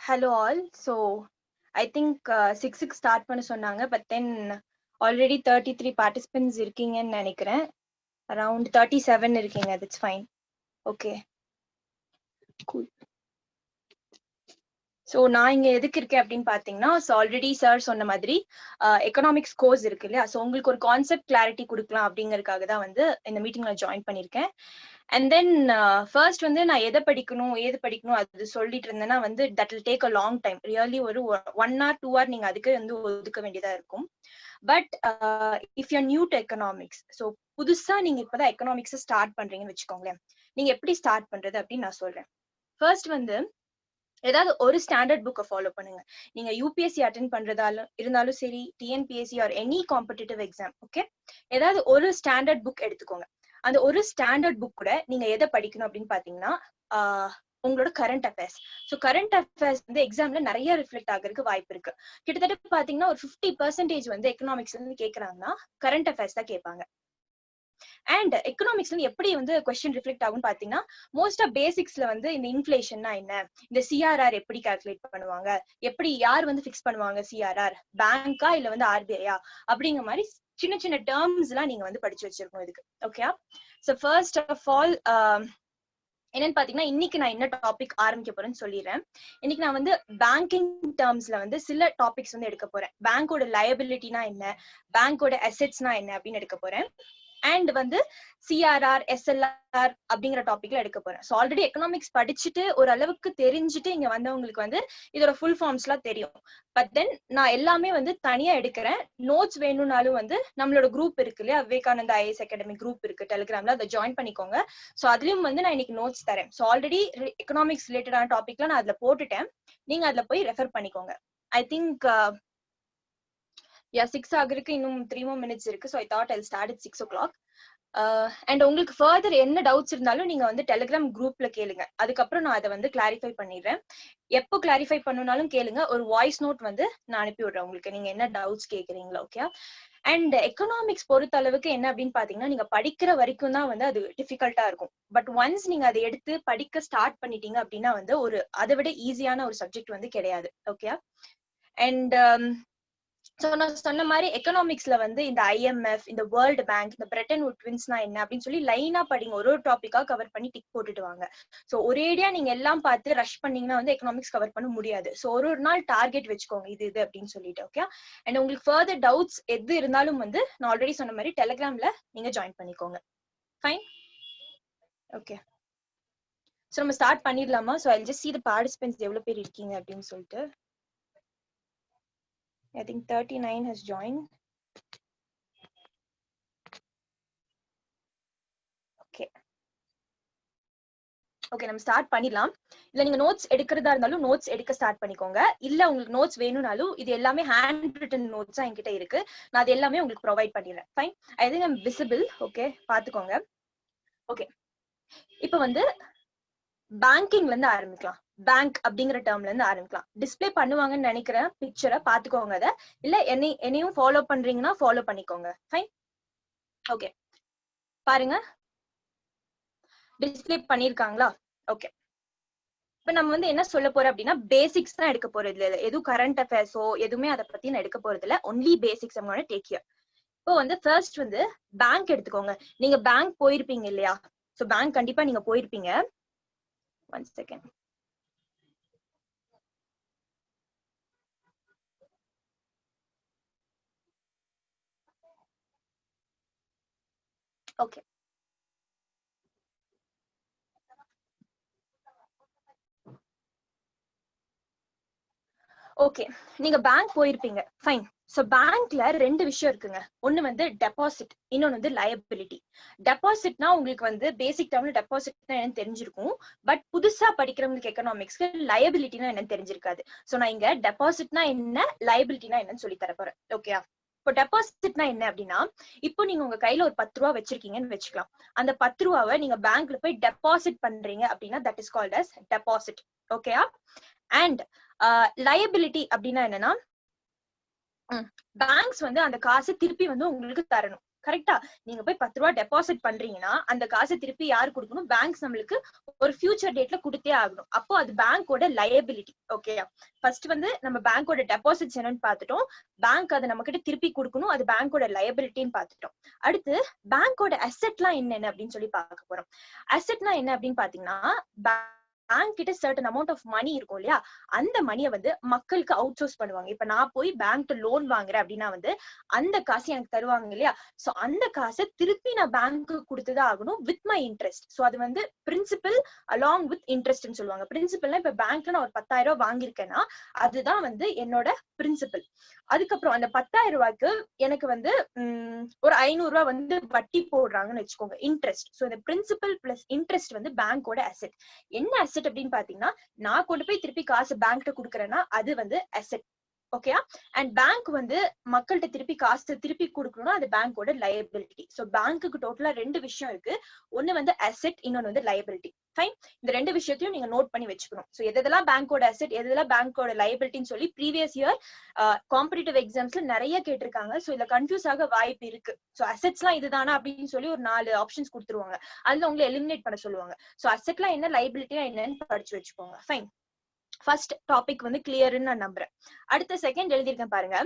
Hello all. So I think 6 start பண்ண சொன்னாங்க, but then already 33 participants இருக்கீங்கன்னு நினைக்கிறேன். Around 37 இருக்கீங்க. That's fine. Okay. Cool. So நான் இங்க எதுக்கு இருக்கேன் அப்படின்னு பாத்தீங்கன்னா, ஆல்ரெடி சார் சொன்ன மாதிரி எக்கனாமிக்ஸ் கோர்ஸ் இருக்கு இல்லையா, ஸோ உங்களுக்கு ஒரு கான்செப்ட் கிளாரிட்டி கொடுக்கலாம் அப்படிங்கறதுக்காக தான் வந்து இந்த மீட்டிங்ல ஜாயின் பண்ணிருக்கேன். அண்ட் தென் ஃபர்ஸ்ட் வந்து நான் எதை படிக்கணும் ஏது படிக்கணும் அது சொல்லிட்டு இருந்தேன்னா வந்து that will take a long time. Really ஒரு 1 hour 2 hour நீங்க அதுக்கு வந்து ஒதுக்க வேண்டியதா இருக்கும். But if you new to economics, so புதுசா நீங்க இப்பதான் எக்கனாமிக்ஸ் ஸ்டார்ட் பண்றீங்கன்னு வச்சுக்கோங்களேன், நீங்க எப்படி ஸ்டார்ட் பண்றது அப்படின்னு நான் சொல்றேன். ஃபர்ஸ்ட் வந்து ஏதாவது ஒரு ஸ்டாண்டர்ட் புக்கை ஃபாலோ பண்ணுங்க. நீங்க யூபிஎஸ்சி அட்டென்ட் பண்றதாலும் இருந்தாலும் சரி, TNPSC or any competitive exam, okay, ஏதாவது ஒரு ஸ்டாண்டர்ட் புக் எடுத்துக்கோங்க. அந்த ஒரு ஸ்டாண்டர்ட் புக் கூட நீங்க எதை படிக்கணும் அப்படின்னு பாத்தீங்கன்னா உங்களோட current affairs. So current affairs வந்து எக்ஸாம்ல நிறைய ரிஃப்ளெக்ட் ஆகிறதுக்கு வாய்ப்பு இருக்கு. கிட்டத்தட்ட பாத்தீங்கன்னா ஒரு 50% வந்து எக்கனாமிக்ஸ்ல இருந்து கேட்கறாங்கன்னா கரண்ட் அஃபேர்ஸ் தான் கேட்பாங்க. அண்ட் எக்கனாமிக்ஸ்ல எப்படி வந்து கொஸ்டின் ரிஃப்ளெக்ட் ஆகும் பாத்தீங்கன்னா, மோஸ்ட் ஆஃப் பேசிக்ஸ்ல வந்து இந்த இன்ஃபிளேஷன்னா என்ன, இந்த சிஆர்ஆர் எப்படி கால்குலேட் பண்ணுவாங்க, எப்படி யார் வந்து ஃபிக்ஸ் பண்ணுவாங்க, சிஆர்ஆர் பேங்கா இல்ல வந்து ஆர்பிஐயா அப்படிங்கிற மாதிரி சின்ன சின்ன டேர்ம்ஸ் எல்லாம் நீங்க வந்து படிச்சு வச்சிருக்கோம் இதுக்கு. Okay, so first of all என்னன்னு பாத்தீங்கன்னா, இன்னைக்கு நான் என்ன டாபிக் ஆரம்பிக்க போறேன்னு சொல்லிடுறேன். இன்னைக்கு நான் வந்து பேங்கிங் டேர்ம்ஸ்ல வந்து சில டாபிக்ஸ் வந்து எடுக்க போறேன். பேங்கோட லயபிலிட்டினா என்ன, பேங்கோட அசெட்ஸ்னா என்ன அப்படின்னு எடுக்க போறேன். அண்ட் வந்து சிஆர்ஆர் எஸ்எல்ஆர் அப்படிங்கிற டாபிக்ல எடுக்க போறேன். ஸோ ஆல்ரெடி எக்கனாமிக்ஸ் படிச்சுட்டு ஒரு அளவுக்கு தெரிஞ்சுட்டு இங்க வந்தவங்களுக்கு வந்து இதோட ஃபுல் ஃபார்ம்ஸ் எல்லாம் தெரியும். பட் தென் நான் எல்லாமே வந்து தனியா எடுக்கிறேன். நோட்ஸ் வேணும்னாலும் வந்து நம்மளோட குரூப் இருக்கு இல்லையா, விவேகானந்தா ஐஏஎஸ் அகாடமி குரூப் இருக்கு டெலிகிராம்ல, அதை ஜாயின் பண்ணிக்கோங்க. ஸோ அதுலயும் வந்து நான் இன்னைக்கு நோட்ஸ் தரேன். ஸோ ஆல்ரெடி எக்கனாமிக்ஸ் ரிலேட்டடான டாபிக்லாம் நான் அதுல போட்டுட்டேன். நீங்க அதுல போய் ரெஃபர் பண்ணிக்கோங்க. ஐ திங்க் 6 ஆகுறதுக்கு இன்னும் 3 more minutes இருக்கு. So I thought Jal start at 6 o'clock. And உங்களுக்கு ஃபர்தர் என்ன டவுட்ஸ் இருந்தாலும் நீங்க வந்து டெலிகிராம் குரூப்ல கேளுங்க. அதுக்கப்புறம் நான் அதை வந்து கிளாரிஃபை பண்ணிடுறேன். எப்போ கிளாரிஃபை பண்ணணும்னாலும் கேளுங்க. ஒரு வாய்ஸ் நோட் வந்து நான் அனுப்பி விடுறேன் உங்களுக்கு, நீங்க என்ன டவுட்ஸ் கேக்குறீங்களா. ஓகே, அண்ட் எக்கனாமிக்ஸ் பொறுத்த அளவுக்கு என்ன அப்படின்னு பாத்தீங்கன்னா, நீங்க படிக்கிற வரைக்கும் தான் வந்து அது டிஃபிகல்ட்டா இருக்கும். பட் ஒன்ஸ் நீங்க அதை எடுத்து படிக்க ஸ்டார்ட் பண்ணிட்டீங்க அப்படின்னா வந்து ஒரு அதை விட ஈஸியான ஒரு சப்ஜெக்ட் வந்து கிடையாது. ஓகே, அண்ட் சோ நான் சொன்ன மாதிரி எக்கனாமிக்ஸ்ல வந்து இந்த ஐஎம்எஃப், இந்த வேர்ல்டு பேங்க், இந்த பிரெட்டன் வுட் ட்வின்ஸ்னா என்ன அப்படின்னு சொல்லி லைனா படிங்க. ஒரு டாபிக்கா கவர் பண்ணி டிக் போட்டுட்டு வாங்க. சோ ஒரேடியா நீங்க எல்லாம் பார்த்து ரஷ் பண்ணீங்கன்னா வந்து எக்கனாமிக்ஸ் கவர் பண்ண முடியாது. சோ ஒரு நாள் டார்கெட் வச்சுக்கோங்க இது இது அப்படின்னு சொல்லிட்டு. ஓகே, அண்ட் உங்களுக்கு ஃபர்தர் டவுட்ஸ் எது இருந்தாலும் வந்து நான் ஆல்ரெடி சொன்ன மாதிரி டெலிகிராம்ல நீங்க ஜாயின் பண்ணிக்கோங்க. Fine, okay. சோ நம்ம ஸ்டார்ட் பண்ணிடலாமா? So I just see the participants எவ்வளவு பேர் இருக்கீங்க அப்படின்னு சொல்லிட்டு. I think 39 has joined. Okay. Okay, நம்ம ஸ்டார்ட் பண்ணிடலாம். இல்ல நீங்க நோட்ஸ் எடுக்கிறதா இருந்தாலும் நோட்ஸ் எடுக்க ஸ்டார்ட் பண்ணிக்கோங்க. இல்ல உங்களுக்கு நோட்ஸ் வேணும்னாலும் இது எல்லாமே ஹேண்ட் ரிட்டன் நோட்ஸா என்கிட்ட இருக்கு. நான் அது எல்லாமே உங்களுக்கு ப்ரொவைட் பண்ணிடுறேன். Fine, I think I'm visible. Okay, பாத்துக்கோங்க. ஓகே, இப்போ வந்து பேங்கிங்ல இருந்து ஆரம்பிக்கலாம். பேங்க் அப்படிங்கிற டேர்ம்ல இருந்து ஆரம்பிக்கலாம். டிஸ்பிளே பண்ணுவாங்கன்னு நினைக்கிறேன் பிக்சரை, பாத்துக்கோங்க. அதை இல்ல என்னையும் ஃபாலோ பண்றீங்கன்னா ஃபாலோ பண்ணிக்கோங்க. ஃபைன், ஓகே, பாருங்க டிஸ்பிளே பண்ணிருக்காங்களா? ஓகே, இப்ப நம்ம வந்து என்ன சொல்ல போறோம் அப்படின்னா பேசிக்ஸ் தான் எடுக்க போறது இல்ல. எதுவும் கரண்ட் அஃபேர்ஸோ எதுவுமே அதை பத்தி நான் எடுக்க போறது இல்ல. Only basics I'm going to take here. இப்போ வந்து ஃபர்ஸ்ட் வந்து பேங்க் எடுத்துக்கோங்க. நீங்க பேங்க் போயிருப்பீங்க இல்லையா? சோ பேங்க் கண்டிப்பா நீங்க போயிருப்பீங்க. 1 second. ஓகே, ஓகே, நீங்க பேங்க் போயிருப்பீங்க. ஃபைன். சோ பேங்க்ல ரெண்டு விஷயம் இருக்குங்க. ஒண்ணு வந்து டெபாசிட், இன்னொன்னு வந்து லயபிலிட்டி. டெபாசிட்னா உங்களுக்கு வந்து பேசிக் டேர்ம்ல டெபாசிட்னா என்னன்னு தெரிஞ்சிருக்கும். பட் புதுசா படிக்கிறவங்களுக்கு எக்கனாமிக்ஸ்க்கு லயபிலிட்டினா என்னன்னு தெரிஞ்சிருக்காது. சோ நான் இங்க டெபாசிட்னா என்ன, லயபிலிட்டினா என்னன்னு சொல்லி தர போறேன். ஓகே, இப்போ டெபாசிட்னா என்ன அப்படின்னா, இப்போ நீங்க உங்க கையில ஒரு 10 ரூபா வச்சிருக்கீங்கன்னு வச்சுக்கலாம். அந்த 10 ரூபாவை நீங்க பேங்க்ல போய் டெபாசிட் பண்றீங்க அப்படின்னா that is called as deposit. ஓகேயா? அண்ட் லயபிலிட்டி அப்படின்னா என்னன்னா, பேங்க்ஸ் வந்து அந்த காசு திருப்பி வந்து உங்களுக்கு தரணும். கரெக்டா? நீங்க போய் 10 ரூபாய் டெபாசிட் பண்றீங்கன்னா அந்த காசை திருப்பி யாரு கொடுக்கணும்? பேங்க்ஸ் நம்மளுக்கு ஒரு ஃபியூச்சர் டேட்ல கொடுத்தே ஆகணும். அப்போ அது பேங்கோட லயபிலிட்டி. ஓகேயா? ஃபர்ஸ்ட் வந்து நம்ம பேங்கோட டெபாசிட்ஸ் என்னன்னு பார்த்துட்டோம். பேங்க் அதை நம்ம கிட்ட திருப்பி கொடுக்கணும், அது பேங்கோட லயபிலிட்டின்னு பார்த்துட்டோம். அடுத்து பேங்கோட அசெட்லாம் என்னென்ன அப்படின்னு சொல்லி பார்க்க போறோம். அசெட்னா என்ன அப்படின்னு பாத்தீங்கன்னா, பேங்க் கிட்ட சர்டன் அமௌண்ட் ஆஃப் மணி இருக்கும் இல்லையா, அந்த மணியை வந்து மக்களுக்கு அவுட் சோர்ஸ் பண்ணுவாங்க. இப்ப நான் போய் பேங்க்ல லோன் வாங்குறேன் அப்படின்னா வந்து அந்த காசு எனக்கு தருவாங்க இல்லையா, சோ அந்த காசை திருப்பி நான் பேங்க்கு கொடுத்துதான் ஆகணும் வித் மை இன்ட்ரெஸ்ட். சோ அது வந்து பிரின்சிபல் அலாங் வித் இன்ட்ரெஸ்ட்னு சொல்லுவாங்க. பிரின்சிபல்னா இப்ப பேங்க்ல நான் ஒரு 10,000 ரூபாய் வாங்கியிருக்கேன்னா அதுதான் வந்து என்னோட பிரின்சிபல். அதுக்கப்புறம் அந்த 10,000 ரூபாய்க்கு எனக்கு வந்து ஒரு 500 ரூபாய் வந்து வட்டி போடுறாங்கன்னு வச்சுக்கோங்க, இன்ட்ரெஸ்ட். சோ இந்த பிரின்சிபல் பிளஸ் இன்ட்ரெஸ்ட் வந்து பேங்கோட அசெட். என்ன அசெட் அப்படின்னு பாத்தீங்கன்னா, நான் கொண்டு போய் திருப்பி காசு பேங்க்ல குடுக்கறேன்னா அது வந்து அசெட். ஓகேயா? அண்ட் பேங்க் வந்து மக்கள்கிட்ட திருப்பி காசு திருப்பி கொடுக்கணும்னா அது பேங்கோட லயபிலிட்டி. சோ பேங்க்குக்கு டோட்டலா 2 விஷயம் இருக்கு. ஒன்னு வந்து அசெட், இன்னொன்னு வந்து லயபிலிட்டி. ஃபைன். இந்த 2 விஷயத்தையும் நீங்க நோட் பண்ணி வச்சுக்கணும். சோ எதெல்லாம் பேங்கோட அசெட், எதெல்லாம் பேங்கோட லயபிலிட்டின்னு சொல்லி ப்ரீவியஸ் இயர் காம்படிட்டிவ் எக்ஸாம்ஸ்ல நிறைய கேட்டிருக்காங்க. சோ இதுல கன்ஃபியூஸ் ஆக வாய்ப்பு இருக்கு. சோ அசெட்ஸ்லாம் இதுதானா அப்படின்னு சொல்லி ஒரு 4 ஆப்ஷன்ஸ் கொடுத்துருவாங்க. அதுல உங்களை எலிமினேட் பண்ண சொல்லுவாங்க. சோ அசெட்லாம் என்ன, லயபிலிட்டியா என்னன்னு படிச்சு வச்சுக்கோங்க. ஃபைன். ஃபர்ஸ்ட் டாபிக் வந்து கிளியர்னு நான் நம்புறேன். அடுத்த செகண்ட் எழுதியிருக்கேன் பாருங்க,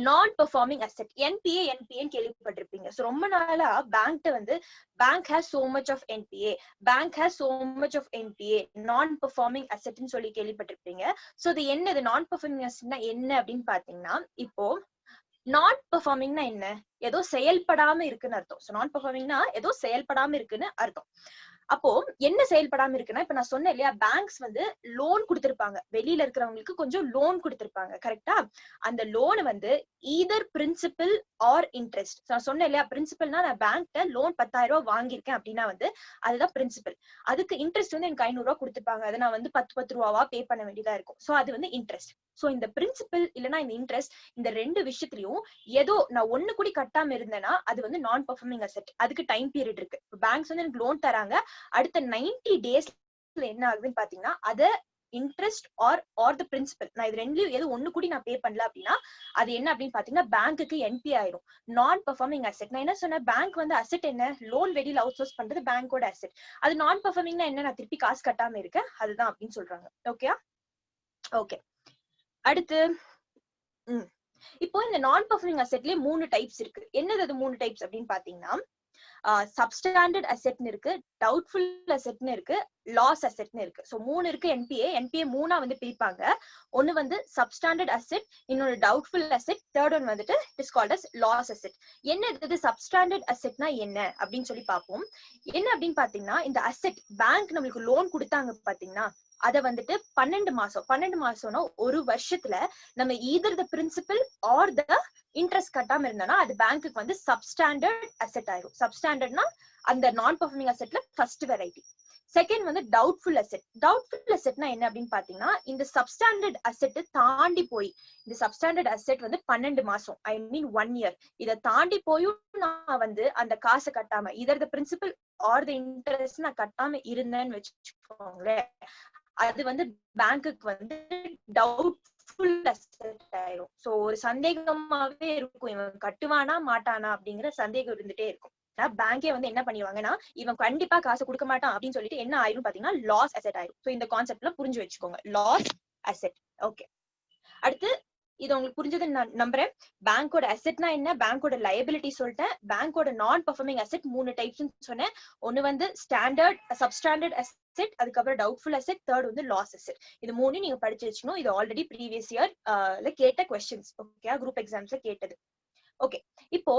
நான் பெர்ஃபார்மிங் அசெட். என்பிஏ என்பிஏன்னு கேள்விப்பட்டிருப்பீங்க. சோ ரொம்ப நாளா பேங்க்ட்ட வந்து bank has so much of NPA, bank has so much of NPA, non performing அசெட்னு சொல்லி கேள்விப்பட்டிருப்பீங்க. சோ இது என்னது, நான் பெர்ஃபார்மிங் அசெட்னா என்ன அப்படின்னு பாத்தீங்கன்னா, இப்போ நான் பெர்ஃபார்மிங்னா என்ன, ஏதோ செயல்படாம இருக்குன்னு அர்த்தம். சோ நான் பெர்ஃபார்மிங்னா ஏதோ செயல்படாம இருக்குன்னு அர்த்தம். அப்போ என்ன செயல்படாம இருக்குன்னா, இப்ப நான் சொன்னேன் இல்லையா, பேங்க்ஸ் வந்து லோன் கொடுத்திருப்பாங்க, வெளியில இருக்கிறவங்களுக்கு கொஞ்சம் லோன் கொடுத்திருப்பாங்க. கரெக்டா? அந்த லோன் வந்து ஈதர் பிரின்சிபல் ஆர் இன்ட்ரெஸ்ட். நான் சொன்னேன் இல்லையா, பிரின்சிபல்னா நான் பேங்க்ல லோன் 10,000 ரூபாய் வாங்கியிருக்கேன் அப்படின்னா வந்து அதுதான் பிரின்சிபல். அதுக்கு இன்ட்ரெஸ்ட் வந்து எனக்கு 500 ரூபாய் கொடுத்திருப்பாங்க, அதை நான் வந்து 10 ரூபாவா பே பண்ண வேண்டியதா இருக்கும். சோ அது வந்து இன்ட்ரெஸ்ட். சோ இந்த பிரின்சிபல் இல்லனா இந்த இன்ட்ரெஸ்ட், இந்த 2 விஷயத்திலயும் ஏதோ நான் ஒண்ணு கூட கட்டாம இருந்தேன்னா அது வந்து நான் பெர்ஃபார்மிங் அசெட். அதுக்கு டைம் பீரியட் இருக்கு. பேங்க்ஸ் வந்து எனக்கு லோன் தராங்க, அடுத்த 90 டேஸ்ல என்ன ஆகுதுன்னு பாத்தீங்கன்னா அத இன்ட்ரெஸ்ட் ஆர் தி பிரின்சிபல், நான் இது ரெண்டுலயும் ஏதோ ஒண்ணு கூட நான் பே பண்ணல அப்படின்னா அது என்ன அப்படின்னு பாத்தீங்கன்னா பேங்க்குக்கு என்பி ஆயிரும், நான் பெர்ஃபார்மிங் அசெட். நான் என்ன சொன்னேன், பேங்க் வந்து அசெட் என்ன, லோன் வெளியில அவுட் சோர்ஸ் பண்றது பேங்கோட அசெட். அது நான் பெர்ஃபார்மிங்னா என்ன, நான் திருப்பி காசு கட்டாம இருக்கேன், அதுதான் அப்படின்னு சொல்றாங்க. Okay okay. அடுத்து இப்போ இந்த நான் பெர்ஃபார்மிங் அசெட்லயே 3 டைப்ஸ் இருக்கு. என்னது அது 3 டைப்ஸ் அப்படின்னு பாத்தீங்கன்னா, சப்ஸ்டாண்டர்ட் அசெட்னு இருக்கு, டவுட்ஃபுல் அசெட்னு இருக்கு, லாஸ் அசெட்னு இருக்கு. சோ 3 இருக்கு. என்பிஏ 3ஆ வந்து பிரிப்பாங்க. ஒன்னு வந்து சப்ஸ்டாண்டர்ட் அசெட், இன்னொரு டவுட்ஃபுல் அசெட், தேர்ட் ஒன் வந்துட்டு it is called as loss asset. என்ன இது சப்ஸ்டாண்டர்ட் அசெட்னா என்ன அப்படின்னு சொல்லி பார்ப்போம். என்ன அப்படின்னு பாத்தீங்கன்னா, இந்த அசெட் பேங்க் நம்மளுக்கு லோன் கொடுத்தாங்க பாத்தீங்கன்னா, அத வந்துட்டு 12 மாசம்னா ஒரு வருஷத்துல நம்ம either the principal or the interest கட்டாம இருந்தானா அது பேங்க்குக்கு வந்து சப்ஸ்டாண்டர்ட் அசெட் ஆயிரும். சப்ஸ்டாண்டர்ட்னா அந்த நான் பெர்ஃபார்மிங் அசெட்ல ஃபர்ஸ்ட் வெரைட்டி. செகண்ட் வந்து டவுட்ஃபுல் அசெட். டவுட்ஃபுல் அசெட்னா என்ன அப்படின்னு பாத்தீங்கன்னா, இந்த சப்ஸ்டாண்டர்ட் அசெட் தாண்டி போய், இந்த சப்ஸ்டாண்டர்ட் அசெட் வந்து 12 மாசம், ஐ மீன் 1 இயர், இதை தாண்டி போயும் நான் வந்து அந்த காசை கட்டாம இதர் த பிரின்சிபல் ஆர் த இன்ட்ரெஸ்ட் நான் கட்டாம இருந்தேன்னு வச்சுக்கோங்களேன், அது வந்து பேங்க்குக்கு வந்து டவுட்ஃபுல் அசெட் ஆயிரும். சோ ஒரு சந்தேகமாவே இருக்கும், இவன் கட்டுவானா மாட்டானா அப்படிங்கிற சந்தேகம் இருந்துட்டே இருக்கும். பேங்கே வந்து என்ன பண்ணிடுவாங்கன்னா, இவன் கண்டிப்பா காசு கொடுக்க மாட்டான் அப்படின்னு சொல்லிட்டு என்ன ஆயிரும் பாத்தீங்கன்னா லாஸ் அசெட் ஆயிரும். சோ இந்த கான்செப்ட்ல புரிஞ்சு வச்சுக்கோங்க, லாஸ் அசெட். ஓகே. அடுத்து இது உங்களுக்கு புரிஞ்சதுன்னு நான் நம்புறேன். பேங்கோட அசெட்னா என்ன, பேங்கோட லயபிலிட்டி சொல்லிட்டேன், பேங்கோட நான் பெர்ஃபார்மிங் அசெட் 3 டைப்ஸ் சொன்னேன். ஒன்னு வந்து ஸ்டாண்டர்ட் சப்ஸ்டாண்டர்ட் அசெட், அதுக்கப்புறம் டவுட்ஃபுல் அசெட், தேர்ட் வந்து லாஸ் அசெட். இது 3 நீங்க படிச்சு வச்சுக்கணும். இது ஆல்ரெடி ப்ரீவியஸ் இயர் கேட்ட क्वेश्चंस. ஓகே, குரூப் எக்ஸாம்ஸ்ல கேட்டது. ஓகே, இப்போ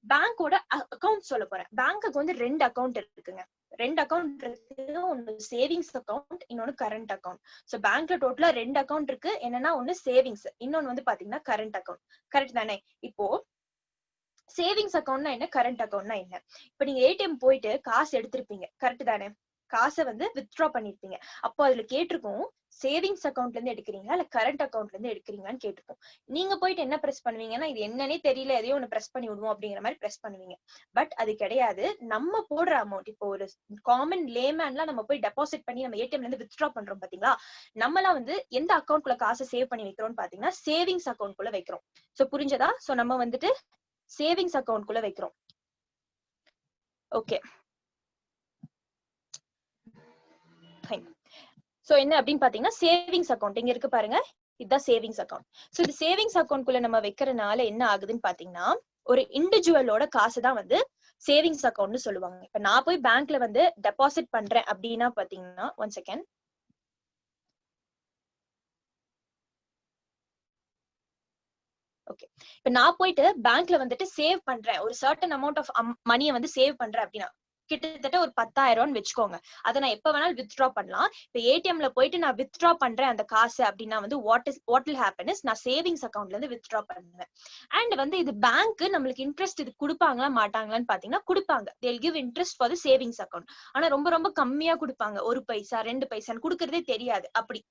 பேங்கோட அக்கவுண்ட் சொல்ல போறேன். பேங்க்குக்கு வந்து 2 அக்கவுண்ட் இருக்குங்க. 2 அக்கவுண்ட் இருக்கு. ஒன்னு சேவிங்ஸ் அக்கவுண்ட், இன்னொன்னு கரண்ட் அக்கவுண்ட். சோ பேங்க்ல டோட்டலா 2 அக்கவுண்ட் இருக்கு. என்னன்னா ஒன்னு சேவிங்ஸ், இன்னொன்னு வந்து பாத்தீங்கன்னா கரண்ட் அக்கவுண்ட். கரெக்ட் தானே? இப்போ சேவிங்ஸ் அக்கவுண்ட்னா என்ன, கரண்ட் அக்கவுண்ட்னா என்ன? இப்ப நீங்க ஏடிஎம் போயிட்டு காசு எடுத்திருப்பீங்க, கரெக்ட் தானே? காசை வந்து வித்ட்ரா பண்ணிருப்பீங்க. அப்போ அதுல கேட்டிருக்கும் சேவிங்ஸ் அக்கவுண்ட்ல இருந்து எடுக்கிறீங்களா இல்ல கரண்ட் அக்கவுண்ட்ல இருந்து எடுக்கிறீங்களான்னு கேட்டிருக்கும். நீங்க போயிட்டு என்ன பிரஸ் பண்ணுவீங்கன்னா, இது என்னன்னே தெரியல, எதையோ ஒண்ணு பிரஸ் பண்ணி விடுவோம் அப்படிங்கிற மாதிரி பிரஸ் பண்ணுவீங்க. பட் அது கிடையாது. நம்ம போடுற அமௌண்ட், இப்போ ஒரு காமன் லேமேன்லாம் நம்ம போய் டெபாசிட் பண்ணி நம்ம ஏடிஎம்ல இருந்து வித்ட்ரா பண்றோம் பாத்தீங்களா, நம்மளாம் வந்து எந்த அக்கவுண்ட்குள்ள காசை சேவ் பண்ணி வைக்கிறோம்னு பாத்தீங்கன்னா சேவிங்ஸ் அக்கவுண்ட் குள்ள வைக்கிறோம். சோ புரிஞ்சதா? சோ நம்ம வந்துட்டு சேவிங்ஸ் அக்கௌண்ட்குள்ள வைக்கிறோம். Okay fine. சோ என்ன அப்படின்னு பாத்தீங்கன்னா சேவிங்ஸ் அக்கௌண்ட் இங்க இருக்கு பாருங்க, இதுதான் சேவிங்ஸ் அக்கௌண்ட். சோ இது சேவிங்ஸ் அக்கௌண்ட்குள்ள நம்ம வைக்கிறதுனால என்ன ஆகுதுன்னு பாத்தீங்கன்னா ஒரு இண்டிவிஜுவலோட காசு தான் வந்து சேவிங்ஸ் அக்கௌண்ட்னு சொல்லுவாங்க. இப்ப நான் போய் பேங்க்ல வந்து டெபாசிட் பண்றேன் அப்படின்னா பாத்தீங்கன்னா ஒன் செகண்ட். ஓகே, இப்ப நான் போயிட்டு பேங்க்ல வந்துட்டு சேவ் பண்றேன், ஒரு சர்டன் அமௌண்ட் ஆஃப் மணியை வந்து சேவ் பண்றேன் அப்படின்னா கிட்டத்தட்ட ஒரு 10,000 வச்சுக்கோங்க. அதை நான் எப்ப வேணாலும் வித்ட்ரா பண்ணலாம். இப்ப ஏடிஎம்ல போயிட்டு நான் வித்ட்ரா பண்றேன் அந்த காசு அப்படின்னா வந்து வாட் வில் ஹேப்பன் இஸ் நான் சேவிங்ஸ் அக்கௌண்ட்ல இருந்து வித்ட்ரா பண்ணுவேன். அண்ட் வந்து இது பேங்க் நம்மளுக்கு இன்ட்ரெஸ்ட் இது கொடுப்பாங்களா மாட்டாங்களான்னு பாத்தீங்கன்னா கொடுப்பாங்க. they'll give interest for the savings account. ஆனா ரொம்ப ரொம்ப கம்மியா கொடுப்பாங்க, 1 பைசா 2 பைசான்னு கொடுக்கறதே தெரியாது அப்படி.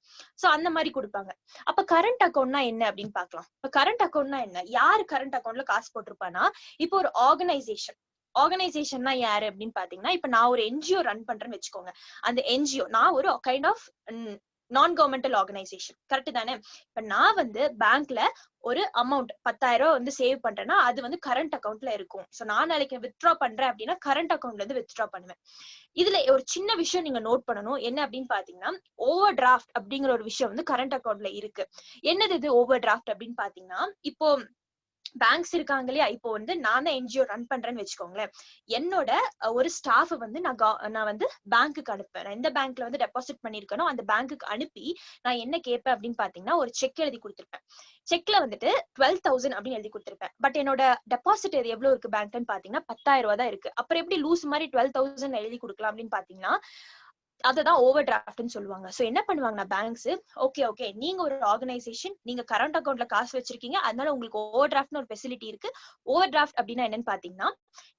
சோ அந்த மாதிரி கொடுப்பாங்க. அப்ப கரண்ட் அக்கௌண்ட்னா என்ன அப்படின்னு பாக்கலாம். இப்ப கரண்ட் அக்கௌண்ட்னா என்ன, யாரு கரண்ட் அக்கௌண்ட்ல காசு போட்டிருப்பானா, இப்போ ஒரு ஆர்கனைசேஷன்னா யாரு அப்படின்னு பாத்தீங்கன்னா இப்ப நான் ஒரு என்ஜிஓ ரன் பண்றேன்னு வச்சுக்கோங்க. அந்த என்ஜிஓ நான் ஒரு kind of non governmental organisation, correct தானே? இப்ப நான் வந்து பேங்க்ல ஒரு அமௌண்ட் 10,000 வந்து சேவ் பண்றேன்னா அது வந்து கரண்ட் அக்கௌண்ட்ல இருக்கும். சோ நான் நாளைக்கு வித்ட்ரா பண்றேன் அப்படின்னா கரண்ட் அக்கௌண்ட்ல இருந்து வித்ட்ரா பண்ணுவேன். இதுல ஒரு சின்ன விஷயம் நீங்க நோட் பண்ணணும், என்ன அப்படின்னு பாத்தீங்கன்னா ஓவர் டிராஃப்ட் அப்படிங்கிற ஒரு விஷயம் வந்து கரண்ட் அக்கௌண்ட்ல இருக்கு. என்னது இது ஓவர் டிராஃப்ட் அப்படின்னு பாத்தீங்கன்னா இப்போ பேங்க்ஸ் இருக்காங்க இல்லையா, இப்போ வந்து நான் தான் என்ஜிஓ ரன் பண்றேன்னு வச்சுக்கோங்களேன். என்னோட ஒரு ஸ்டாஃப் வந்து நான் வந்து பேங்க்குக்கு அனுப்புவேன். எந்த பேங்க்ல வந்து டெபாசிட் பண்ணிருக்கனோ அந்த பேங்க்குக்கு அனுப்பி நான் என்ன கேட்பேன் அப்படின்னு பாத்தீங்கன்னா ஒரு செக் எழுதி கொடுத்திருப்பேன். செக்ல வந்துட்டு 12,000 அப்படின்னு எழுதி கொடுத்திருப்பேன். பட் என்னோட டெபாசிட் எவ்வளவு இருக்கு பேங்க்லன்னு பாத்தீங்கன்னா 10,000 ரூபாய் தான் இருக்கு. அப்புறம் எப்படி லூஸ் மாதிரி 12,000 எழுதி கொடுக்கலாம் அப்படின்னு பாத்தீங்கன்னா அததான் ஓவர் டிராஃப்ட்னு சொல்லுவாங்க. சோ என்ன பண்ணுவாங்கன்னா பேங்க்ஸ், ஓகே நீங்க ஒரு ஆர்கனைசேஷன், நீங்க கரண்ட் அக்கௌண்ட்ல காசு வச்சிருக்கீங்க, அதனால உங்களுக்கு ஓவர் டிராஃப்ட்னு ஒரு ஃபெசிலிட்டி இருக்கு. ஓவர் டிராஃப்ட் அப்படின்னா என்னன்னு பாத்தீங்கன்னா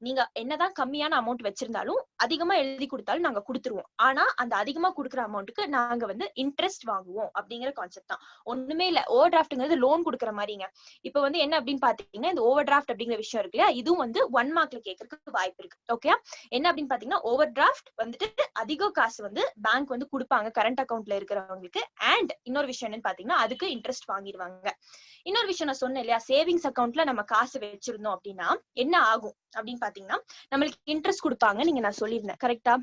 நீங்க என்னதான் கம்மியான அமௌண்ட் வச்சிருந்தாலும் அதிகமா எழுதி கொடுத்தாலும் நாங்க கொடுத்துருவோம். ஆனா அந்த அதிகமா கொடுக்குற அமௌண்ட்டுக்கு நாங்க வந்து இன்ட்ரெஸ்ட் வாங்குவோம் அப்படிங்கிற கான்செப்ட் தான். ஒண்ணுமே இல்ல, ஓவர் டிராஃப்ட்ங்கிறது லோன் கொடுக்குற மாதிரிங்க. இப்ப வந்து என்ன அப்படின்னு பாத்தீங்கன்னா இந்த ஓவர் டிராஃப்ட் அப்படிங்கிற விஷயம் இருக்கு இல்லையா, இதுவும் வந்து 1 மார்க்ல கேட்கறதுக்கு வாய்ப்பு இருக்கு. ஓகே, என்ன அப்படின்னு பாத்தீங்கன்னா ஓவர் டிராஃப்ட் வந்துட்டு அதிக காசு வந்து பேங்க் வந்து கொடுப்பாங்க கரண்ட் அக்கௌண்ட்ல இருக்கிறவங்களுக்கு. அண்ட் இன்னொரு விஷயம் என்னன்னு பாத்தீங்கன்னா அதுக்கு இன்ட்ரெஸ்ட் வாங்கிடுவாங்க. இன்னொரு விஷயம் நான் சொன்னேன் இல்லையா, சேவிங்ஸ் அக்கௌண்ட்ல நம்ம காசு வச்சிருந்தோம் அப்படின்னா என்ன ஆகும் அப்படின்னு பாத்தீங்கன்னா நம்மளுக்கு இன்ட்ரெஸ்ட் கொடுப்பாங்க, நீங்க நான் சொல்லியிருந்தேன் கரெக்டா.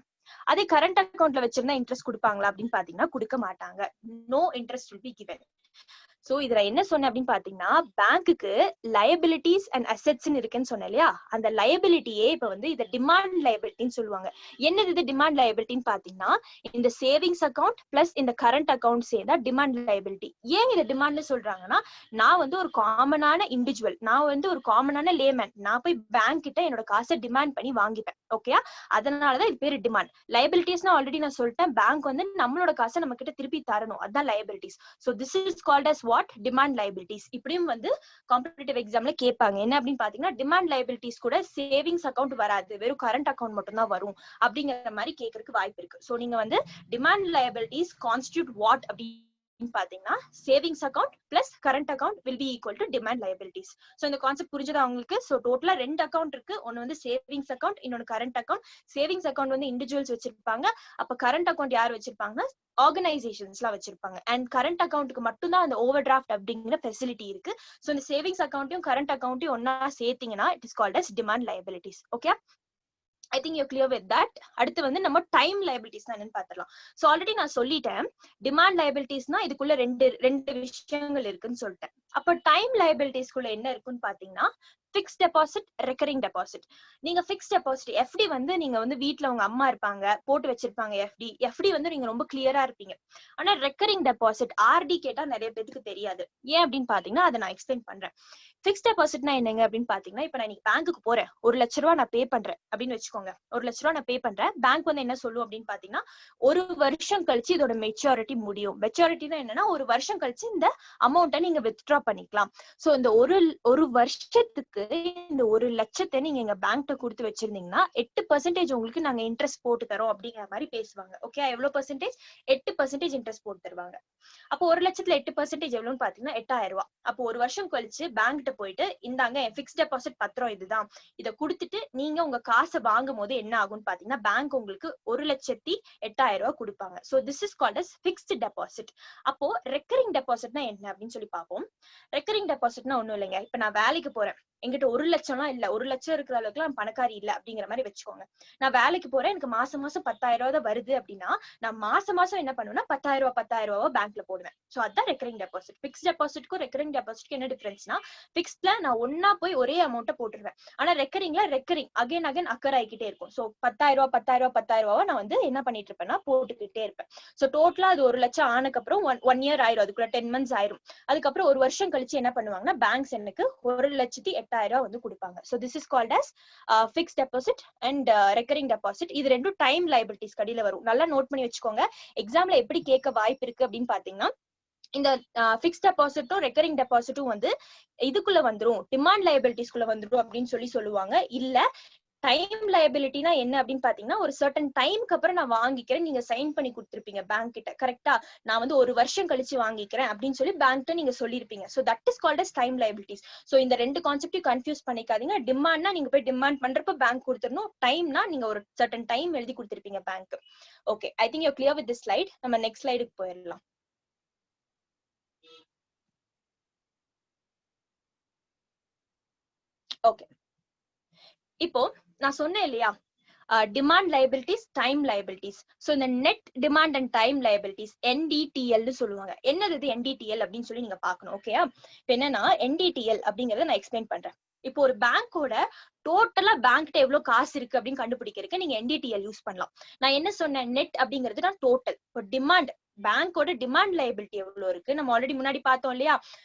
அதே கரண்ட் அக்கௌண்ட்ல வச்சிருந்தா இன்ட்ரெஸ்ட் கொடுப்பாங்களா அப்படின்னு பாத்தீங்கன்னா கொடுக்க மாட்டாங்க. No interest will be given. So இதுல என்ன சொன்னேன் அப்படின்னு பாத்தீங்கன்னா பேங்க்குக்கு லயபிலிட்டிஸ் அண்ட் அசெட்ஸ் இருக்குன்னு சொன்னேன் இல்லையா, அந்த லயபிலிட்டியே இப்ப வந்து இத டிமாண்ட் லயபிலிட்டின்னு சொல்லுவாங்க. என்னது இது டிமாண்ட் லயபிலிட்டின்னு பாத்தீங்கன்னா இந்த சேவிங்ஸ் அக்கௌண்ட் பிளஸ் இந்த கரண்ட் அக்கௌண்ட் சேர்ந்தா டிமாண்ட் லயபிலிட்டி. ஏன் இதை டிமாண்ட்னு சொல்றாங்கன்னா நான் வந்து ஒரு காமனான இண்டிவிஜுவல், நான் வந்து ஒரு காமனான லேமேன், நான் போய் பேங்க் கிட்ட என்னோட காசை டிமாண்ட் பண்ணி வாங்கிப்பேன். ஓகே, அதனாலதான் இது பேரு டிமாண்ட். லயபிலிட்டிஸ்னா ஆல்ரெடி நான் சொல்லிட்டேன், பேங்க் வந்து நம்மளோட காசை நம்ம கிட்ட திருப்பி தரணும், அதான் liabilities. So this is called as what, demand liabilities. இப்படியும் வந்து காம்படிட்டிவ் எக்ஸாம்ல கேட்பாங்க. என்ன அப்படின்னு பாத்தீங்கன்னா டிமாண்ட் லயபிலிட்டிஸ் கூட சேவிங்ஸ் அக்கௌண்ட் வராது, வெறும் கரண்ட் அக்கௌண்ட் மட்டும் தான் வரும் அப்படிங்கிற மாதிரி கேட்கறதுக்கு வாய்ப்பு இருக்கு. சோ நீங்க வந்து டிமாண்ட் லயபிலிட்டிஸ் கான்ஸ்டிடியூட் வாட் அப்படின்னு பாத்தீங்கன்னா savings account plus current account will be equal to demand liabilities. So இந்த கான்செப்ட் புரிஞ்சதா உங்களுக்கு? சோ டோட்டலா 2 அக்கௌண்ட் இருக்கு, ஒன்னு வந்து சேவிங்ஸ் அக்கௌண்ட், இன்னொன்னு கரண்ட் அக்கௌண்ட். சேவிங்ஸ் அக்கௌண்ட் வந்து இண்டிவிஜுவல்ஸ் வச்சிருப்பாங்க, அப்ப கரண்ட் அக்கௌண்ட் யார் வச்சிருப்பாங்கன்னா ஆர்கனைசேஷன்ஸ்லாம் வச்சிருப்பாங்க. அண்ட் கரண்ட் அக்கௌண்ட்டுக்கு மட்டும் தான் அந்த ஓவர் டிராஃப்ட் அப்படிங்கிற ஃபெசிலிட்டி இருக்கு. சோ இந்த சேவிங்ஸ் அக்கௌண்ட்டையும் கரண்ட் அக்கௌண்ட்டையும் ஒன்னா சேர்த்தீங்கன்னா it is called as demand liabilities. Okay, I think you're clear with that. அடுத்து வந்து நம்ம டைம் liabilities என்னன்னு பாத்துறலாம். சோ ஆல்ரெடி நான் சொல்லிட்டேன் டிமாண்ட் liabilitiesனா இதுக்குள்ள ரெண்டு விஷயங்கள் இருக்குன்னு சொல்லிட்டேன். அப்ப டைம் liabilities குள்ள என்ன இருக்குன்னு பாத்தீங்கன்னா ஃபிக்ஸ் டெபாசிட், ரெக்கரிங் டெபாசிட். நீங்க ஃபிக்ஸ் டெபாசிட் எஃப்டி வந்து நீங்க வந்து வீட்ல உங்க அம்மா இருப்பாங்க போட்டு வச்சிருப்பாங்க, எஃப்டி வந்து நீங்க ரொம்ப கிளியரா இருப்பீங்க. ஆனா ரெக்கரிங் டெபாசிட் ஆர்டி கேட்டா நிறைய பேருக்கு தெரியாது. ஏன் அப்படின்னு பாத்தீங்கன்னா அதை நான் எக்ஸ்பிளைன் பண்றேன். ஃபிக்ஸ் டெபாசிட்னா என்னங்க அப்படின்னு பாத்தீங்கன்னா இப்ப நான் பேங்க்குக்கு போறேன், 1 லட்ச ரூபாய் நான் பே பண்றேன் அப்படின்னு வச்சுக்கோங்க. 1 லட்ச ரூபாய் நான் பே பண்றேன், பேங்க் வந்து என்ன சொல்லும் அப்படின்னு பாத்தீங்கன்னா 1 வருஷம் கழிச்சு இதோட மெச்சூரிட்டி முடியும். மெச்சூரிட்டி தான் என்னன்னா 1 வருஷம் கழிச்சு இந்த அமௌண்ட்டை நீங்க வித்ட்ரா பண்ணிக்கலாம். சோ இந்த ஒரு வருஷத்துக்கு இந்த 1 லட்சத்தை நீங்க எங்க பேங்க்ல கொடுத்து வச்சிருந்தீங்கன்னா 8% உங்களுக்கு நாங்க இன்ட்ரெஸ்ட் போட்டு தரோம் அப்படிங்கிற மாதிரி பேசுவாங்க. ஓகே, எவ்வளவு பர்சன்டேஜ்? 8% இன்ட்ரெஸ்ட் போட்டு தருவாங்க. அப்போ 1 லட்சத்துல 8% எவ்வளவுன்னு பாத்தீங்கன்னா 8,000 ரூபாய். அப்போ 1 வருஷம் கழிச்சு பேங்க் போயிட்டு இந்தாங்க ஃபிக்ஸ் டெபாசிட் பத்திரம் இதுதான், இதை கொடுத்துட்டு நீங்க உங்க காசை வாங்கும் போது என்ன ஆகும்னு பாத்தீங்கன்னா பேங்க் உங்களுக்கு 1,08,000 ரூபாய் கொடுப்பாங்க. So this is called as fixed deposit. அப்போ ரெக்கரிங் டெபாசிட்னா என்ன அப்படின்னு சொல்லி பார்ப்போம். ரெக்கரிங் டெபாசிட்னா ஒண்ணும் இல்லைங்க, இப்ப நான் வேலைக்கு போறேன், என்கிட்ட 1 லட்சம்லாம் இல்ல, 1 லட்சம் இருக்கிற அளவுக்கு நான் பணக்காரி இல்ல அப்படிங்கிற மாதிரி வச்சுக்கோங்க. நான் வேலைக்கு போறேன், எனக்கு மாசம் மாசம் 10,000 ரூபாய் தான் வருது அப்படின்னா நான் மாசம் மாசம் என்ன பண்ணுவேன்னா 10,000 ரூபாய் பேங்க்ல போடுவேன். சோ அதான் ரெக்கரிங் டெபாசிட். பிக்ஸ்ட் டெபாசிட்க்கும் ரெக்கரிங் டெபாசிட்க்கு என்ன டிஃபரன்ஸ்னா, பிக்ஸ்ட்ல நான் ஒன்னா போய் ஒரே அமௌண்ட்டை போட்டுருவேன். ஆனா ரெக்கரிங்ல ரெக்கரிங் அகைன் அக்கர் ஆகிக்கிட்டே இருக்கும். சோ 10,000 ரூபாய் நான் வந்து என்ன பண்ணிட்டு இருப்பேன்னா போட்டுக்கிட்டே இருப்பேன். சோ டோட்டலா அது 1 லட்சம் ஆனதுக்கு அப்புறம் ஒன் இயர் ஆயிரும், அதுக்குள்ள 10 months ஆயிரும். அதுக்கப்புறம் 1 வருஷம் கழிச்சு என்ன பண்ணுவாங்கன்னா பேங்க்ஸ் எனக்கு 1,08,000 ரூபாய் வந்து கொடுப்பாங்க. So this is called as fixed deposit and recurring deposit. இது ரெண்டும் டைம் லைபிலிட்டிஸ் கடியில வரும். நல்லா நோட் பண்ணி வச்சுக்கோங்க. எக்ஸாம்ல எப்படி கேட்க வாய்ப்பு இருக்கு அப்படின்னு பாத்தீங்கன்னா, இந்த ஃபிக்ஸ்ட் டெபாசிட்டும் ரெக்கரிங் டெபாசிட்டும் வந்து இதுக்குள்ள வந்துரும், டிமாண்ட் லைபிலிட்டிஸ்குள்ள வந்துரும் அப்படின்னு சொல்லுவாங்க. இல்ல டைம் லைபிலிட்டினா என்ன அப்படின்னு பாத்தீங்கன்னா, ஒரு சர்டன் டைம்க்கு அப்புறம் நான் வாங்கிக்கிறேன், நீங்க சைன் பண்ணி கொடுத்திருப்பீங்க பேங்க் கிட்ட, கரெக்டா? நான் வந்து 1 வருஷம் கழிச்சு வாங்கிக்கிறேன் அப்படின்னு சொல்லி பேங்க்ட்ட நீங்க சொல்லிருப்பீங்க. So that is called as time liabilities. So இந்த ரெண்டு கான்செப்டையும் கன்ஃபியூஸ் பண்ணிக்காதீங்க. டிமாண்ட்னா நீங்க போய் டிமாண்ட் பண்றப்ப பேங்க் கொடுத்துடணும். டைம்னா நீங்க ஒரு சர்டன் டைம் எழுதி கொடுத்திருப்பீங்க bank. Okay, I think you clear with this slide. நம்ம நெக்ஸ்ட் ஸ்லைடுக்கு போயிடலாம். ஓகே, இப்போ நான் சொன்னேன் இல்லையா, demand liabilities, time liabilities. So இந்த net demand and time liabilities NDTL சொல்லுவாங்க. என்னது இது NDTL அப்படின்னு சொல்லி நீங்க பாக்கணும். ஓகேயா? இப்போ என்னன்னா NDTL அப்படிங்கறத நான் எக்ஸ்பிளைன் பண்றேன். இப்போ ஒரு பேங்கோட டோட்டலா பேங்க்ட்ட எவ்வளவு காசு இருக்கு அப்படின்னு கண்டுபிடிக்கிறதுக்கு நீங்க NDTL யூஸ் பண்ணலாம். நான் என்ன சொன்னேன், நெட் அப்படிங்கிறது நான் டோட்டல். இப்போ டிமாண்ட், பேங்கோட டிமாண்ட் லைபிலிட்டி எவ்வளவு இருக்கு நம்ம ஆல்ரெடி முன்னாடி பார்த்தோம் இல்லையா.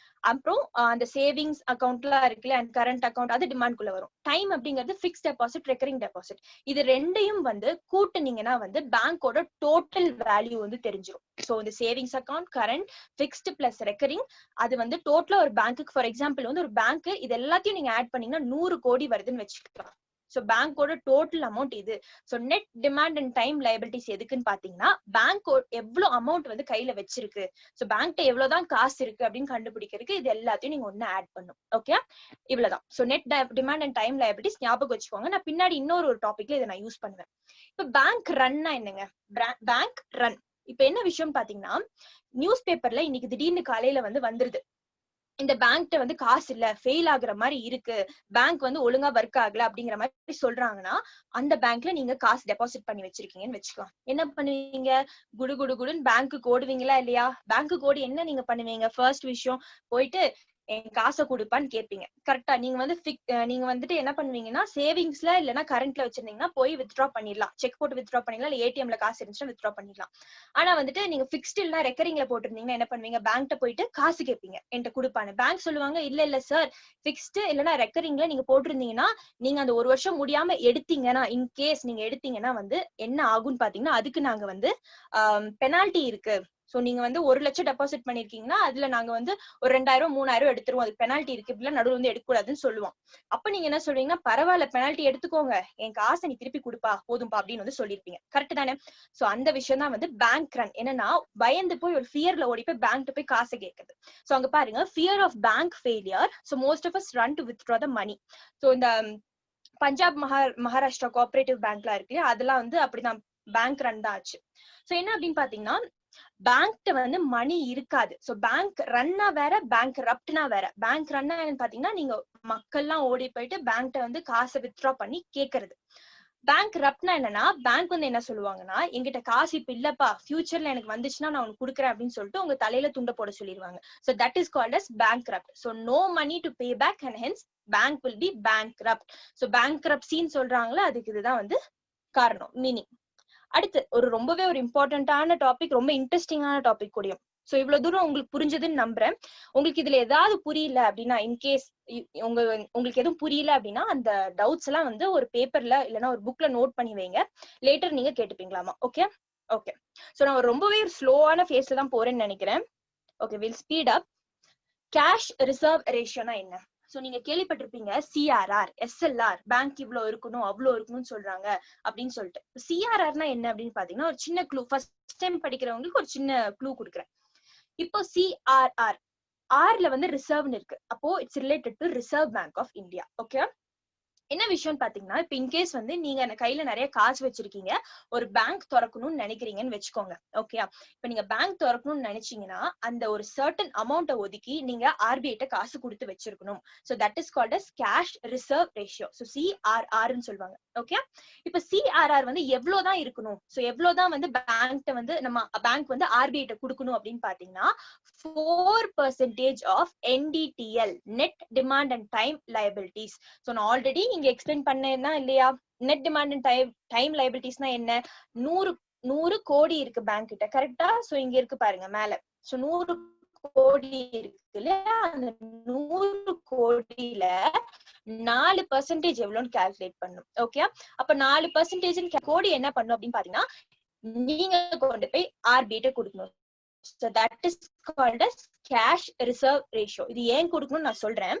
அப்புறம் அந்த சேவிங்ஸ் அக்கௌண்ட்லாம் இருக்குல்ல, அண்ட் கரண்ட் அக்கௌண்ட், அது டிமாண்ட்குள்ள வரும். டைம் அப்படிங்கிறது ஃபிக்ஸ்ட் டெபாசிட், ரெக்கரிங் டெபாசிட். இது ரெண்டையும் வந்து கூட்டுனீங்கன்னா வந்து பேங்கோட டோட்டல் வேல்யூ வந்து தெரிஞ்சிடும். சோ இந்த savings account, current, fixed plus recurring, அது வந்து டோட்டலா ஒரு பேங்க்கு, ஃபார் எக்ஸாம்பிள் வந்து ஒரு பேங்க் இது எல்லாத்தையும் நீங்க ஆட் பண்ணீங்கன்னா 100 கோடி வருதுன்னு வச்சுக்கலாம். சோ பேங்கோட டோட்டல் அமௌண்ட் இது. So net demand and time liabilities எதுக்குன்னு பாத்தீங்கன்னா, பேங்க் எவ்வளவு அமௌண்ட் வந்து கையில வச்சிருக்கு, சோ பேங்க்ட்ட எவ்வளவுதான் காசு இருக்கு அப்படின்னு கண்டுபிடிக்கிறதுக்கு இது எல்லாத்தையும் நீங்க ஒண்ணு ஆட் பண்ணும். ஓகே, இவ்வளவுதான். So net demand and time liabilities ஞாபகம் வச்சுக்கோங்க. நான் பின்னாடி இன்னொரு டாபிக்ல இதை நான் யூஸ் பண்ணுவேன். இப்ப பேங்க் ரன்னா என்னங்க? பேங்க் ரன் இப்ப என்ன விஷயம் பாத்தீங்கன்னா, நியூஸ் பேப்பர்ல இன்னைக்கு திடீர்னு காலையில வந்து வந்துருது, இந்த பேங்க்ட்ட வந்து காசு இல்ல, ஃபெயில் ஆகுற மாதிரி இருக்கு, பேங்க் வந்து ஒழுங்கா ஒர்க் ஆகல அப்படிங்கிற மாதிரி சொல்றாங்கன்னா, அந்த பேங்க்ல நீங்க காசு டெபாசிட் பண்ணி வச்சிருக்கீங்கன்னு வச்சுக்கலாம். என்ன பண்ணுவீங்க? குடு குடு குடுன்னு பேங்க்கு ஓடுவீங்களா இல்லையா? பேங்க்கு ஓடி என்ன நீங்க பண்ணுவீங்க? ஃபர்ஸ்ட் விஷயம் போயிட்டு என் காசை கொடுப்பான்னு கேட்பீங்க. கரெக்டா? நீங்க வந்து நீங்க வந்துட்டு என்ன பண்ணுவீங்கன்னா, சேவிங்ஸ்ல இல்லைன்னா கரண்ட்ல வச்சிருந்தீங்கன்னா போய் வித்ட்ரா பண்ணிடலாம், செக் போட்டு வித்ட்ரா பண்ணிடலாம், இல்ல ஏடிஎம்ல காசு இருந்துச்சுன்னா வித்ட்ரா பண்ணிடலாம். ஆனா வந்துட்டு நீங்க பிக்ஸ்ட் இல்ல ரெக்கரிங்ல போட்டிருந்தீங்கன்னா என்ன பண்ணுவீங்க? பேங்க்ட்ட போயிட்டு காசு கேட்பீங்க, என்கிட்ட கொடுப்பான்னு. பேங்க் சொல்லுவாங்க, இல்ல இல்ல சார், பிக்ஸ்ட் இல்லைன்னா ரெக்கரிங்ல நீங்க போட்டிருந்தீங்கன்னா, நீங்க அந்த 1 வருஷம் முடியாம எடுத்தீங்கன்னா, இன்கேஸ் நீங்க எடுத்தீங்கன்னா வந்து என்ன ஆகும்னு பாத்தீங்கன்னா, அதுக்கு நாங்க வந்து பெனால்டி இருக்கு. சோ நீங்க வந்து 1 லட்சம் டெபாசிட் பண்ணிருக்கீங்கன்னா அதுல நாங்க வந்து ஒரு 2,000 3,000 எடுத்துருவோம், அதுக்கு பெனால்டி இருக்கு, இப்படிலாம் நடுவுல வந்து எடுக்கக்கூடாதுன்னு சொல்லுவோம். அப்ப நீங்க என்ன சொல்றீங்கன்னா, பரவாயில்ல பெனால்டி எடுத்துக்கோங்க, என் காசை நீ திருப்பி கொடுப்பா போதும்பா அப்படின்னு வந்து சொல்லிருப்பீங்க. கரெக்ட் தானே? சோ அந்த விஷயம் தான் வந்து பேங்க் ரன். என்னன்னா, பயந்து போய் ஒரு ஃபியர்ல ஓடி போய் பேங்க் போய் காசை கேட்குது. சோ அங்க பாருங்க, fear of bank failure, so most of us run to withdraw the money. So இந்த பஞ்சாப் மகாராஷ்டிரா கோஆபரேட்டிவ் பேங்க்லாம் இருக்கு இல்லையா, அதெல்லாம் வந்து அப்படிதான் பேங்க் ரன் தான் ஆச்சு. சோ என்ன அப்படின்னு பாத்தீங்கன்னா, பேங்க்ட்ட வந்து மணி இருக்காது. சோ பேங்க் ரன்னா வேற, பேங்க் ரப்ட்னா வேற. பேங்க் ரன்னா என்னன்னு பாத்தீங்கன்னா, நீங்க மக்கள்லாம் ஓடி போயிட்டு பேங்க்ட்ட வந்து காசை வித்ட்ரா பண்ணி கேக்குறது. பேங்க் ரப்ட்னா என்னன்னா, பேங்க் வந்து என்ன சொல்லுவாங்கன்னா, என்கிட்ட காசு இப்ப இல்லப்பா, ஃபியூச்சர்ல எனக்கு வந்துச்சுன்னா நான் உனக்கு கொடுக்குறேன் அப்படின்னு சொல்லிட்டு உங்க தலையில துண்ட போட சொல்லிடுவாங்க. So that is called as bankrupt. So no money to pay back and hence bank will be bankrupt. So பேங்க்ரப்சின்னு சொல்றாங்களா, அதுக்கு இதுதான் வந்து காரணம், மீனிங். அடுத்து ரொம்பவே ஒரு இம்பார்ட்டன்டான டாபிக், ரொம்ப இன்ட்ரெஸ்டிங்கான டாபிக் கூடியும். சோ இவ்வளவு தூரம் உங்களுக்கு புரிஞ்சதுன்னு நம்புறேன். உங்களுக்கு இதுல ஏதாவது புரியல அப்படின்னா, இன்கேஸ் உங்களுக்கு எதுவும் புரியல அப்படின்னா, அந்த டவுட்ஸ் எல்லாம் வந்து ஒரு பேப்பர்ல இல்லைன்னா ஒரு புக்ல நோட் பண்ணி வைங்க, லேட்டர் நீங்க கேட்டுப்பீங்களாமா. Okay okay. சோ நான் ரொம்பவே ஸ்லோவான ஃபேஸ்ல தான் போறேன்னு நினைக்கிறேன். Okay, will speed up. Cash reserve ரேஷியோனா என்ன? சோ நீங்க கேள்விப்பட்டிருப்பீங்க, CRR, SLR, பேங்க் இவ்வளவு இருக்கணும் அவ்வளவு இருக்கணும்னு சொல்றாங்க அப்படின்னு சொல்லிட்டு. CRRனா என்ன அப்படின்னு பாத்தீங்கன்னா, ஒரு சின்ன க்ளூ, ஃபர்ஸ்ட் டைம் படிக்கிறவங்களுக்கு ஒரு சின்ன க்ளூ கொடுக்குறேன். இப்போ CRR, ஆர்ல வந்து ரிசர்வ்னு இருக்கு, அப்போ it's related to reserve bank of India. Okay, என்ன விஷயம்னு பாத்தீங்கன்னா, இப்ப இன்கேஸ் வந்து நீங்க கையில நிறைய காசு வச்சிருக்கீங்க, ஒரு பேங்க் திறக்கணும்னு நினைக்கிறீங்கன்னு வச்சுக்கோங்க. ஓகேயா? இப்ப நீங்க பேங்க் திறக்கணும்னு நினைச்சீங்கன்னா, அந்த ஒரு சர்டன் அமௌண்ட்டை ஒதுக்கி நீங்க ஆர்பிஐ ட்ட காசு கொடுத்து வச்சிருக்கணும். So that is called as cash reserve ratio. So சிஆர்ஆர்னு சொல்லுவாங்க. ஓகே? இப்ப சிஆர்ஆர் வந்து எவ்வளவுதான் இருக்கணும்? சோ எவ்வளவுதான் வந்து பேங்க் வந்து ஆர்பிஐ ட்ட கொடுக்கணும் அப்படின்னு பாத்தீங்கன்னா, 4% of NDTL, net demand and time liabilities. So நான் ஆல்ரெடி இங்க எக்ஸ்பிளைன் பண்ணேன்னா இல்லையா, நெட் டிமாண்ட் அண்ட் டைம் லைபிலிட்டிஸ்னா என்ன? 100 கோடி இருக்கு பேங்க் கிட்ட, கரெக்டா? சோ இங்க இருக்கு பாருங்க மேல. சோ 100 கோடி இருக்கு இல்லையா, அந்த 100 கோடியில 4% எவ்வளவுன்னு கால்குலேட் பண்ணும். ஓகே? அப்ப 4% கோடி என்ன பண்ணும் அப்படின்னு பாத்தீங்கன்னா, நீங்க கொண்டு போய் ஆர்பிஐ ட்ட கொடுக்கணும். So that is called as cash reserve ratio. இது ஏன் கொடுக்கணும்னு நான் சொல்றேன்.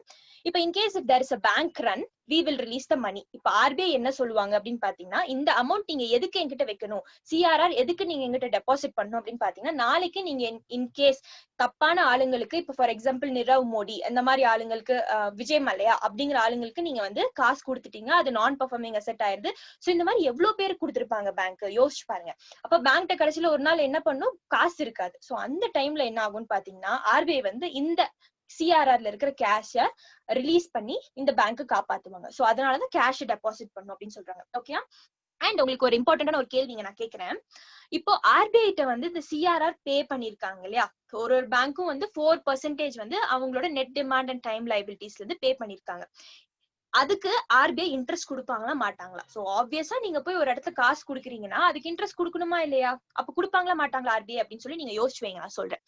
இப்ப in case if there is a bank run, we will release the money. இப்ப RBI என்ன சொல்லுவாங்க அப்படின்னு பாத்தீங்கன்னா, இந்த அமௌண்ட் நீங்க எதுக்கு என்கிட்ட வைக்கணும், சிஆர்ஆர் எதுக்கு நீங்க என்கிட்ட டெபாசிட் பண்ணணும் அப்படின்னு பாத்தீங்கன்னா, நாளைக்கு நீங்க இன் கேஸ் தப்பான ஆளுங்களுக்கு, இப்ப ஃபார் எக்ஸாம்பிள் நிரவ் மோடி அந்த மாதிரி ஆளுங்களுக்கு, விஜய் மல்லையா அப்படிங்கிற ஆளுங்களுக்கு நீங்க வந்து காசு கொடுத்துட்டீங்க, அது நான் பெர்ஃபார்மிங் அசெட் ஆயிருது. சோ இந்த மாதிரி எவ்வளவு பேர் கொடுத்திருப்பாங்க பேங்க், யோசிச்சு பாருங்க. அப்ப பேங்க் கடைசியில ஒரு நாள் என்ன பண்ணும், காசு இருக்காது. சோ அந்த டைம்ல என்ன ஆகும்னு பாத்தீங்கன்னா, ஆர்பிஐ வந்து இந்த சிஆர்ஆர்ல இருக்கிற கேஷ ரிலீஸ் பண்ணி இந்த பேங்க் காப்பாத்துவாங்க. சோ அதனாலதான் கேஷ் டெபாசிட் பண்ணும் அப்படின்னு சொல்றாங்க. ஓகே? அண்ட் உங்களுக்கு ஒரு இம்பார்ட்டன்டான ஒரு கேள்விங்க நான் கேக்குறேன். இப்போ ஆர்பிஐ ட்ட வந்து இந்த சிஆர்ஆர் பே பண்ணிருக்காங்க இல்லையா, ஒரு பேங்க்கும் வந்து 4% வந்து அவங்களோட நெட் டிமாண்ட் அண்ட் டைம் லைபிலிட்டிஸ்ல இருந்து பே பண்ணிருக்காங்க. அதுக்கு ஆர்பிஐ இன்ட்ரெஸ்ட் கொடுப்பாங்களா மாட்டாங்களா? சோ ஆப்வியஸா நீங்க போய் ஒரு இடத்துல காசு குடுக்குறீங்கன்னா அதுக்கு இன்ட்ரெஸ்ட் கொடுக்கணுமா இல்லையா? அப்ப கொடுப்பாங்களா மாட்டாங்களா ஆர்பிஐ அப்படின்னு சொல்லி நீங்க யோசிச்சு வைங்க, நான் சொல்றேன்.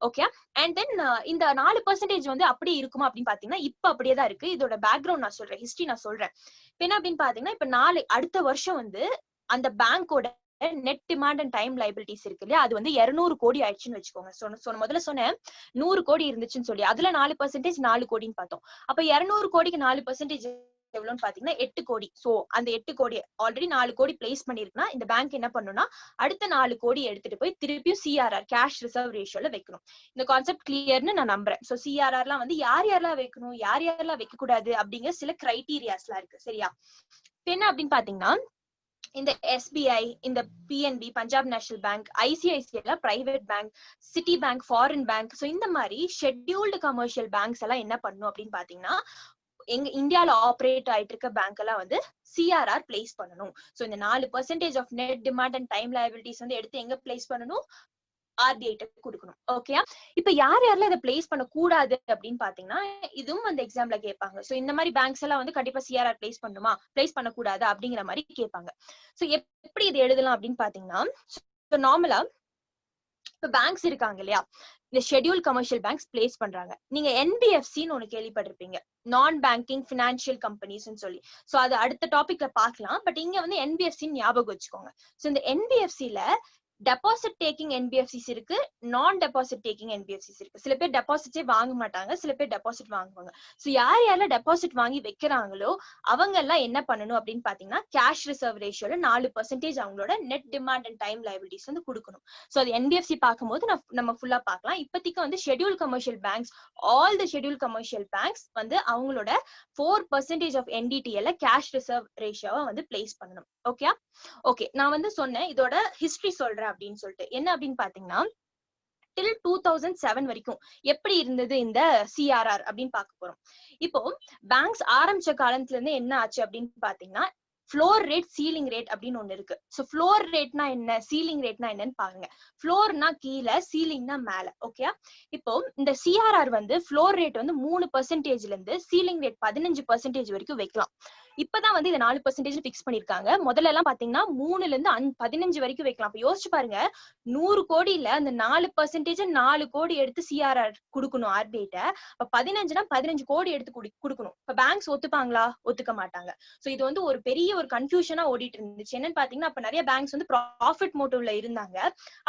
ஓகே? அண்ட் தென் இந்த 4% வந்து அப்படியே இருக்குமா அப்படின்னு பாத்தீங்கன்னா, இப்ப அப்படியே தான் இருக்கு. இதோட பேக்ரவுண்ட் நான் சொல்றேன், ஹிஸ்டரி நான் சொல்றேன். இப்ப என்ன அப்படின்னு பாத்தீங்கன்னா, இப்ப அடுத்த வருஷம் வந்து அந்த பேங்கோட net demand and time liabilities இருக்கு இல்லையா, அது வந்து 200 கோடி ஆயிடுச்சுன்னு வச்சுக்கோங்க. முதல்ல சொன்னேன் 100 கோடி இருந்துச்சுன்னு சொல்லி, அதுல 4% 4 கோடின்னு பார்த்தோம். அப்ப 200 கோடிக்கு 4% எவ்வளவுன்னு பாத்தீங்கன்னா 8 கோடி. சோ அந்த 8 கோடி ஆல்ரெடி 4 கோடி பிளேஸ் பண்ணிருக்குன்னா, இந்த பேங்க் என்ன பண்ணும்னா அடுத்த 4 கோடி எடுத்துட்டு போய் திருப்பியும் சிஆர்ஆர், கேஷ் ரிசர்வ் ரேஷியோல வைக்கணும். இந்த கான்செப்ட் கிளியர்னு நான் நம்புறேன். சோ சிஆர்ஆர்லாம் வந்து யார் யாரெல்லாம் வைக்கணும், யார் யாரெல்லாம் வைக்க கூடாது அப்படிங்கிற சில கிரைட்டீரியாஸ்லாம் இருக்கு. சரியா? என்ன அப்படின்னு பாத்தீங்கன்னா, இந்த எஸ்பிஐ, இந்த PNB, Punjab national bank, ICICI private bank, Citi bank, foreign bank, so இந்த மாதிரி ஷெட்யூல்டு கமர்ஷியல் பேங்க்ஸ் எல்லாம் என்ன பண்ணும் அப்படின்னு பாத்தீங்கன்னா, எங்க இந்தியால ஆபரேட் ஆயிட்டு இருக்க பேங்க் எல்லாம் வந்து சிஆர்ஆர் பிளேஸ் பண்ணணும். சோ இந்த 4% of net demand and time liabilities வந்து எடுத்து எங்க பிளேஸ் பண்ணணும், ஆர்பிஐ ட்ட கொடுக்கணும். ஓகே? இப்ப யார் யாரெல்லாம் இதை பிளேஸ் பண்ண கூடாது அப்படின்னு பாத்தீங்கன்னா, இதுவும் அந்த எக்ஸாம்ல கேட்பாங்க. சோ இந்த மாதிரி பேங்க்ஸ் எல்லாம் வந்து கண்டிப்பா சிஆர்ஆர் பிளேஸ் பண்ணுமா, பிளேஸ் பண்ண கூடாது அப்படிங்கிற மாதிரி கேட்பாங்க. சோ எப்படி இது எழுதலாம் அப்படின்னு பாத்தீங்கன்னா, நார்மலா இப்ப பேங்க்ஸ் இருக்காங்க இல்லையா, இந்த ஷெட்யூல் கமர்ஷியல் பேங்க்ஸ் பிளேஸ் பண்றாங்க. நீங்க என்பிஎஃப்சின்னு ஒண்ணு கேள்விப்பட்டிருப்பீங்க, நான் பேங்கிங் பினான்சியல் கம்பெனிஸ்ன்னு சொல்லி. சோ அது அடுத்த டாபிக்ல பாக்கலாம். பட் இங்க வந்து என்பிஎஃப்சின்னு ஞாபகம் வச்சுக்கோங்க. சோ இந்த என்பிஎஃப்சில டெபாசிட் டேக்கிங் என்பிஎஃப்சிஸ் இருக்கு, நான் டெபாசிட் டேக்கிங் என்பிஎஃப்சிஸ் இருக்கு. சில பேர் டெபாசிட்டே வாங்க மாட்டாங்க, சில பேர் டெபாசிட் வாங்குவாங்க. சோ யார் யாரெல்லாம் டெபாசிட் வாங்கி வைக்கிறாங்களோ அவங்க எல்லாம் என்ன பண்ணணும் அப்படின்னு பாத்தீங்கன்னா, கேஷ் ரிசர்வ் ரேஷியோல 4% அவங்களோட net demand and time liabilities வந்து கொடுக்கணும். சோ அது என்பிஎஃப்சி பார்க்கும்போது நம்ம ஃபுல்லா பார்க்கலாம். இப்போதைக்கு வந்து schedule commercial banks, all the schedule commercial banks வந்து அவங்களோட 4% ஆஃப் என்டிடிஎல் கேஷ் ரிசர்வ் ரேஷியோவை வந்து பிளேஸ் பண்ணணும். ஓகே? ஓகே, நான் வந்து சொன்னேன் இதோட ஹிஸ்டரி சொல்றேன் அப்படின்னு சொல்லிட்டு. என்ன அப்படின்னு பாத்தீங்கன்னா, டில் 2007 வரைக்கும் எப்படி இருந்தது இந்த சிஆர்ஆர் அப்படின்னு பார்க்க போறோம். இப்போ பேங்க்ஸ் ஆரம்பிச்ச காலத்துல இருந்து என்ன ஆச்சு அப்படின்னு பாத்தீங்கன்னா, ஃப்ளோர் ரேட், சீலிங் ரேட் அப்படின்னு ஒண்ணு இருக்கு. சோ ஃப்ளோர் ரேட்னா என்ன, சீலிங் ரேட்னா என்னன்னு பாருங்க. ஃப்ளோர்னா கீழே, சீலிங்னா மேல. ஓகே? இப்போ இந்த சிஆர்ஆர் வந்து ஃப்ளோர் ரேட் வந்து 3%ல இருந்து சீலிங் ரேட் 15% வரைக்கும் வைக்கலாம். இப்பதான் வந்து இதை 4% பிக்ஸ் பண்ணிருக்காங்க. முதல்ல எல்லாம் பாத்தீங்கன்னா 3ல இருந்து 15 வரைக்கும் வைக்கலாம். அப்ப யோசிச்சு பாருங்க, 100 கோடியில அந்த 4% 4 கோடி எடுத்து சிஆர்ஆர் கொடுக்கணும் ஆர்பிஐ ட்ட. அப்ப 15னா 15 கோடி எடுத்து கொடுக்கணும். இப்ப பேங்க்ஸ் ஒத்துப்பாங்களா? ஒத்துக்க மாட்டாங்க. சோ இது வந்து ஒரு பெரிய ஒரு கன்ஃபியூஷனா ஓடிட்டு இருந்துச்சு. என்னன்னு பாத்தீங்கன்னா, அப்ப நிறைய பேங்க்ஸ் வந்து ப்ராஃபிட் மோட்டிவ்ல இருந்தாங்க.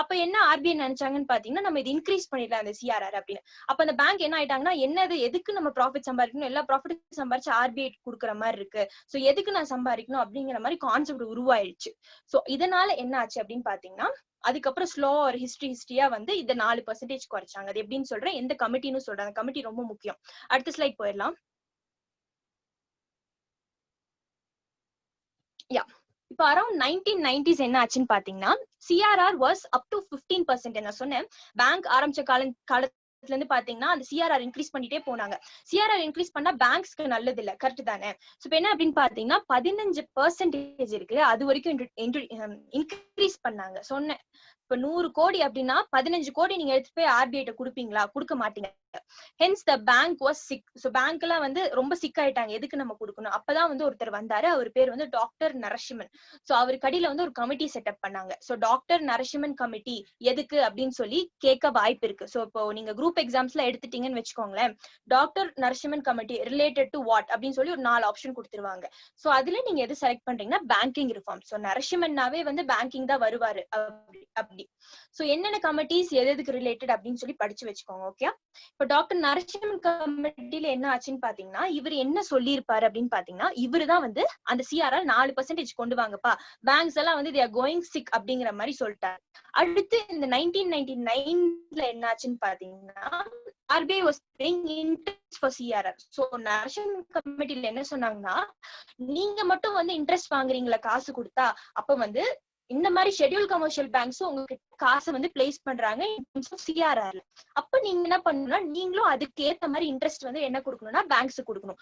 அப்ப என்ன ஆர்பிஐ நினைச்சாங்கன்னு பாத்தீங்கன்னா, நம்ம இது இன்க்ரீஸ் பண்ணிடலாம் அந்த சிஆர்ஆர் அப்படின்னு. அப்ப அந்த பேங்க் என்ன ஆயிட்டாங்கன்னா, என்னது எதுக்கு நம்ம ப்ராஃபிட் சம்பாதிக்கணும், எல்லா ப்ராஃபிட் சம்பாதிச்சு ஆர்பிஐ கொடுக்குற மாதிரி இருக்கு, சோ எதுக்கு நான் சம்பாதிக்கணும் அப்படிங்கிற மாதிரி கான்செப்ட் உருவாயிடுச்சு. சோ இதனால என்ன ஆச்சு அப்படின்னு பாத்தீங்கன்னா, அதுக்கப்புறம் ஸ்லோ ஒரு ஹிஸ்டரியா வந்து இத 4% குறைச்சாங்க. அது எப்படின்னு சொல்றேன், எந்த கமிட்டின்னு சொல்றேன். கமிட்டி ரொம்ப முக்கியம். அடுத்த ஸ்லைட் போயிடலாம். யா இப்போ அரௌண்ட் 1990s என்ன ஆச்சுன்னு பாத்தீங்கன்னா சிஆர்ஆர் வாஸ் அப் டு 15%. நான் சொன்னேன் பேங்க் ஆரம்பிச்ச காலத்துல இருந்து பாத்தீங்கன்னா அந்த சிஆர்ஆர் இன்க்ரீஸ் பண்ணிட்டே போனாங்க. சிஆர்ஆர் இன்க்ரீஸ் பண்ணா பேங்க்ஸ்க்கு நல்லது இல்ல, கரெக்ட் தானே? சோ இப்போ என்ன அப்படின்னு பாத்தீங்கன்னா 15% இருக்கு, அது வரைக்கும் இன்க்ரீஸ் பண்ணாங்க. சொன்னேன் இப்ப 100 கோடி அப்படின்னா 15 கோடி நீங்க எடுத்து போய் ஆர்பிஐ கொடுப்பீங்களா? கொடுக்க மாட்டீங்க. Hence the bank was sick. So bank எல்லாம் வந்து ரொம்ப சிக் ஆயிட்டாங்க, எதுக்கு நம்ம கொடுக்கணும்? அப்பதான் வந்து ஒருத்தர் வந்தாரு, அவர் பேர் வந்து டாக்டர் நரசிம்மன். சோ அவருக்கு அடியில வந்து ஒரு கமிட்டி செட்டப் பண்ணாங்க. சோ டாக்டர் நரசிம்மன் கமிட்டி எதுக்கு அப்படின்னு சொல்லி கேட்க வாய்ப்பு இருக்கு. சோ இப்போ நீங்க குரூப் எக்ஸாம்ஸ்ல எடுத்துட்டீங்கன்னு வச்சுக்கோங்களேன், doctor Narasimhan committee related to what அப்படின்னு சொல்லி ஒரு 4 ஆப்ஷன் கொடுத்துருவாங்க. சோ அதுல நீங்க எது செலக்ட் பண்றீங்கன்னா பேங்கிங் ரிஃபார்ம். சோ நரசிம்மன்னாவே வந்து பேங்கிங் தான் வருவாரு அப்படி. சோ என்னென்ன கமிட்டிஸ் எதுக்கு ரிலேட்டட் அப்படின்னு சொல்லி படிச்சு வச்சுக்கோங்க. ஓகே, இப்ப டாக்டர் நரசிம்மன் கமிட்டில என்ன ஆச்சுன்னு பாத்தீங்கன்னா இவர் என்ன சொல்லியிருப்பாரு அப்படின்னு பாத்தீங்கன்னா இவருதான் வந்து அந்த சிஆர்ஆர் 4% கொண்டு வாங்கப்பா, பேங்க்ஸ் எல்லாம் வந்து they are going sick அப்படிங்கிற மாதிரி சொல்லிட்டாரு. அடுத்து இந்த 1999ல என்ன ஆச்சுன்னு பாத்தீங்கன்னா RBI was paying interest for CRR. So Narasimhan கமிட்டில என்ன சொன்னாங்கன்னா நீங்க மட்டும் வந்து இன்ட்ரெஸ்ட் வாங்குறீங்களா காசு கொடுத்தா, அப்ப வந்து இந்த மாதிரி ஷெட்யூல் கமர்ஷியல் பேங்க்ஸும் உங்களுக்கு காசை வந்து பிளேஸ் பண்றாங்க சிஆர்ஆர்ல. அப்ப நீங்க என்ன பண்ணணும்னா நீங்களும் அதுக்கு ஏத்த மாதிரி இன்ட்ரெஸ்ட் வந்து என்ன கொடுக்கணும்னா பேங்க்ஸ் கொடுக்கணும்.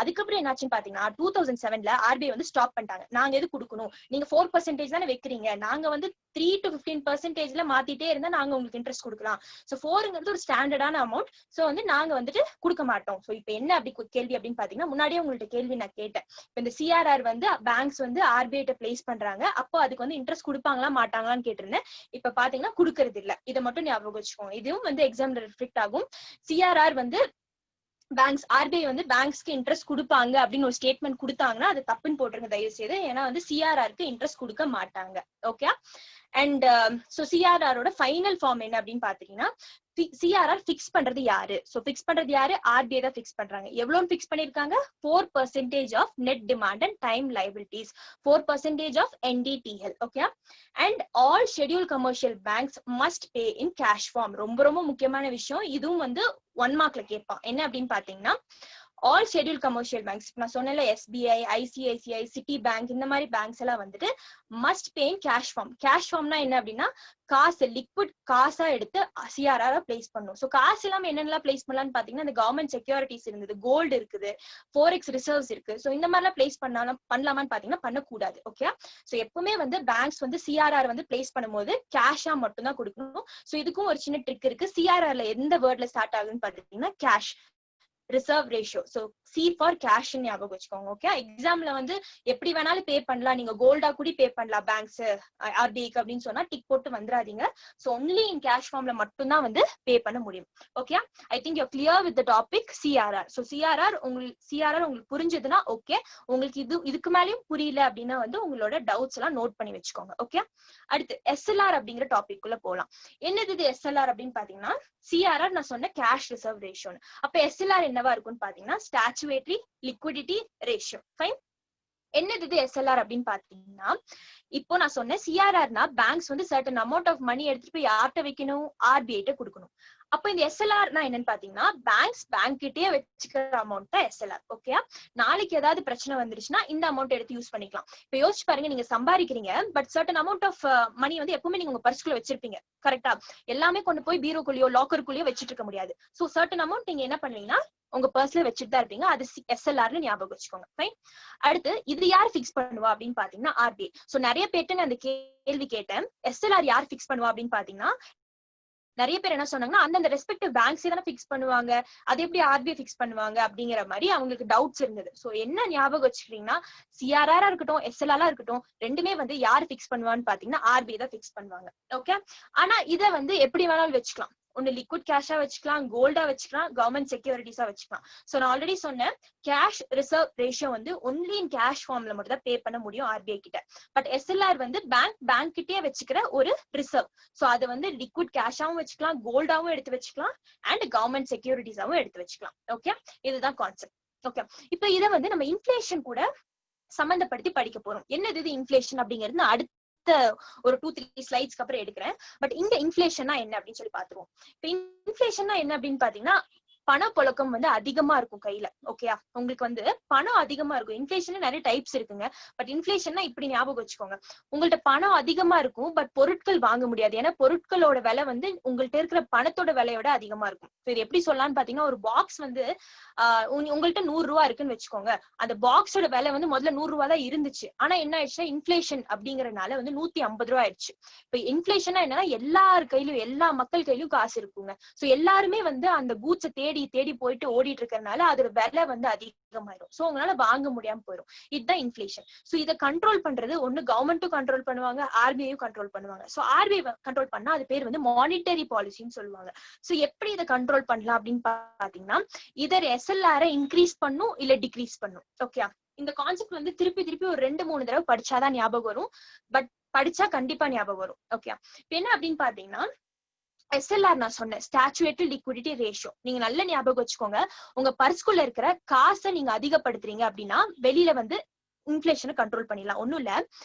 அதுக்கப்புறம் என்னாச்சுன்னு பாத்தீங்கன்னா 2007ல ஆர்பிஐ வந்து ஸ்டாப் பண்ணிட்டாங்க. நாங்க எது கொடுக்கணும், நீங்க 4% தானே வைக்கிறீங்க, நாங்க வந்து 3 to 15% மாத்திட்டே இருந்தா நாங்க உங்களுக்கு இன்ட்ரெஸ்ட் கொடுக்கலாம். சோ 4ங்கிறது ஒரு ஸ்டாண்டர்டான அமௌண்ட். சோ வந்து நாங்க வந்துட்டு கொடுக்க மாட்டோம். சோ இப்ப என்ன அப்படி கேள்வி அப்படின்னு பாத்தீங்கன்னா முன்னாடியே உங்கள்ட்ட கேள்வி நான் கேட்டேன். இப்ப இந்த சிஆர்ஆர் வந்து பேங்க்ஸ் வந்து ஆர்பிஐ பிளேஸ் பண்றாங்க, அப்போ அதுக்கு வந்து இன்ட்ரெஸ்ட் கொடுப்பாங்களா மாட்டாங்களான்னு கேட்டிருந்தேன். இப்ப பாத்தீங்கன்னா கொடுக்கறது இல்ல. இதை மட்டும் ஞாபகம் வச்சுக்கோங்க. இதுவும் வந்து எக்ஸாம்ல ரிஃப்ளெக்ட் ஆகும். சிஆர்ஆர் வந்து பேங்க்ஸ் ஆர்பிஐ வந்து பேங்க்ஸ்க்கு இன்ட்ரெஸ்ட் கொடுப்பாங்க அப்படின்னு ஒரு ஸ்டேட்மெண்ட் கொடுத்தாங்கன்னா அது தப்புன்னு போட்டுருங்க தயவு செய்து. ஏன்னா வந்து சிஆர்ஆருக்கு இன்ட்ரெஸ்ட் கொடுக்க மாட்டாங்க. ஓகே, அண்ட் சோ சிஆர்ஆரோட ஃபைனல் ஃபார்ம் என்ன அப்படின்னு பாத்தீங்கன்னா சிஆர்ஆர் பிக்ஸ் பண்றது யாரு? சோ பிக்ஸ் பண்றது யாரு? ஆர்பிஐ தான் பிக்ஸ் பண்றாங்க. எவ்வளவு பிக்ஸ் பண்ணிருக்காங்க? 4% of net demand and time liabilities, 4% of NDTL. Okay, and all schedule commercial banks must pay in cash form. ரொம்ப ரொம்ப முக்கியமான விஷயம். இதுவும் வந்து 1 மார்க்ல கேட்பான். என்ன அப்படின்னு பாத்தீங்கன்னா ஆல் ஷெட்யூல் கமர்ஷியல் பேங்க்ஸ், நான் சொன்னேன்ல SBI, ICICI, சிட்டி பேங்க், இந்த மாதிரி பேங்க்ஸ் எல்லாம் வந்துட்டு must pay in cash form. Cash ஃபார்ம்னா என்ன அப்படின்னா காசு, லிக்விட் காசா எடுத்து சிஆர்ஆர் பிளேஸ் பண்ணும். சோ காசு இல்லாம என்னென்னலாம் பிளேஸ் பண்ணலாம்னு பாத்தீங்கன்னா இந்த கவர்மெண்ட் செக்யூரிட்டிஸ் இருந்தது, கோல்டு இருக்குது, forex ரிசர்வ்ஸ் இருக்கு. சோ இந்த மாதிரிலாம் பிளேஸ் பண்ணலாமான்னு பாத்தீங்கன்னா பண்ணக்கூடாது. ஓகே, சோ எப்பவுமே வந்து பேங்க்ஸ் வந்து சிஆர்ஆர் வந்து பிளேஸ் பண்ணும்போது கேஷா மட்டும் தான் கொடுக்கணும். சோ இதுக்கும் ஒரு சின்ன ட்ரிக் இருக்கு. சிஆர்ஆர்ல எந்த வேர்ட்ல ஸ்டார்ட் ஆகுதுன்னு பாத்தீங்கன்னா cash, reserve ratio. So C for cash ஞாபகம் வச்சுக்கோங்க. ஓகே, எக்ஸாம்ல வந்து எப்படி வேணாலும் பே பண்ணலாம், நீங்க கோல்டா கூட பே பண்ணலாம் பேங்க்ஸ் ஆர்பிஐக்கு அப்படின்னு சொன்னா டிக் போட்டு வந்துடாதீங்க. சோ ஒன்லி இன் கேஷ் ஃபார்ம்ல மட்டும் தான் வந்து பே பண்ண முடியும். Okay, I think you clear with the topic CRR. So CRR உங்களுக்கு புரிஞ்சதுன்னா ஓகே, உங்களுக்கு இதுக்கு மேலயும் புரியல அப்படின்னா வந்து உங்களோட டவுட்ஸ் எல்லாம் நோட் பண்ணி வச்சுக்கோங்க. ஓகே, அடுத்து எஸ்எல்ஆர் அப்படிங்கிற டாபிக் குள்ள போலாம். என்னது இது எஸ்எல்ஆர் அப்படின்னு பாத்தீங்கன்னா சிஆர்ஆர் நான் சொன்ன கேஷ் ரிசர்வ் ரேஷியோ. அப்ப எஸ்எல்ஆர் என்னவா இருக்கும்னு பாத்தீங்கன்னா ஸ்டாச்சுவேட்டரி லிக்விடிட்டி ரேஷியோ. ஃபைன், என்னது இது எஸ்எல்ஆர் அப்படின்னு பாத்தீங்கன்னா இப்போ நான் சொன்னேன் சிஆர்ஆர்னா பேங்க்ஸ் வந்து சர்டன் அமௌண்ட் ஆஃப் மணி எடுத்துட்டு போய் யார்கிட்ட வைக்கணும்? ஆர்பிஐ கொடுக்கணும். அப்ப இந்த எஸ்எல்ஆர்னா என்னன்னு பாத்தீங்கன்னா பேங்க்ஸ் பேங்க் கிட்டே வச்சுக்கிற அமௌண்ட் தான் எஸ்எல்ஆர். ஓகே, நாளைக்கு ஏதாவது பிரச்சனை வந்துருச்சுன்னா இந்த அமௌண்ட் எடுத்து யூஸ் பண்ணிக்கலாம். இப்ப யோசிச்சு பாருங்க, நீங்க சம்பாதிக்கிறீங்க, but certain amount of money வந்து எப்பவுமே நீங்க உங்க பர்ஸ்குள்ள வச்சிருப்பீங்க, கரெக்டா? எல்லாமே கொண்டு போய் பீரோக்குள்ளேயோ லாக்கருக்குள்ளேயோ வச்சிட்டு இருக்க முடியாது. சோ சர்டன் அமௌண்ட் நீங்க என்ன பண்ணுவீங்கன்னா உங்க பர்ஸ்ல வச்சுட்டு தான் இருப்பீங்க. அது எஸ்எல்ஆர்னு ஞாபகம் வச்சுக்கோங்க. ஃபைன், அடுத்து இது யார் பிக்ஸ் பண்ணுவா அப்படின்னு பாத்தீங்கன்னா ஆர்பிஐ. சோ நிறைய பேர்ட்டு அந்த கேள்வி கேட்டேன், எஸ்எல்ஆர் யார் பிக்ஸ் பண்ணுவா அப்படின்னு பாத்தீங்கன்னா நிறைய பேர் என்ன சொன்னாங்கன்னா அந்தந்த ரெஸ்பெக்டிவ் பேங்க்ஸ் தானே பிக்ஸ் பண்ணுவாங்க, அது எப்படி ஆர்பிஐ பிக்ஸ் பண்ணுவாங்க அப்படிங்கிற மாதிரி அவங்களுக்கு டவுட்ஸ் இருந்தது. சோ என்ன ஞாபகம் வச்சுக்கிட்டீங்கன்னா சிஆர்ஆர் இருக்கட்டும் எஸ்எல்ஆர் இருக்கட்டும் ரெண்டுமே வந்து யார் பிக்ஸ் பண்ணுவான்னு பாத்தீங்கன்னா ஆர்பிஐ தான் பிக்ஸ் பண்ணுவாங்க. ஓகே, ஆனா இதை வந்து எப்படி வேணாலும் வச்சுக்கலாம். ஒன்னு லிக்விட் கேஷா வச்சுக்கலாம், கோல்டா வச்சுக்கலாம், கவர்மெண்ட் செக்யூரிட்டிஸா வச்சுக்கலாம். சோ நான் ஆல்ரெடி சொன்னேன் கேஷ் ரிசர்வ் ரேஷியோ வந்து ஒன்லி இன் கேஷ் ஃபார்ம்ல மட்டும் தான் பே பண்ண முடியும் ஆர்பிஐ கிட்ட. பட் எஸ்எல்ஆர் வந்து பேங்க் கிட்டே வச்சுக்கிற ஒரு ரிசர்வ். சோ அது வந்து லிக்விட் கேஷாவும் வச்சுக்கலாம், கோல்டாவும் எடுத்து வச்சுக்கலாம், அண்ட் கவர்மெண்ட் செக்யூரிட்டிஸாவும் எடுத்து வச்சுக்கலாம். ஓகே, இதுதான் கான்செப்ட். ஓகே, இப்ப இதை வந்து நம்ம இன்ஃபிளேஷன் கூட சம்பந்தப்படுத்தி படிக்க போறோம். என்னது இது இன்ஃபிளேஷன் அப்படிங்கிறது நான் அடுத்த ஒரு 2-3 ஸ்லைட்ஸ்க்கு அப்புறம் எடுக்கிறேன். பட் இங்க இன்ஃபிளேஷன்னா என்ன அப்படின்னு சொல்லி பாத்துருவோம். இப்ப இன்ஃபிளேஷன்னா என்ன அப்படின்னு பாத்தீங்கன்னா பணப்புழக்கம் வந்து அதிகமா இருக்கும் கையில. ஓகேயா, உங்களுக்கு வந்து பணம் அதிகமா இருக்கும். இன்ஃபிளேஷன்ல நிறைய டைப்ஸ் இருக்குங்க. பட் இன்ஃபிளேஷன்னா இப்படி ஞாபகம் வச்சுக்கோங்க, உங்கள்ட்ட பணம் அதிகமா இருக்கும் பட் பொருட்கள் வாங்க முடியாது. ஏன்னா பொருட்களோட விலை வந்து உங்கள்ட்ட இருக்கிற பணத்தோட விலையோட அதிகமா இருக்கும். இது எப்படி சொல்லலாம்னு பாத்தீங்கன்னா, ஒரு பாக்ஸ் வந்து உங்கள்ட்ட 100 ரூபா இருக்குன்னு வச்சுக்கோங்க. அந்த பாக்ஸோட விலை வந்து முதல்ல 100 ரூபா தான் இருந்துச்சு. ஆனா என்ன ஆயிடுச்சுன்னா, இன்ஃபிளேஷன் அப்படிங்கறதுனால வந்து 150 ரூபா ஆயிடுச்சு. இப்ப இன்ஃபிளேஷனா என்னன்னா, எல்லார் கையிலும் எல்லா மக்கள் கையிலும் காசு இருக்குங்க. சோ எல்லாருமே வந்து அந்த கூட்ஸை தேடி தேடி போயிட்டு ஓடிட்டு இருக்கறதுனால அதோட விலை வந்து அதிகமாயிடும். சோ உங்களால வாங்க முடியாம போயிடும். இதுதான் இன்ஃபிளேஷன். சோ இதை கண்ட்ரோல் பண்றது ஒண்ணு கவர்மெண்ட்டும் கண்ட்ரோல் பண்ணுவாங்க, ஆர்பிஐயும் கண்ட்ரோல் பண்ணுவாங்க. சோ ஆர்பிஐ கண்ட்ரோல் பண்ணா அது பேர் வந்து மானிட்டரி பாலிசின்னு சொல்லுவாங்க. சோ எப்படி இதை கண்ட்ரோல் பண்ணலாம் அப்படின்னு பாத்தீங்கன்னா, இதர் எஸ்எல்ஆர் இன்க்ரீஸ் பண்ணும் இல்ல டிக்ரீஸ் பண்ணும். ஓகே, இந்த கான்செப்ட் வந்து திருப்பி திருப்பி ஒரு 2-3 தடவை படிச்சாதான் ஞாபகம் வரும். பட் படிச்சா கண்டிப்பா ஞாபகம் வரும். ஓகே, என்ன அப்படின்னு பாத்தீங்கன்னா, எஸ்எல்ஆர் நான் சொன்னேன், ஸ்டாச்சுவேட்டரி லிக்விடிட்டி ரேஷியோ. நீங்க நல்ல ஞாபகம் வச்சுக்கோங்க, உங்க பர்ஸ்குள்ள இருக்கிற காசை நீங்க அதிகப்படுத்துறீங்க அப்படின்னா வெளியில வந்து இன்ஃபிளேஷனை கண்ட்ரோல் பண்ணிடலாம். ஒண்ணும் இல்ல,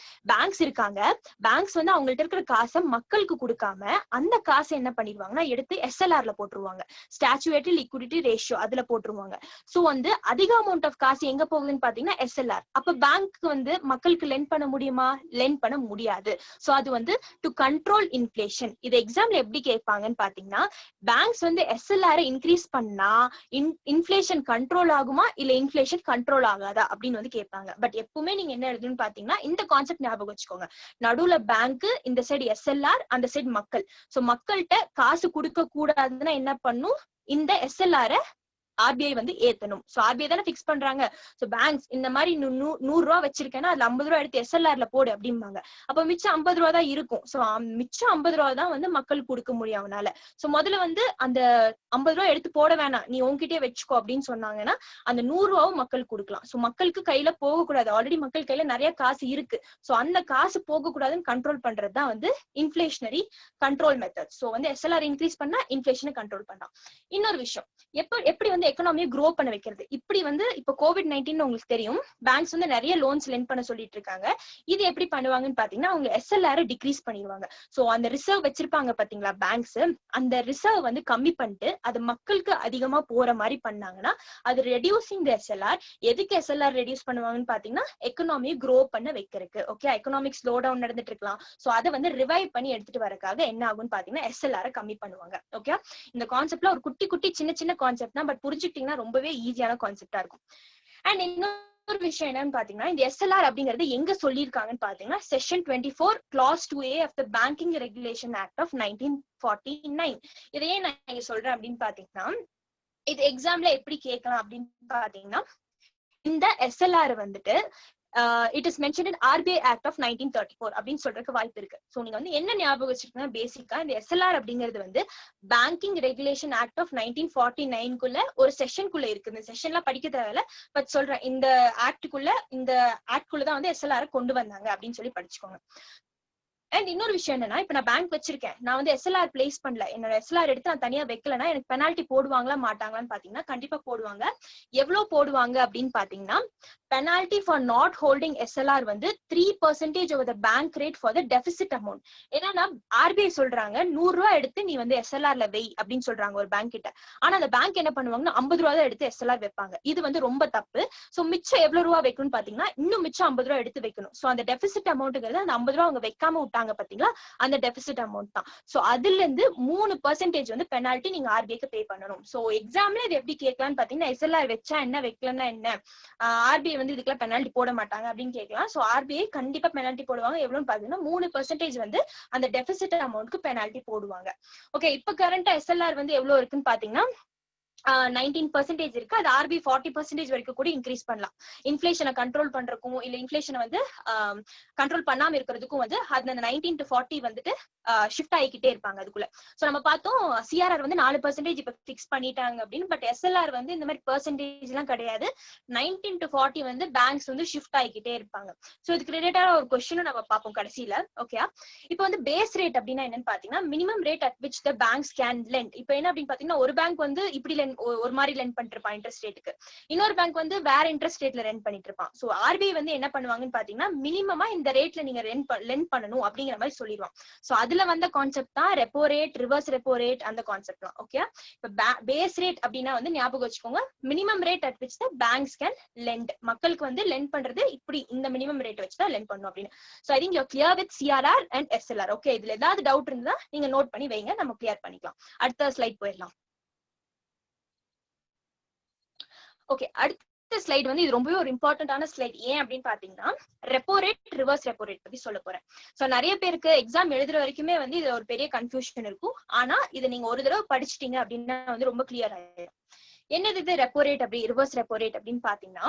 பேங்க்ஸ் இருக்காங்க, பேங்க்ஸ் வந்து அவங்கள்ட்ட இருக்கிற காசை மக்களுக்கு கொடுக்காம அந்த காசை என்ன பண்ணிடுவாங்கன்னா எடுத்து எஸ்எல்ஆர்ல போட்டுருவாங்க, ஸ்டாச்சுவேட்டரி லிக்விடிட்டி ரேஷியோ அதுல போட்டுருவாங்க. சோ வந்து அதிக அமௌண்ட் ஆஃப் காசு எங்க போகுதுன்னு பாத்தீங்கன்னா எஸ்எல்ஆர். அப்ப பேங்க் வந்து மக்களுக்கு லெண்ட் பண்ண முடியுமா? லெண்ட் பண்ண முடியாது. சோ அது வந்து டு கண்ட்ரோல் இன்ஃபிளேஷன். இது எக்ஸாம்ல எப்படி கேட்பாங்கன்னு பாத்தீங்கன்னா, பேங்க்ஸ் வந்து எஸ்எல்ஆர் இன்க்ரீஸ் பண்ணா இன்ஃபிளேஷன் கண்ட்ரோல் ஆகுமா இல்ல இன்ஃபிளேஷன் கண்ட்ரோல் ஆகாதா அப்படின்னு வந்து கேட்பாங்க. பட் எப்பவுமே நீங்க என்ன எழுதுன்னு பாத்தீங்கன்னா, இந்த கான்செப்ட் ஞாபகம் வச்சுக்கோங்க, நடுவுல பேங்க், இந்த சைடு எஸ்எல்ஆர், அந்த சைடு மக்கள். சோ மக்கள்கிட்ட காசு கொடுக்க கூடாதுன்னா என்ன பண்ணும், இந்த எஸ்எல்ஆர் ஆர்பிஐ வந்து ஏத்தணும். சோ ஆர்பிஐ தானே பிக்ஸ் பண்றாங்க. சோ பேங்க்ஸ் இந்த மாதிரி 100 ரூபா வச்சிருக்கேன்னா அதுல 50 ரூபா எடுத்து எஸ்எல்ஆர்ல போடு அப்படிம்பாங்க. அப்ப மிச்சம் 50 ரூபா தான் இருக்கும். சோ மிச்சம் 50 ரூபா தான் வந்து மக்களுக்கு கொடுக்க முடியும் அவனால. சோ முதல்ல வந்து அந்த 50 ரூபா எடுத்து போட வேணாம், நீ உன்கிட்டயே வச்சுக்கோ அப்படின்னு சொன்னாங்கன்னா அந்த 100 ரூபாவும் மக்களுக்கு கொடுக்கலாம். சோ மக்களுக்கு கையில போக கூடாது, ஆல்ரெடி மக்கள் கையில நிறைய காசு இருக்கு. சோ அந்த காசு போக கூடாதுன்னு கண்ட்ரோல் பண்றதுதான் வந்து இன்ஃபிளேஷனரி கண்ட்ரோல் மெத்தட். சோ வந்து எஸ்எல்ஆர் இன்க்ரீஸ் பண்ணா இன்ஃபிளேஷனை கண்ட்ரோல் பண்ணலாம். இன்னொரு விஷயம், எப்படி வந்து எக்கனாமியை க்ரோ பண்ண வைக்கிறது. இப்படி வந்து இப்ப COVID-19 உங்களுக்கு தெரியும், பேங்க்ஸ் வந்து நிறைய லோன்ஸ் லெண்ட் பண்ண சொல்லிட்டு இருக்காங்க. இது எப்படி பண்ணுவாங்கன்னு பாத்தீங்கன்னா, அவங்க எஸ்எல்ஆர் டிக்ரீஸ் பண்ணிடுவாங்க. சோ அந்த ரிசர்வ் வச்சிருப்பாங்க பாத்தீங்களா பேங்க்ஸ், அந்த ரிசர்வ் வந்து கம்மி பண்ணிட்டு அது மக்களுக்கு அதிகமா போற மாதிரி பண்ணாங்கன்னா அது ரெடியூசிங் தி எஸ்எல்ஆர். எதுக்கு எஸ்எல்ஆர் ரெடியூஸ் பண்ணுவாங்கன்னு பாத்தீங்கன்னா, எக்கனாமியை க்ரோ பண்ண வைக்கிறதுக்கு. ஓகே, எக்கனாமிக் ஸ்லோ டவுன் நடந்துட்டு இருக்கலாம். சோ அதை வந்து ரிவைவ் பண்ணி எடுத்துட்டு வரக்காக என்ன ஆகும்னு பாத்தீங்கன்னா எஸ்எல்ஆர் கம்மி பண்ணுவாங்க. ஓகே, இந்த கான்செப்ட்ல ஒரு குட்டி குட்டி சின்ன சின்ன கான்செப்ட் தான், பட் புரிஞ்சுக்கிட்டீங்கன்னா ரொம்பவே ஈஸியான கான்செப்டா இருக்கும். அண்ட் இன்னொரு விஷயம் என்னன்னு பாத்தீங்கன்னா, இந்த எஸ்எல்ஆர் அப்படிங்கறது எங்க சொல்லியிருக்காங்கன்னு பாத்தீங்கன்னா, section 24 clause 2A of the Banking Regulation Act of 1949. இதையே நான் இங்க சொல்றேன் அப்படின்னு பாத்தீங்கன்னா, இது எக்ஸாம்ல எப்படி கேட்கலாம் அப்படின்னு பாத்தீங்கன்னா, இந்த எஸ்எல்ஆர் வந்துட்டு it is mentioned in RBI Act of 1934 அப்படின்னு சொல்றதுக்கு வாய்ப்பு இருக்கு. சோ நீங்க வந்து என்ன ஞாபகம் வச்சிருக்கீங்கன்னா, பேசிக்கா இந்த எஸ்எல்ஆர் அப்படிங்கிறது வந்து பேங்கிங் ரெகுலேஷன் ஆக்ட் ஆஃப் 1949 குள்ள ஒரு செஷனுக்குள்ள இருக்கு. இந்த செஷன்லாம் படிக்க தேவையில்ல, பட் சொல்றேன், இந்த ஆக்ட் குள்ளதான் வந்து எஸ்எல்ஆர் கொண்டு வந்தாங்க அப்படின்னு சொல்லி படிச்சுக்கோங்க. அண்ட் இன்னொரு விஷயம் என்னன்னா, இப்ப நான் பேங்க் வச்சிருக்கேன், நான் வந்து எஸ்எல்ஆர் பிளேஸ் பண்ணல, என்னோட எஸ்எல்ஆர் எடுத்து நான் தனியா வைக்கலன்னா எனக்கு பெனால்டி போடுவாங்களா மாட்டாங்களான்னு பாத்தீங்கன்னா கண்டிப்பா போடுவாங்க. எவ்வளவு போடுவாங்க அப்படின்னு பாத்தீங்கன்னா, penalty for not holding SLR வந்து 3% over the bank rate for the deficit amount. என்னன்னா ஆர்பிஐ சொல்றாங்க 100 ரூபாய் எடுத்து நீ வந்து எஸ்எல்ஆர்ல வை அப்படின்னு சொல்றாங்க ஒரு பேங்க் கிட்ட. ஆனா அந்த பேங்க் என்ன பண்ணுவாங்கன்னா 50 ரூபாய் தான் எடுத்து எஸ்எல்ஆர் வைப்பாங்க. இது வந்து ரொம்ப தப்பு. சோ மிச்சம் எவ்வளவு ரூபா வைக்கணும்னு பாத்தீங்கன்னா இன்னும் மிச்சம் 50 ரூபாய் எடுத்து வைக்கணும். சோ அந்த டெபிசிட் அமௌண்ட்ங்கிறது அந்த 50 ரூபாய் அவங்க வைக்காம விட்டாங்க பாத்தீங்களா, அந்த டெபிசிட் அமௌண்ட் தான். சோ அதுல இருந்து 3% வந்து பெனால்டி நீங்க ஆர்பிஐக்கு பே பண்ணணும். சோ எக்ஸாம்ல இது எப்படி கேட்கலாம்னு பாத்தீங்கன்னா, எஸ்எல்ஆர் வச்சா என்ன வைக்கலன்னா என்ன, ஆர்பிஐ வந்து இதுக்கெல்லாம் பெனால்டி போட மாட்டாங்க அப்படின்னு கேட்கலாம். சோ ஆர்பிஐ கண்டிப்பா பெனால்டி போடுவாங்க. எவ்வளவுன்னு பாத்தீங்கன்னா 3% வந்து அந்த டெபிசிட் அமௌண்ட்க்கு பெனால்டி போடுவாங்க. ஓகே, இப்ப கரண்டா எஸ்எல்ஆர் வந்து எவ்வளவு இருக்குன்னு பாத்தீங்கன்னா 19% இருக்கு. அது ஆர்பிஐ 40% வரைக்கும் கூட இன்க்ரீஸ் பண்ணலாம். இன்ஃபிளேஷனை கண்ட்ரோல் பண்றதுக்கும் இல்ல இன்ஃபிளேஷனை வந்து கண்ட்ரோல் பண்ணாம இருக்கிறதுக்கும் வந்து அந்த 19 to 40 வந்துட்டு ஷிஃப்ட் ஆகிக்கிட்டே இருப்பாங்க அதுக்குள்ள. சோ நம்ம பார்த்தோம் சிஆர்ஆர் வந்து 4% இப்ப பிக்ஸ் பண்ணிட்டாங்க அப்படின்னு. பட் எஸ்எல்ஆர் வந்து இந்த மாதிரி பெர்சன்டேஜ் எல்லாம் கிடையாது. 19 to 40 வந்து பேங்க்ஸ் வந்து ஷிஃப்ட் ஆகிக்கிட்டே இருப்பாங்க. சோ இதுக்கு ரிலேட்டடா ஒரு கொஸ்டினும் நம்ம பார்ப்போம் கடைசியில. ஓகே, இப்போ வந்து பேஸ் ரேட் அப்படின்னா என்னன்னு பாத்தீங்கன்னா minimum rate at which the banks can lend. இப்போ என்ன அப்படின்னு பாத்தீங்கன்னா ஒரு பேங்க் வந்து இப்படி ஒரு மாதிரி லெண்ட் பண்ணிட்டு இருப்பான் இன்ட்ரெஸ்ட் ரேட்டுக்கு, இன்னொரு பேங்க் வந்து வேற இன்ட்ரெஸ்ட் ரேட்ல லெண்ட் பண்ணிட்டு இருப்பான். சோ ஆர்பிஐ வந்து என்ன பண்ணுவாங்கன்னு பாத்தீங்கன்னா மினிமமா இந்த ரேட்ல நீங்க லெண்ட் பண்ணணும் அப்படிங்கிற மாதிரி சொல்லிடுவான். சோ அதுல வந்த கான்செப்ட் தான் repo rate, reverse repo rate, அந்த கான்செப்ட் தான். ஓகே, இப்ப பேஸ் ரேட் அப்படின்னா வந்து ஞாபகம் வச்சுக்கோங்க, minimum rate at which the banks can lend. மக்களுக்கு வந்து லெண்ட் பண்றது இப்படி இந்த மினிமம் ரேட் வச்சு தான் லெண்ட் பண்ணும் அப்படின்னு. So I think you clear with CRR and SLR. Okay, இதுல ஏதாவது டவுட் இருந்தா நீங்க நோட் பண்ணி வைங்க, நம்ம கிளியர் பண்ணிக்கலாம். அடுத்த ஸ்லைட் போயிடலாம். ஓகே, அடுத்த ஸ்லைட் வந்து இது ரொம்பவே ஒரு இம்பார்ட்டன்டான ஸ்லைட். ஏன் அப்படின்னு பாத்தீங்கன்னா repo rate, reverse repo rate பத்தி சொல்ல போறேன். சோ நிறைய பேருக்கு எக்ஸாம் எழுதுற வரைக்குமே வந்து இது ஒரு பெரிய கன்ஃபியூஷன் இருக்கும். ஆனா இதை நீங்க ஒரு தடவை படிச்சிட்டீங்க அப்படின்னா வந்து ரொம்ப கிளியர் ஆயிடும். என்னது இது ரெப்போ ரேட் அப்படி ரிவர்ஸ் ரெப்போ ரேட் அப்படின்னு பாத்தீங்கன்னா,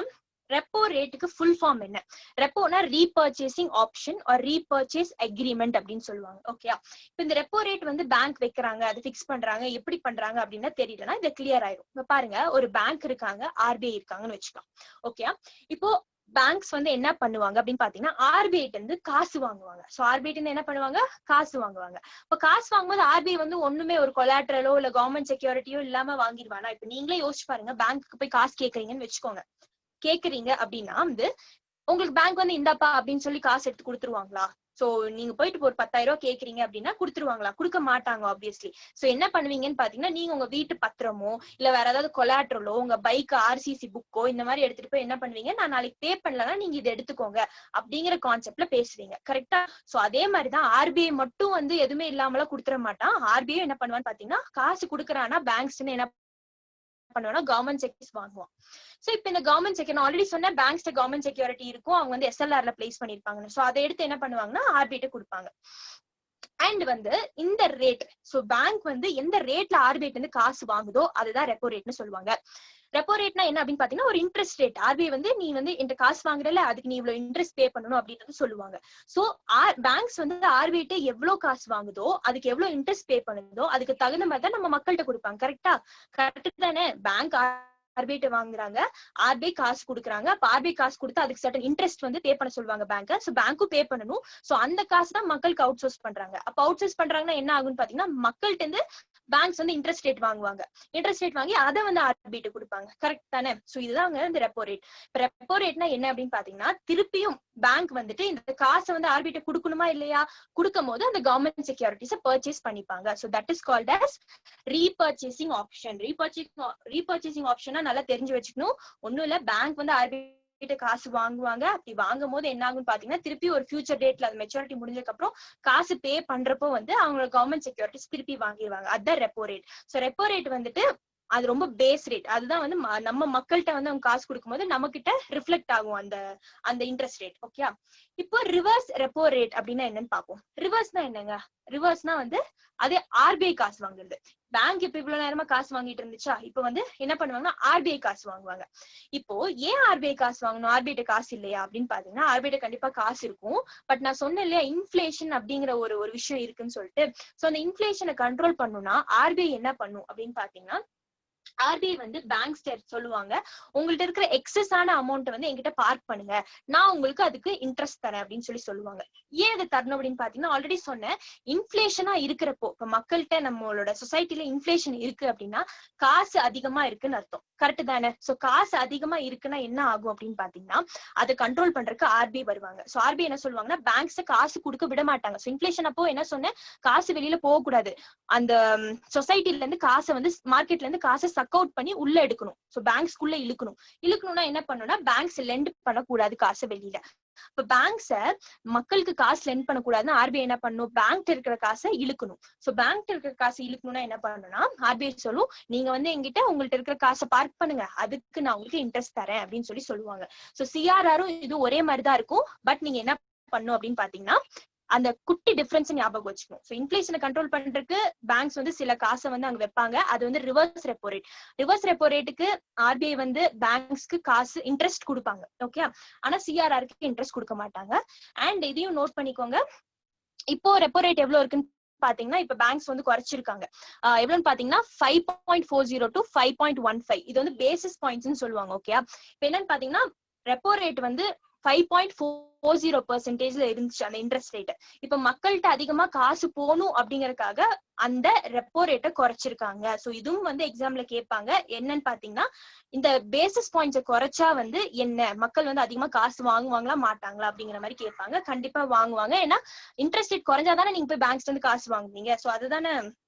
ரெப்போ ரேட்டுக்கு ஃபுல் ஃபார்ம் என்ன? ரெப்போனா repurchasing option R repurchase agreement அப்படின்னு சொல்லுவாங்க. ஓகே, இப்போ இந்த ரெப்போ ரேட் வந்து பேங்க் வைக்கிறாங்க, அது ஃபிக்ஸ் பண்றாங்க, எப்படி பண்றாங்க அப்படின்னா தெரியலன்னா இது கிளியர் ஆயிடும். இப்ப பாருங்க, ஒரு பேங்க் இருக்காங்க, ஆர்பிஐ இருக்காங்கன்னு வச்சுக்கலாம். ஓகே, இப்போ பேங்க்ஸ் வந்து என்ன பண்ணுவாங்க அப்படின்னு பாத்தீங்கன்னா ஆர்பிஐ இருந்து காசு வாங்குவாங்க. சோ ஆர்பிஐ இருந்து என்ன பண்ணுவாங்க? காசு வாங்குவாங்க. இப்ப காசு வாங்கும்போது ஆர்பிஐ வந்து ஒண்ணுமே ஒரு கொலாட்ரலோ இல்ல கவர்மெண்ட் செக்யூரிட்டியோ இல்லாம வாங்கிடுவானா? இப்ப நீங்களே யோசிச்சு பாருங்க, பேங்க்கு போய் காசு கேக்குறீங்கன்னு வச்சுக்கோங்க. கேக்குறீங்க அப்படின்னா வந்து உங்களுக்கு பேங்க் வந்து இந்தாப்பா அப்படின்னு சொல்லி காசு எடுத்து கொடுத்துருவாங்களா? சோ நீங்க போயிட்டு ஒரு 10,000 ரூபாய் கேக்குறீங்க அப்படின்னா கொடுத்துருவாங்களா? கொடுக்க மாட்டாங்க ஆப்வியஸ்லி. சோ என்ன பண்ணுவீங்கன்னு பாத்தீங்கன்னா, நீங்க உங்க வீட்டு பத்திரமோ இல்ல வேற ஏதாவது கொலாட்ரலோ, உங்க பைக் ஆர்சிசி புக்கோ இந்த மாதிரி எடுத்துட்டு போய் என்ன பண்ணுவீங்க, நான் நாளைக்கு பே பண்ணலன்னா நீங்க இதை எடுத்துக்கோங்க அப்படிங்கிற கான்செப்ட்ல பேசுவீங்க. கரெக்டா? சோ அதே மாதிரிதான் ஆர்பிஐ மட்டும் வந்து எதுவுமே இல்லாமலாம் கொடுத்துட மாட்டான். ஆர்பிஐ என்ன பண்ணுவான்னு பாத்தீங்கன்னா, காசு கொடுக்குறான்னா பேங்க்ஸ் என்ன பண்ணுவானா கவர்மெண்ட் செக்யூரிட்டிஸ் வாங்குவான். சோ இப்ப இந்த கவர்மெண்ட் செக்யூரிட்டி ஆல்ரெடி சொன்ன பேங்க்ஸ் கவர்மெண்ட் செக்யூரிட்டி இருக்கும், அவங்க வந்து எஸ்எல்ஆர்ல பிளேஸ் பண்ணிருப்பாங்க. சோ அதை எடுத்து என்ன பண்ணுவாங்கன்னா ஆர்பிஐ கொடுப்பாங்க. அண்ட் வந்து இந்த ரேட், சோ பேங்க் வந்து எந்த ரேட்ல ஆர்பிஐ வந்து காசு வாங்குதோ அதுதான் ரெப்போ ரேட்னு சொல்லுவாங்க. ரெப்போ ரேட்னா என்ன அப்படின்னு பாத்தீங்கன்னா ஒரு இன்ட்ரெஸ்ட் ரேட். ஆர்பிஐ வந்து நீ வந்து இந்த காசு வாங்குறல, அதுக்கு நீ இவ்வளவு இன்ட்ரெஸ்ட் பே பண்ணணும் அப்படின்னு சொல்லுவாங்க. சோ பேங்க்ஸ் வந்து ஆர்பிஐ எவ்வளவு காசு வாங்குதோ அதுக்கு எவ்வளவு இன்ட்ரெஸ்ட் பே பண்ணுதோ அதுக்கு தகுந்த மாதிரி தான் நம்ம மக்கள்கிட்ட கொடுப்பாங்க. கரெக்டா? கரெக்ட் தானே? பேங்க் ஆர்பிஐ வாங்குறாங்க, ஆர்பிஐ காசு கொடுக்குறாங்க. அப்ப ஆர்பிஐ காசு கொடுத்து அதுக்கு சர்டன் இன்ட்ரெஸ்ட் வந்து பே பண்ண சொல்லுவாங்க பேங்க். சோ பேங்க்கும் பே பண்ணணும். சோ அந்த காசு தான் மக்களுக்கு அவுட் சோர்ஸ் பண்றாங்க. அப்ப அவுட் சோர்ஸ் பண்றாங்கன்னா என்ன ஆகும்னு பாத்தீங்கன்னா, மக்கள்கிட்ட இருந்து பேங்க்ஸ் வந்து இன்ட்ரெஸ்ட் ரேட் வாங்குவாங்க. இன்ட்ரெஸ்ட் ரேட் வாங்கி அதை வந்து ஆர்பிஐ கொடுப்பாங்க. கரெக்ட் தானே? சோ இதுதான் இந்த ரெப்போ ரேட். இப்ப ரெப்போ ரேட்னா என்ன அப்படின்னு பாத்தீங்கன்னா, திருப்பியும் பேங்க் வந்துட்டு இந்த காசை வந்து ஆர்பிஐ கொடுக்கணுமா இல்லையா? கொடுக்கும் போது அந்த கவர்மெண்ட் செக்யூரிட்டிஸை பர்ச்சேஸ் பண்ணிப்பாங்க. So that is called as repurchasing option. Repurchasing ஆப்ஷனா நல்லா தெரிஞ்சு வச்சுக்கணும். ஒண்ணும் இல்ல, பேங்க் வந்து ஆர்பிஐ கிட்ட காசு வாங்குவாங்க. அப்படி வாங்கும் போது என்ன ஆகும்னு பாத்தீங்கன்னா, திருப்பி ஒரு ஃபியூச்சர் டேட்ல அது மெச்சூரிட்டி முடிஞ்சதுக்கு அப்புறம் காசு பே பண்றப்போ வந்து அவங்க கவர்மெண்ட் செக்யூரிட்டிஸ் திருப்பி வாங்கிடுவாங்க. அதுதான் repo rate. So repo rate வந்துட்டு அது ரொம்ப பேஸ் ரேட். அதுதான் வந்து நம்ம மக்கள்கிட்ட வந்து அவங்க காசு கொடுக்கும்போது நம்ம கிட்ட ரிஃப்ளெக்ட் ஆகும் அந்த இன்ட்ரெஸ்ட் ரேட். ஓகே, இப்போ ரிவர்ஸ் ரெப்போ ரேட் அப்படின்னா என்னன்னு பாப்போம். ரிவர்ஸ்னா என்னங்க? ரிவர்ஸ்னா வந்து அதே ஆர்பிஐ காசு வாங்குறது. பேங்க் இப்ப இவ்வளவு நேரமா காசு வாங்கிட்டு இருந்துச்சா, இப்ப வந்து என்ன பண்ணுவாங்கன்னா ஆர்பிஐ காசு வாங்குவாங்க. இப்போ ஏன் ஆர்பிஐ காசு வாங்கணும்? ஆர்பிஐ காசு இல்லையா அப்படின்னு பாத்தீங்கன்னா, ஆர்பிஐ கண்டிப்பா காசு இருக்கும். பட் நான் சொன்னேன் இல்லையா, இன்ஃபிளேஷன் அப்படிங்கிற ஒரு விஷயம் இருக்குன்னு சொல்லிட்டு. சோ அந்த இன்ஃபிளேஷனை கண்ட்ரோல் பண்ணணும்னா ஆர்பிஐ என்ன பண்ணும் அப்படின்னு பாத்தீங்கன்னா, ஆர்பிஐ வந்து பேங்க்ஸ் சொல்லுவாங்க, உங்கள்ட்ட இருக்கிற எக்ஸஸ் ஆன அமௌண்ட் வந்து என்கிட்ட பார்க் பண்ணுங்க, நான் உங்களுக்கு அதுக்கு இன்ட்ரெஸ்ட் தரேன் அப்படின்னு சொல்லுவாங்க. ஏன் அதை தரணும் அப்படின்னு பாத்தீங்கன்னா, ஆல்ரெடி சொன்னேன், இன்ஃபிளேஷனா இருக்கிறப்போ இப்ப மக்கள்கிட்ட நம்மளோட சொசைட்டில இன்ஃபிளேஷன் இருக்கு அப்படின்னா காசு அதிகமா இருக்குன்னு அர்த்தம். கரெக்ட் தானே? சோ காசு அதிகமா இருக்குன்னா என்ன ஆகும் அப்படின்னு பாத்தீங்கன்னா, அதை கண்ட்ரோல் பண்றதுக்கு ஆர்பிஐ வருவாங்க. சோ ஆர்பிஐ என்ன சொல்லுவாங்கன்னா, பேங்க்ஸ் காசு கொடுக்க விட மாட்டாங்க. சோ இன்ஃபிளேஷன் அப்போ என்ன சொன்னேன், காசு வெளியில போக கூடாது, அந்த சொசைட்டில இருந்து காசை வந்து மார்க்கெட்ல இருந்து காசை சக் அவுட் பண்ணி உள்ள எடுக்கணும். சோ பேங்க்ஸ்க்குள்ள இழுக்கணும்னா என்ன பண்ணணும்னா, பேங்க்ஸ் லெண்ட் பண்ணக்கூடாது காசு வெளியில. இப்ப பேங்க்ஸ மக்களுக்கு காசு லெண்ட் பண்ணக்கூடாதுன்னு ஆர்பிஐ என்ன பண்ணும், பேங்க் இருக்கிற காசை இழுக்கணும். சோ பேங்க் இருக்கிற காசு இழுக்கணும்னா என்ன பண்ணணும்னா, ஆர்பிஐ சொல்லும், நீங்க வந்து எங்கிட்ட உங்கள்ட்ட இருக்கிற காசை பார்க் பண்ணுங்க, அதுக்கு நான் உங்களுக்கு இன்ட்ரெஸ்ட் தரேன் அப்படின்னு சொல்லுவாங்க. சோ சிஆர்ஆரும் இது ஒரே மாதிரிதான் இருக்கும். பட் நீங்க என்ன பண்ணும் அப்படின்னு பாத்தீங்கன்னா, அந்த குட்டி டிஃபரன்ஸ் ஞாபகம் வச்சுக்கணும். சோ இன்ஃபிளேஷனை கண்ட்ரோல் பண்றதுக்கு பேங்க்ஸ் வந்து சில காசை வந்து அங்க வைப்பாங்க. அது வந்து reverse repo rate. Reverse repo ரேட்டுக்கு ஆர்பிஐ வந்து பேங்க்ஸ்க்கு காசு இன்ட்ரெஸ்ட் கொடுப்பாங்க. ஓகே, ஆனா சிஆர்ஆருக்கு இன்ட்ரெஸ்ட் கொடுக்க மாட்டாங்க. அண்ட் இதையும் நோட் பண்ணிக்கோங்க, இப்போ ரெப்போ ரேட் எவ்வளவு இருக்குன்னு பாத்தீங்கன்னா, இப்ப பேங்க்ஸ் வந்து குறைச்சிருக்காங்க. எவ்வளவுன்னு பாத்தீங்கன்னா 5.40 to 5.15. இது வந்து பேசிஸ் பாயிண்ட்ஸ்னு சொல்லுவாங்க. ஓகே, இப்ப என்னன்னு பாத்தீங்கன்னா, ரெப்போ ரேட் வந்து 5.40% இருந்துச்சு அந்த இன்ட்ரெஸ்ட் ரேட். இப்ப மக்கள்கிட்ட அதிகமா காசு போகணும் அப்படிங்கறதுக்காக அந்த ரெப்போ ரேட்டை குறைச்சிருக்காங்க. சோ இதுவும் வந்து எக்ஸாம்ல கேட்பாங்க. என்னன்னு பாத்தீங்கன்னா இந்த பேசிஸ் பாயிண்ட்ஸை குறைச்சா வந்து என்ன, மக்கள் வந்து அதிகமா காசு வாங்குவாங்களா மாட்டாங்களா அப்படிங்கிற மாதிரி கேட்பாங்க. கண்டிப்பா வாங்குவாங்க. ஏன்னா இன்ட்ரெஸ்ட் ரேட் குறைஞ்சாதானே நீங்க போய் பேங்க்ஸ்ல இருந்து காசு வாங்குவீங்க. சோ அதுதானே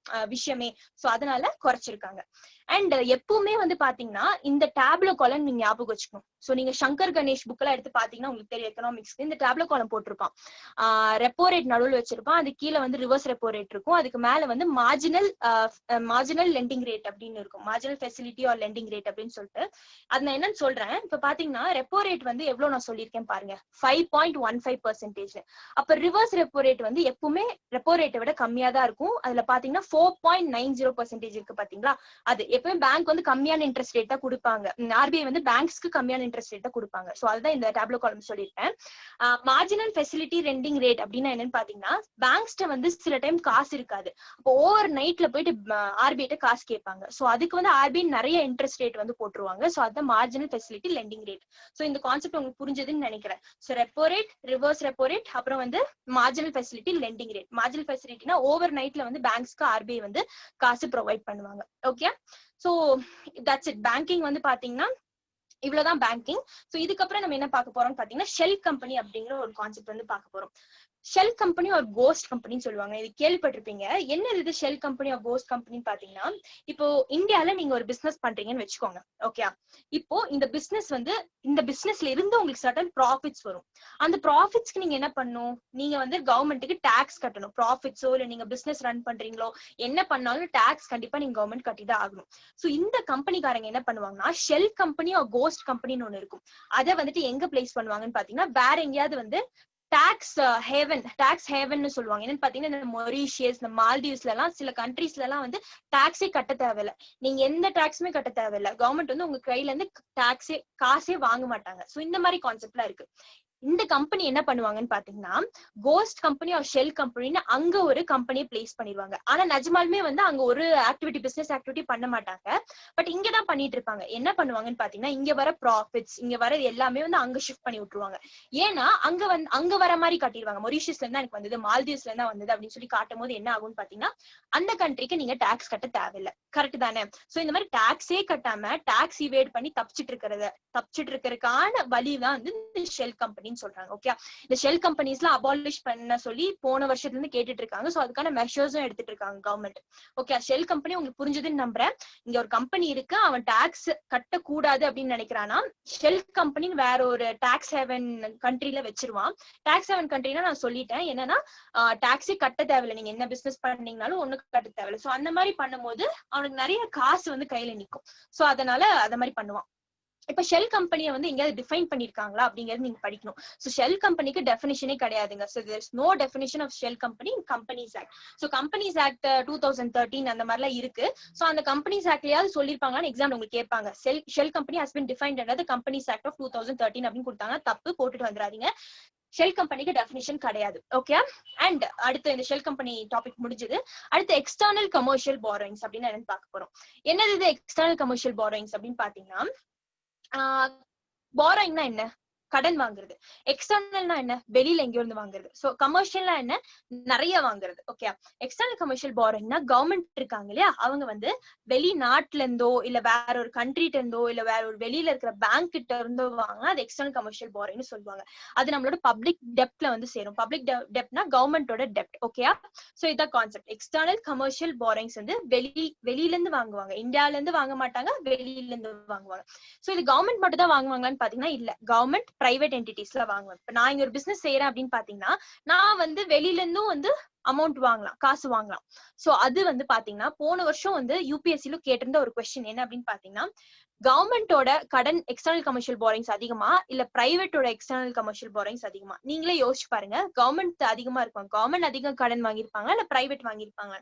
விஷயமே. சோ அதனால குறைச்சிருக்காங்க. அண்ட் எப்பவுமே வந்து பாத்தீங்கன்னா இந்த டேப்லோ காலம் நீங்க ஞாபகம் வச்சுக்கணும். சோ நீங்க சங்கர் கணேஷ் புக் எல்லாம் எடுத்து பாத்தீங்கன்னா உங்களுக்கு தெரியும், எக்கனாமிக்ஸ்க்கு இந்த டேப்லோ காலம் போட்டிருப்பான். ரெப்போ ரேட் நடுவில் வச்சிருப்பான். அது கீழே வந்து ரிவர்ஸ் ரெப்போ ரேட் இருக்கும். அதுக்கு மேல வந்து மார்ஜினல் லெண்டிங் ரேட் அப்படின்னு இருக்கும். Marginal facility or lending rate அப்படின்னு சொல்லிட்டு அது நான் என்னன்னு சொல்றேன். இப்ப பாத்தீங்கன்னா ரெப்போ ரேட் வந்து எவ்வளவு நான் சொல்லியிருக்கேன் பாருங்க, 5.15%. அப்ப ரிவர்ஸ் ரெப்போ ரேட் வந்து எப்பவுமே ரெப்போ ரேட்டை விட கம்மியா தான் இருக்கும். அதுல பாத்தீங்கன்னா 4.90% இருக்கு பாத்தீங்களா. அது எப்பவுமே பேங்க் வந்து கம்மியான இன்ட்ரெஸ்ட் ரேட் தான் கொடுப்பாங்க. ஆர்பிஐ வந்து பேங்க்ஸ்க்கு கம்மியான இன்ட்ரெஸ்ட் ரேட் தான் கொடுப்பாங்க. சோ அதுதான் இந்த டேப்லோ காலம் சொல்லியிருக்கேன். மார்ஜினல் ஃபெசிலிட்டி லெண்டிங் ரேட் அப்படின்னா என்னன்னு பாத்தீங்கன்னா பேங்க்ஸ்ட வந்து சில டைம் காசு இருக்காது. அப்போ ஓவர் நைட்ல போயிட்டு ஆர்பிஐ காசு கேட்பாங்க. சோ அதுக்கு வந்து ஆர்பிஐ நிறைய இன்ட்ரெஸ்ட் ரேட் வந்து போட்டுருவாங்க. சோ அதுதான் marginal facility lending rate. So இந்த கான்செப்ட் உங்களுக்கு புரிஞ்சதுன்னு நினைக்கிறேன். So repo rate, reverse repo rate, அப்புறம் வந்து marginal facility lending rate. Marginal ஃபெசிலிட்டினா ஓவர் நைட்ல வந்து பேங்க்ஸ்க்கு ஆர்பிஐ வந்து காசு ப்ரொவைட் பண்ணுவாங்க. Okay, so that's it. Banking வந்து பாத்தீங்கன்னா இவ்வளவுதான் பேங்கிங். சோ இதுக்கப்புறம் நம்ம என்ன பார்க்க போறோம்னு பாத்தீங்கன்னா ஷெல் கம்பெனி அப்படிங்கிற ஒரு கான்செப்ட் வந்து பார்க்க போறோம். ஷெல் கம்பெனி ஒரு கோஸ்ட் கம்பெனின்னு சொல்லுவாங்க. இது கேள்விப்பட்டிருப்பீங்க. என்ன இது ஷெல் கம்பெனி ஒரு கோஸ்ட் கம்பெனின்னு பாத்தீங்கன்னா, இப்போ இந்தியால நீங்க ஒரு பிசினஸ் பண்றீங்கன்னு வச்சுக்கோங்க. ஓகே, இப்போ இந்த பிசினஸ்ல இருந்து உங்களுக்கு சர்டன் ப்ராஃபிட்ஸ் வரும். அந்த ப்ராஃபிட்ஸ்க்கு நீங்க என்ன பண்ணணும், நீங்க வந்து கவர்மெண்ட்டுக்கு டாக்ஸ் கட்டணும். ப்ராஃபிட்ஸோ இல்ல நீங்க பிசினஸ் ரன் பண்றீங்களோ என்ன பண்ணாலும் டாக்ஸ் கண்டிப்பா நீங்க கவர்மெண்ட் கட்டிதான் ஆகணும். சோ இந்த கம்பெனிக்காரங்க என்ன பண்ணுவாங்கன்னா ஷெல் கம்பெனி ஒரு கோஸ்ட் கம்பெனின்னு ஒண்ணு இருக்கும். அதை வந்துட்டு எங்க பிளேஸ் பண்ணுவாங்கன்னு பாத்தீங்கன்னா வேற எங்கேயாவது வந்து டாக்ஸ் ஹேவன் சொல்லுவாங்க. என்னன்னு பாத்தீங்கன்னா இந்த மொரீஷியஸ், இந்த மால்தீவ்ஸ்ல எல்லாம் சில கண்ட்ரீஸ்ல எல்லாம் வந்து டாக்ஸே கட்ட தேவையில்ல. நீங்க எந்த டாக்ஸுமே கட்ட தேவையில்ல. கவர்மெண்ட் வந்து உங்க கையில இருந்து காசே வாங்க மாட்டாங்க. சோ இந்த மாதிரி கான்செப்ட்லாம் இருக்கு. இந்த கம்பெனி என்ன பண்ணுவாங்கன்னு பாத்தீங்கன்னா கோஸ்ட் கம்பெனி ஒரு ஷெல் கம்பெனின்னு அங்க ஒரு கம்பெனியை பிளேஸ் பண்ணிடுவாங்க. ஆனா நிஜமாலுமே வந்து அங்க ஒரு பிசினஸ் ஆக்டிவிட்டி பண்ண மாட்டாங்க. பட் இங்கதான் பண்ணிட்டு இருப்பாங்க. என்ன பண்ணுவாங்கன்னு பாத்தீங்கன்னா இங்க வர ப்ராஃபிட்ஸ், இங்க வர எல்லாமே வந்து அங்க ஷிஃப்ட் பண்ணி விட்டுருவாங்க. ஏன்னா அங்க வர மாதிரி காட்டிடுவாங்க. மொரீஷியஸ்ல இருந்தா எனக்கு வந்தது, மால்தீவ்ஸ்ல இருந்தா வந்தது அப்படின்னு சொல்லி காட்டும் போது என்ன ஆகும்னு பாத்தீங்கன்னா அந்த கண்ட்ரிக்கு நீங்க டாக்ஸ் கட்ட தேவையில்லை. கரெக்ட் தானே? சோ இந்த மாதிரி டாக்ஸே கட்டாம டாக்ஸ் இவேட் பண்ணி தப்பிச்சிட்டு இருக்கிறதுக்கான வழிதான் வந்து இந்த ஷெல் கம்பெனின்னு சொல்றாங்க. ஓகே, இந்த ஷெல் கம்பெனிஸ்லாம் அபாலிஷ் பண்ண சொல்லி போன வருஷத்துல இருந்து கேட்டுட்டு இருக்காங்க. சோ அதுக்கான மெஷர்ஸும் எடுத்துட்டு இருக்காங்க கவர்மெண்ட். ஓகே, ஷெல் கம்பெனி உங்களுக்கு புரிஞ்சதுன்னு நம்புறேன். இங்க ஒரு கம்பெனி இருக்கு, அவன் டாக்ஸ் கட்டக்கூடாது அப்படின்னு நினைக்கிறானா ஷெல் கம்பெனி வேற ஒரு டாக்ஸ் ஹேவன் கண்ட்ரில வச்சிருவான். டாக்ஸ் ஹேவன் கண்ட்ரினா நான் சொல்லிட்டேன் என்னன்னா டாக்ஸே கட்ட தேவையில்லை. நீங்க என்ன பிசினஸ் பண்ணீங்கனாலும் ஒண்ணுக்கு கட்ட தேவையில்லை. சோ அந்த மாதிரி பண்ணும்போது அவனுக்கு நிறைய காசு வந்து கையில நிக்கும். சோ அதனால அத மாதிரி பண்ணுவான். இப்ப ஷெல் கம்பெனியை வந்து எங்கேயாவது டிஃபைன் பண்ணிருக்காங்களா அப்படிங்கறது நீங்க படிக்கணும். சோ ஷெல் கம்பெனிக்கு டெஃபினிஷனே கிடையாதுங்க. So there is no definition of shell company in companies act. So companies act 2013 அந்த மாதிரிலாம் இருக்கு. சோ அந்த கம்பெனிஸ் ஆக்ட்லயாவது சொல்லிருப்பாங்களான்னு எக்ஸாம் உங்களுக்கு கேட்பாங்க. Shell company has been defined under companies act of 2013 அப்படின்னு கொடுத்தாங்க. தப்பு, போட்டுட்டு வந்துடாதீங்க. ஷெல் கம்பெனிக்கு டெஃபினிஷன் கிடையாது. ஓகே, அண்ட் அடுத்து இந்த ஷெல் கம்பெனி டாபிக் முடிஞ்சது. அடுத்து எக்ஸ்டர்னல் கமர்ஷியல் பாரோயிங்ஸ் அப்படின்னு என்னன்னு பார்க்க போறோம். என்னது இது எக்ஸ்டர்னல் கமர்ஷியல் பாரோயிங்ஸ் அப்படின்னு பாத்தீங்கன்னா பாரோயிங்னா என்ன, கடன் வாங்குறது. எக்ஸ்டர்னல்னா என்ன, வெளியில எங்கேயோ இருந்து வாங்குறது. சோ கமர்ஷியல்னா என்ன, நிறைய வாங்குறது. ஓகே, எக்ஸ்டர்னல் கமர்ஷியல் பாரோயிங்னா கவர்மெண்ட் இருக்காங்க இல்லையா, அவங்க வந்து வெளிநாட்டுல இருந்தோ இல்ல வேற ஒரு கண்ட்ரிட்ட இருந்தோ இல்ல வேற ஒரு வெளியில இருக்கிற பேங்க் கிட்ட இருந்தோ வாங்கினா அது எக்ஸ்டர்னல் கமர்ஷியல் பாரோயிங்னு சொல்லுவாங்க. அது நம்மளோட பப்ளிக் டெப்ட்ல வந்து சேரும். பப்ளிக் டெப்ட்னா கவர்மெண்டோட டெப்ட். ஓகே, சோ இதான் கான்செப்ட். எக்ஸ்டர்னல் கமர்ஷியல் பாரோயிங்ஸ் வந்து வெளியில இருந்து வாங்குவாங்க. இந்தியால இருந்து வாங்க மாட்டாங்க, வெளியில இருந்து வாங்குவாங்க. சோ இது கவர்மெண்ட் மட்டும் தான் வாங்குவாங்கன்னு பாத்தீங்கன்னா இல்ல, கவர்மெண்ட் பிரைவேட் என்டிட்டிஸ்ல வாங்குவேன். இப்ப நான் இங்க ஒரு பிசினஸ் செய்யறேன் அப்படின்னு பாத்தீங்கன்னா நான் வந்து வெளியில இருந்தும் வந்து அமௌண்ட் வாங்கலாம், காசு வாங்கலாம். சோ அது வந்து பாத்தீங்கன்னா போன வருஷம் வந்து யூபிஎஸ்சில கேட்டிருந்த ஒரு கொஸ்டின் என்ன அப்படின்னு பாத்தீங்கன்னா கவர்மெண்டோட கடன் எக்ஸ்டர்னல் கமர்ஷியல் பாரோயிங்ஸ் அதிகமா இல்ல பிரைவேட்டோட எக்ஸ்டர்னல் கமர்ஷியல் பாரோயிங்ஸ் அதிகமா? நீங்களே யோசிச்சு பாருங்க. கவர்மெண்ட் அதிகமா இருக்கும், கவர்மெண்ட் அதிகம் கடன் வாங்கியிருப்பாங்க இல்ல பிரைவேட் வாங்கியிருப்பாங்க?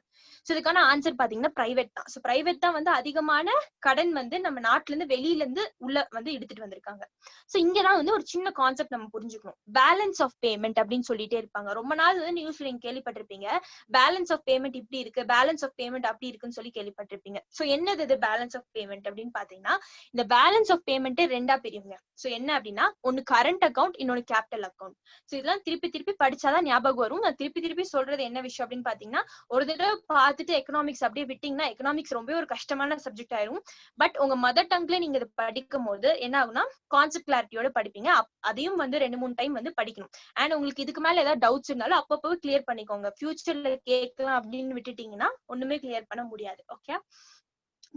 சோ இதுக்கான ஆன்சர் பாத்தீங்கன்னா பிரைவேட் தான். சோ பிரைவேட் தான் வந்து அதிகமான கடன் வந்து நம்ம நாட்டுல இருந்து வெளியில இருந்து உள்ள வந்து எடுத்துட்டு வந்திருக்காங்க. சோ இங்கதான் வந்து ஒரு சின்ன கான்செப்ட் நம்ம புரிஞ்சுக்கணும். பேலன்ஸ் ஆஃப் பேமெண்ட் அப்படின்னு சொல்லிட்டே இருப்பாங்க. ரொம்ப நாள் வந்து நியூஸ்ல நீங்க கேள்விப்பட்டிருப்பீங்க. கேள்விப்பட்டிருப்பீங்க. பேலன்ஸ் ஆஃப் பேமெண்ட் இப்படி இருக்கு, பேலன்ஸ் ஆஃப் பேமெண்ட் அப்படி இருக்குன்னு சொல்லி கேள்விப்பட்டிருப்பீங்க. சோ என்னது இது பேலன்ஸ் ஆஃப் பேமெண்ட் அப்படின்னு பாத்தீங்கன்னா, இந்த பேலன்ஸ் ஆஃப் பேமெண்ட் ரெண்டா பிரிவுங்க. சோ என்ன அப்படின்னா, ஒன்னு கரண்ட் அக்கௌண்ட், இன்னொன்னு கேபிட்டல் அக்கௌண்ட். சோ இதெல்லாம் திருப்பி திருப்பி படிச்சாதான் ஞாபகம் வரும். நான் திருப்பி திருப்பி சொல்றது என்ன விஷயம் அப்படின்னு பாத்தீங்கன்னா, ஒரு தடவை பார்த்துட்டு எக்கனாமிக்ஸ் அப்படியே விட்டீங்கன்னா எக்கனாமிக்ஸ் ரொம்ப ஒரு கஷ்டமான சப்ஜெக்ட் ஆயிரும். பட் உங்க மதர் டங்க்ல நீங்க இதை படிக்கும் போது என்ன ஆகும்னா கான்செப்ட் கிளாரிட்டியோட படிப்பீங்க. அதையும் வந்து 2-3 டைம் வந்து படிக்கணும். அண்ட் உங்களுக்கு இதுக்கு மேல ஏதாவது டவுட்ஸ் இருந்தாலும் அப்பப்போ கிளியர் பண்ணிக்கோங்க. ஃபியூச்சர்ல கேட்கலாம் அப்படின்னு விட்டுட்டீங்கன்னா ஒண்ணுமே கிளியர் பண்ண முடியாது. ஓகே,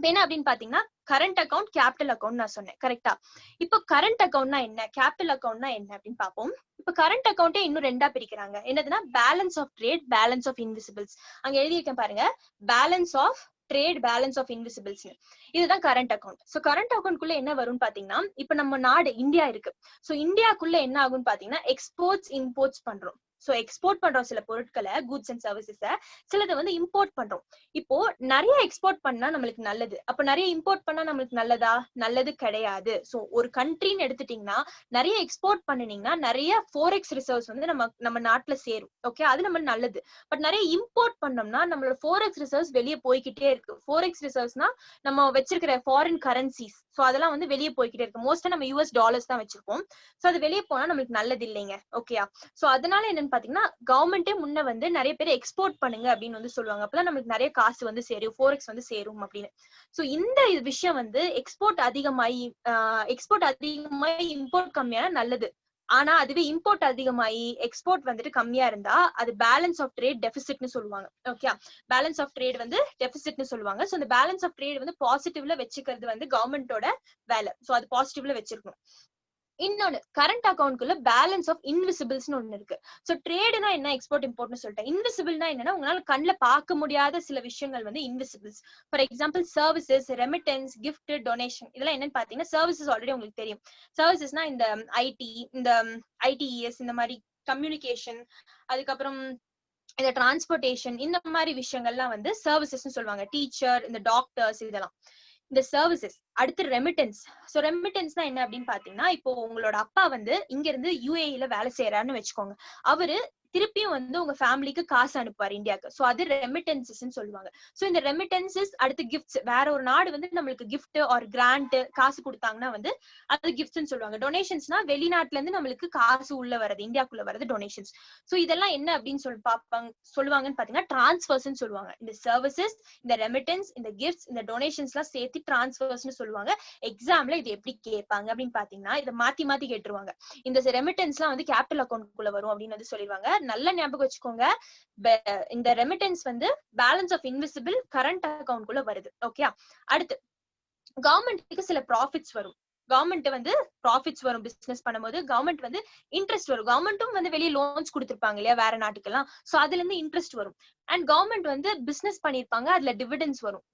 என்ன அப்படின்னு பாத்தீங்கன்னா, கரண்ட் அக்கௌண்ட், கேபிட்டல் அக்கௌண்ட் நான் சொன்னேன் கரெக்டா. இப்போ கரண்ட் அக்கௌண்ட்னா என்ன, கேபிட்டல் அக்கௌண்ட்னா என்ன அப்படின்னு பாப்போம். இப்ப கரண்ட் அக்கௌண்ட்டே இன்னும் ரெண்டா பிரிக்கிறாங்க. என்னதுன்னா balance of trade, balance of invisibles. அங்க எழுதி வைக்க பாருங்க, balance of trade, balance of invisibles. இதுதான் கரண்ட் அக்கௌண்ட். சோ கரண்ட் அக்கௌண்ட்குள்ள என்ன வரும்னு பாத்தீங்கன்னா, இப்ப நம்ம நாடு இந்தியா இருக்கு. சோ இந்தியாக்குள்ள என்ன ஆகும்னு பாத்தீங்கன்னா, எக்ஸ்போர்ட்ஸ் இம்போர்ட்ஸ் பண்றோம். சோ எக்ஸ்போர்ட் பண்றோம் சில பொருட்களை, கூட்ஸ் அண்ட் சர்வீசஸ, சிலது வந்து இம்போர்ட் பண்றோம். இப்போ நிறைய எக்ஸ்போர்ட் பண்ணா நம்மளுக்கு நல்லது, அப்ப நிறைய இம்போர்ட் பண்ணா நம்மளுக்கு நல்லதா? நல்லது கிடையாது. சோ ஒரு கண்ட்ரின்னு எடுத்துட்டீங்கன்னா, நிறைய எக்ஸ்போர்ட் பண்ணினீங்கன்னா நிறைய ஃபோரெக்ஸ் ரிசர்வ்ஸ் வந்து நம்ம நாட்டுல சேரும். ஓகே, அது நம்ம நல்லது. பட் நிறைய இம்போர்ட் பண்ணோம்னா நம்மளோட ஃபோரெக்ஸ் ரிசர்வ்ஸ் வெளியே போய்கிட்டே இருக்கு. ஃபோரெக்ஸ் ரிசர்வ்ஸ்னா நம்ம வச்சிருக்கிற ஃபாரின் கரன்சிஸ். சோ அதெல்லாம் வந்து வெளியே போய்கிட்டே இருக்கு. மோஸ்டா நம்ம US டாலர்ஸ் தான் வச்சிருப்போம். சோ அது வெளியே போனா நம்மளுக்கு நல்லது இல்லைங்க. ஓகேயா? சோ அதனால என்னன்னு பாத்தீங்கன்னா, கவர்மெண்டே முன்ன வந்து நிறைய பேர் எக்ஸ்போர்ட் பண்ணுங்க அப்படின்னு வந்து சொல்லுவாங்க. அப்பதான் நம்மளுக்கு நிறைய காசு வந்து சேரும், ஃபோரெக்ஸ் வந்து சேரும் அப்படின்னு. சோ இந்த விஷயம் வந்து எக்ஸ்போர்ட் அதிகமாயி இம்போர்ட் கம்மியான நல்லது. ஆனா அதுவே இம்போர்ட் அதிகமாயி எக்ஸ்போர்ட் வந்துட்டு கம்மியா இருந்தா அது பேலன்ஸ் ஆஃப் ட்ரேட் டெபிசிட்னு சொல்லுவாங்க. ஓகே, பேலன்ஸ் ஆஃப் ட்ரேட் வந்து டெபிசிட்னு சொல்லுவாங்க. சோ இந்த பேலன்ஸ் ஆஃப் ட்ரேட் வந்து பாசிட்டிவ்ல வச்சுக்கிறது வந்து கவர்மெண்டோட வேலை. சோ அது பாசிட்டிவ்ல வச்சிருக்கணும். இன்னொன்னு கரண்ட் அக்கௌண்ட்குள்ள பேலன்ஸ் ஆஃப் இன்விசிபிள்ஸ்னு ஒண்ணு இருக்கு. சோ ட்ரேட்னா என்ன, எக்ஸ்போர்ட் இம்போர்ட்னு சொல்லிட்டேன். இன்விசிபிள்னா என்னன்னா, உங்களால கண்ணுல பார்க்க முடியாத சில விஷயங்கள் வந்து invisibles. For example services, remittance, gift, donation. இதெல்லாம் என்னன்னு பாத்தீங்கன்னா, சர்வீசஸ் ஆல்ரெடி உங்களுக்கு தெரியும். சர்வீசஸ்னா இந்த ஐடி, இந்த ஐடிஇஎஸ், இந்த மாதிரி கம்யூனிகேஷன், அதுக்கப்புறம் இந்த டிரான்ஸ்போர்டேஷன், இந்த மாதிரி விஷயங்கள்லாம் வந்து சர்வீசஸ்னு சொல்லுவாங்க. டீச்சர், இந்த டாக்டர்ஸ், இதெல்லாம் இந்த சர்வீசஸ். அடுத்து ரெமிட்டன்ஸ். சோ ரெமிட்டன்ஸ்னா என்ன அப்படின்னு பாத்தீங்கன்னா, இப்போ உங்களோட அப்பா வந்து இங்க இருந்து UAE வேலை செய்யறாருன்னு வச்சுக்கோங்க. அவரு திருப்பியும் வந்து உங்க ஃபேமிலிக்கு காசு அனுப்புவார் இந்தியாவுக்கு. சோ அது ரெமிட்டன்சஸ் சொல்லுவாங்க. சோ இந்த ரெமிட்டன்சஸ் அடுத்து கிஃப்ட்ஸ். வேற ஒரு நாடு வந்து நம்மளுக்கு கிஃப்ட் ஆர் கிராண்ட் காசு கொடுத்தாங்கன்னா வந்து அது கிஃப்ட்ஸ்னு சொல்லுவாங்க. டொனேஷன்ஸ்னா வெளிநாட்டுல இருந்து நம்மளுக்கு காசு உள்ள வரது, இந்தியாக்குள்ள வரது டொனேஷன்ஸ். சோ இதெல்லாம் என்ன அப்படின்னு சொல்லுவாங்கன்னு பாத்தீங்கன்னா, டிரான்ஸ்ஃபர்ஸ்னு சொல்லுவாங்க. இந்த சர்வீசஸ், இந்த ரெமிட்டன்ஸ், இந்த கிஃப்ட்ஸ், இந்த டொனேஷன்ஸ் எல்லாம் சேர்த்து டிரான்ஸ்ஃபர்ஸ்னு சொல்லுவாங்க. எக்ஸாம்ல இது எப்படி கேட்பாங்க அப்படின்னு பாத்தீங்கன்னா, இதை மாத்தி மாத்தி கேட்டுருவாங்க. இந்த ரெமிட்டன்ஸ் எல்லாம் வந்து கேபிட்டல் அக்கௌண்ட்குள்ள வரும் அப்படின்னு வந்து சொல்லிடுவாங்க. நல்ல ஞாபகம் வச்சுக்கோங்க, இந்த ரெமிட்டன்ஸ் வந்து பேலன்ஸ் ஆஃப் இன்விசிபிள் கரண்ட் அக்கௌண்ட்குள்ள வருது. ஓகே, அடுத்து கவர்மெண்ட்டுக்கு சில ப்ராஃபிட்ஸ் வரும். கவர்மெண்ட் வந்து ப்ராஃபிட்ஸ் வரும் பிசினஸ் பண்ணும்போது. கவர்மெண்ட் வந்து இன்ட்ரெஸ்ட் வரும். கவர்மெண்ட்டும் வந்து வெளியே லோன்ஸ் கொடுத்திருப்பாங்க இல்லையா வேற நாட்டுக்கெல்லாம். சோ அதுல இருந்து இன்ட்ரெஸ்ட் வரும். அண்ட் கவர்மெண்ட் வந்து பிசினஸ் பண்ணிருப்பாங்க, அதுல டிவிடெண்ட்ஸ் வரும்.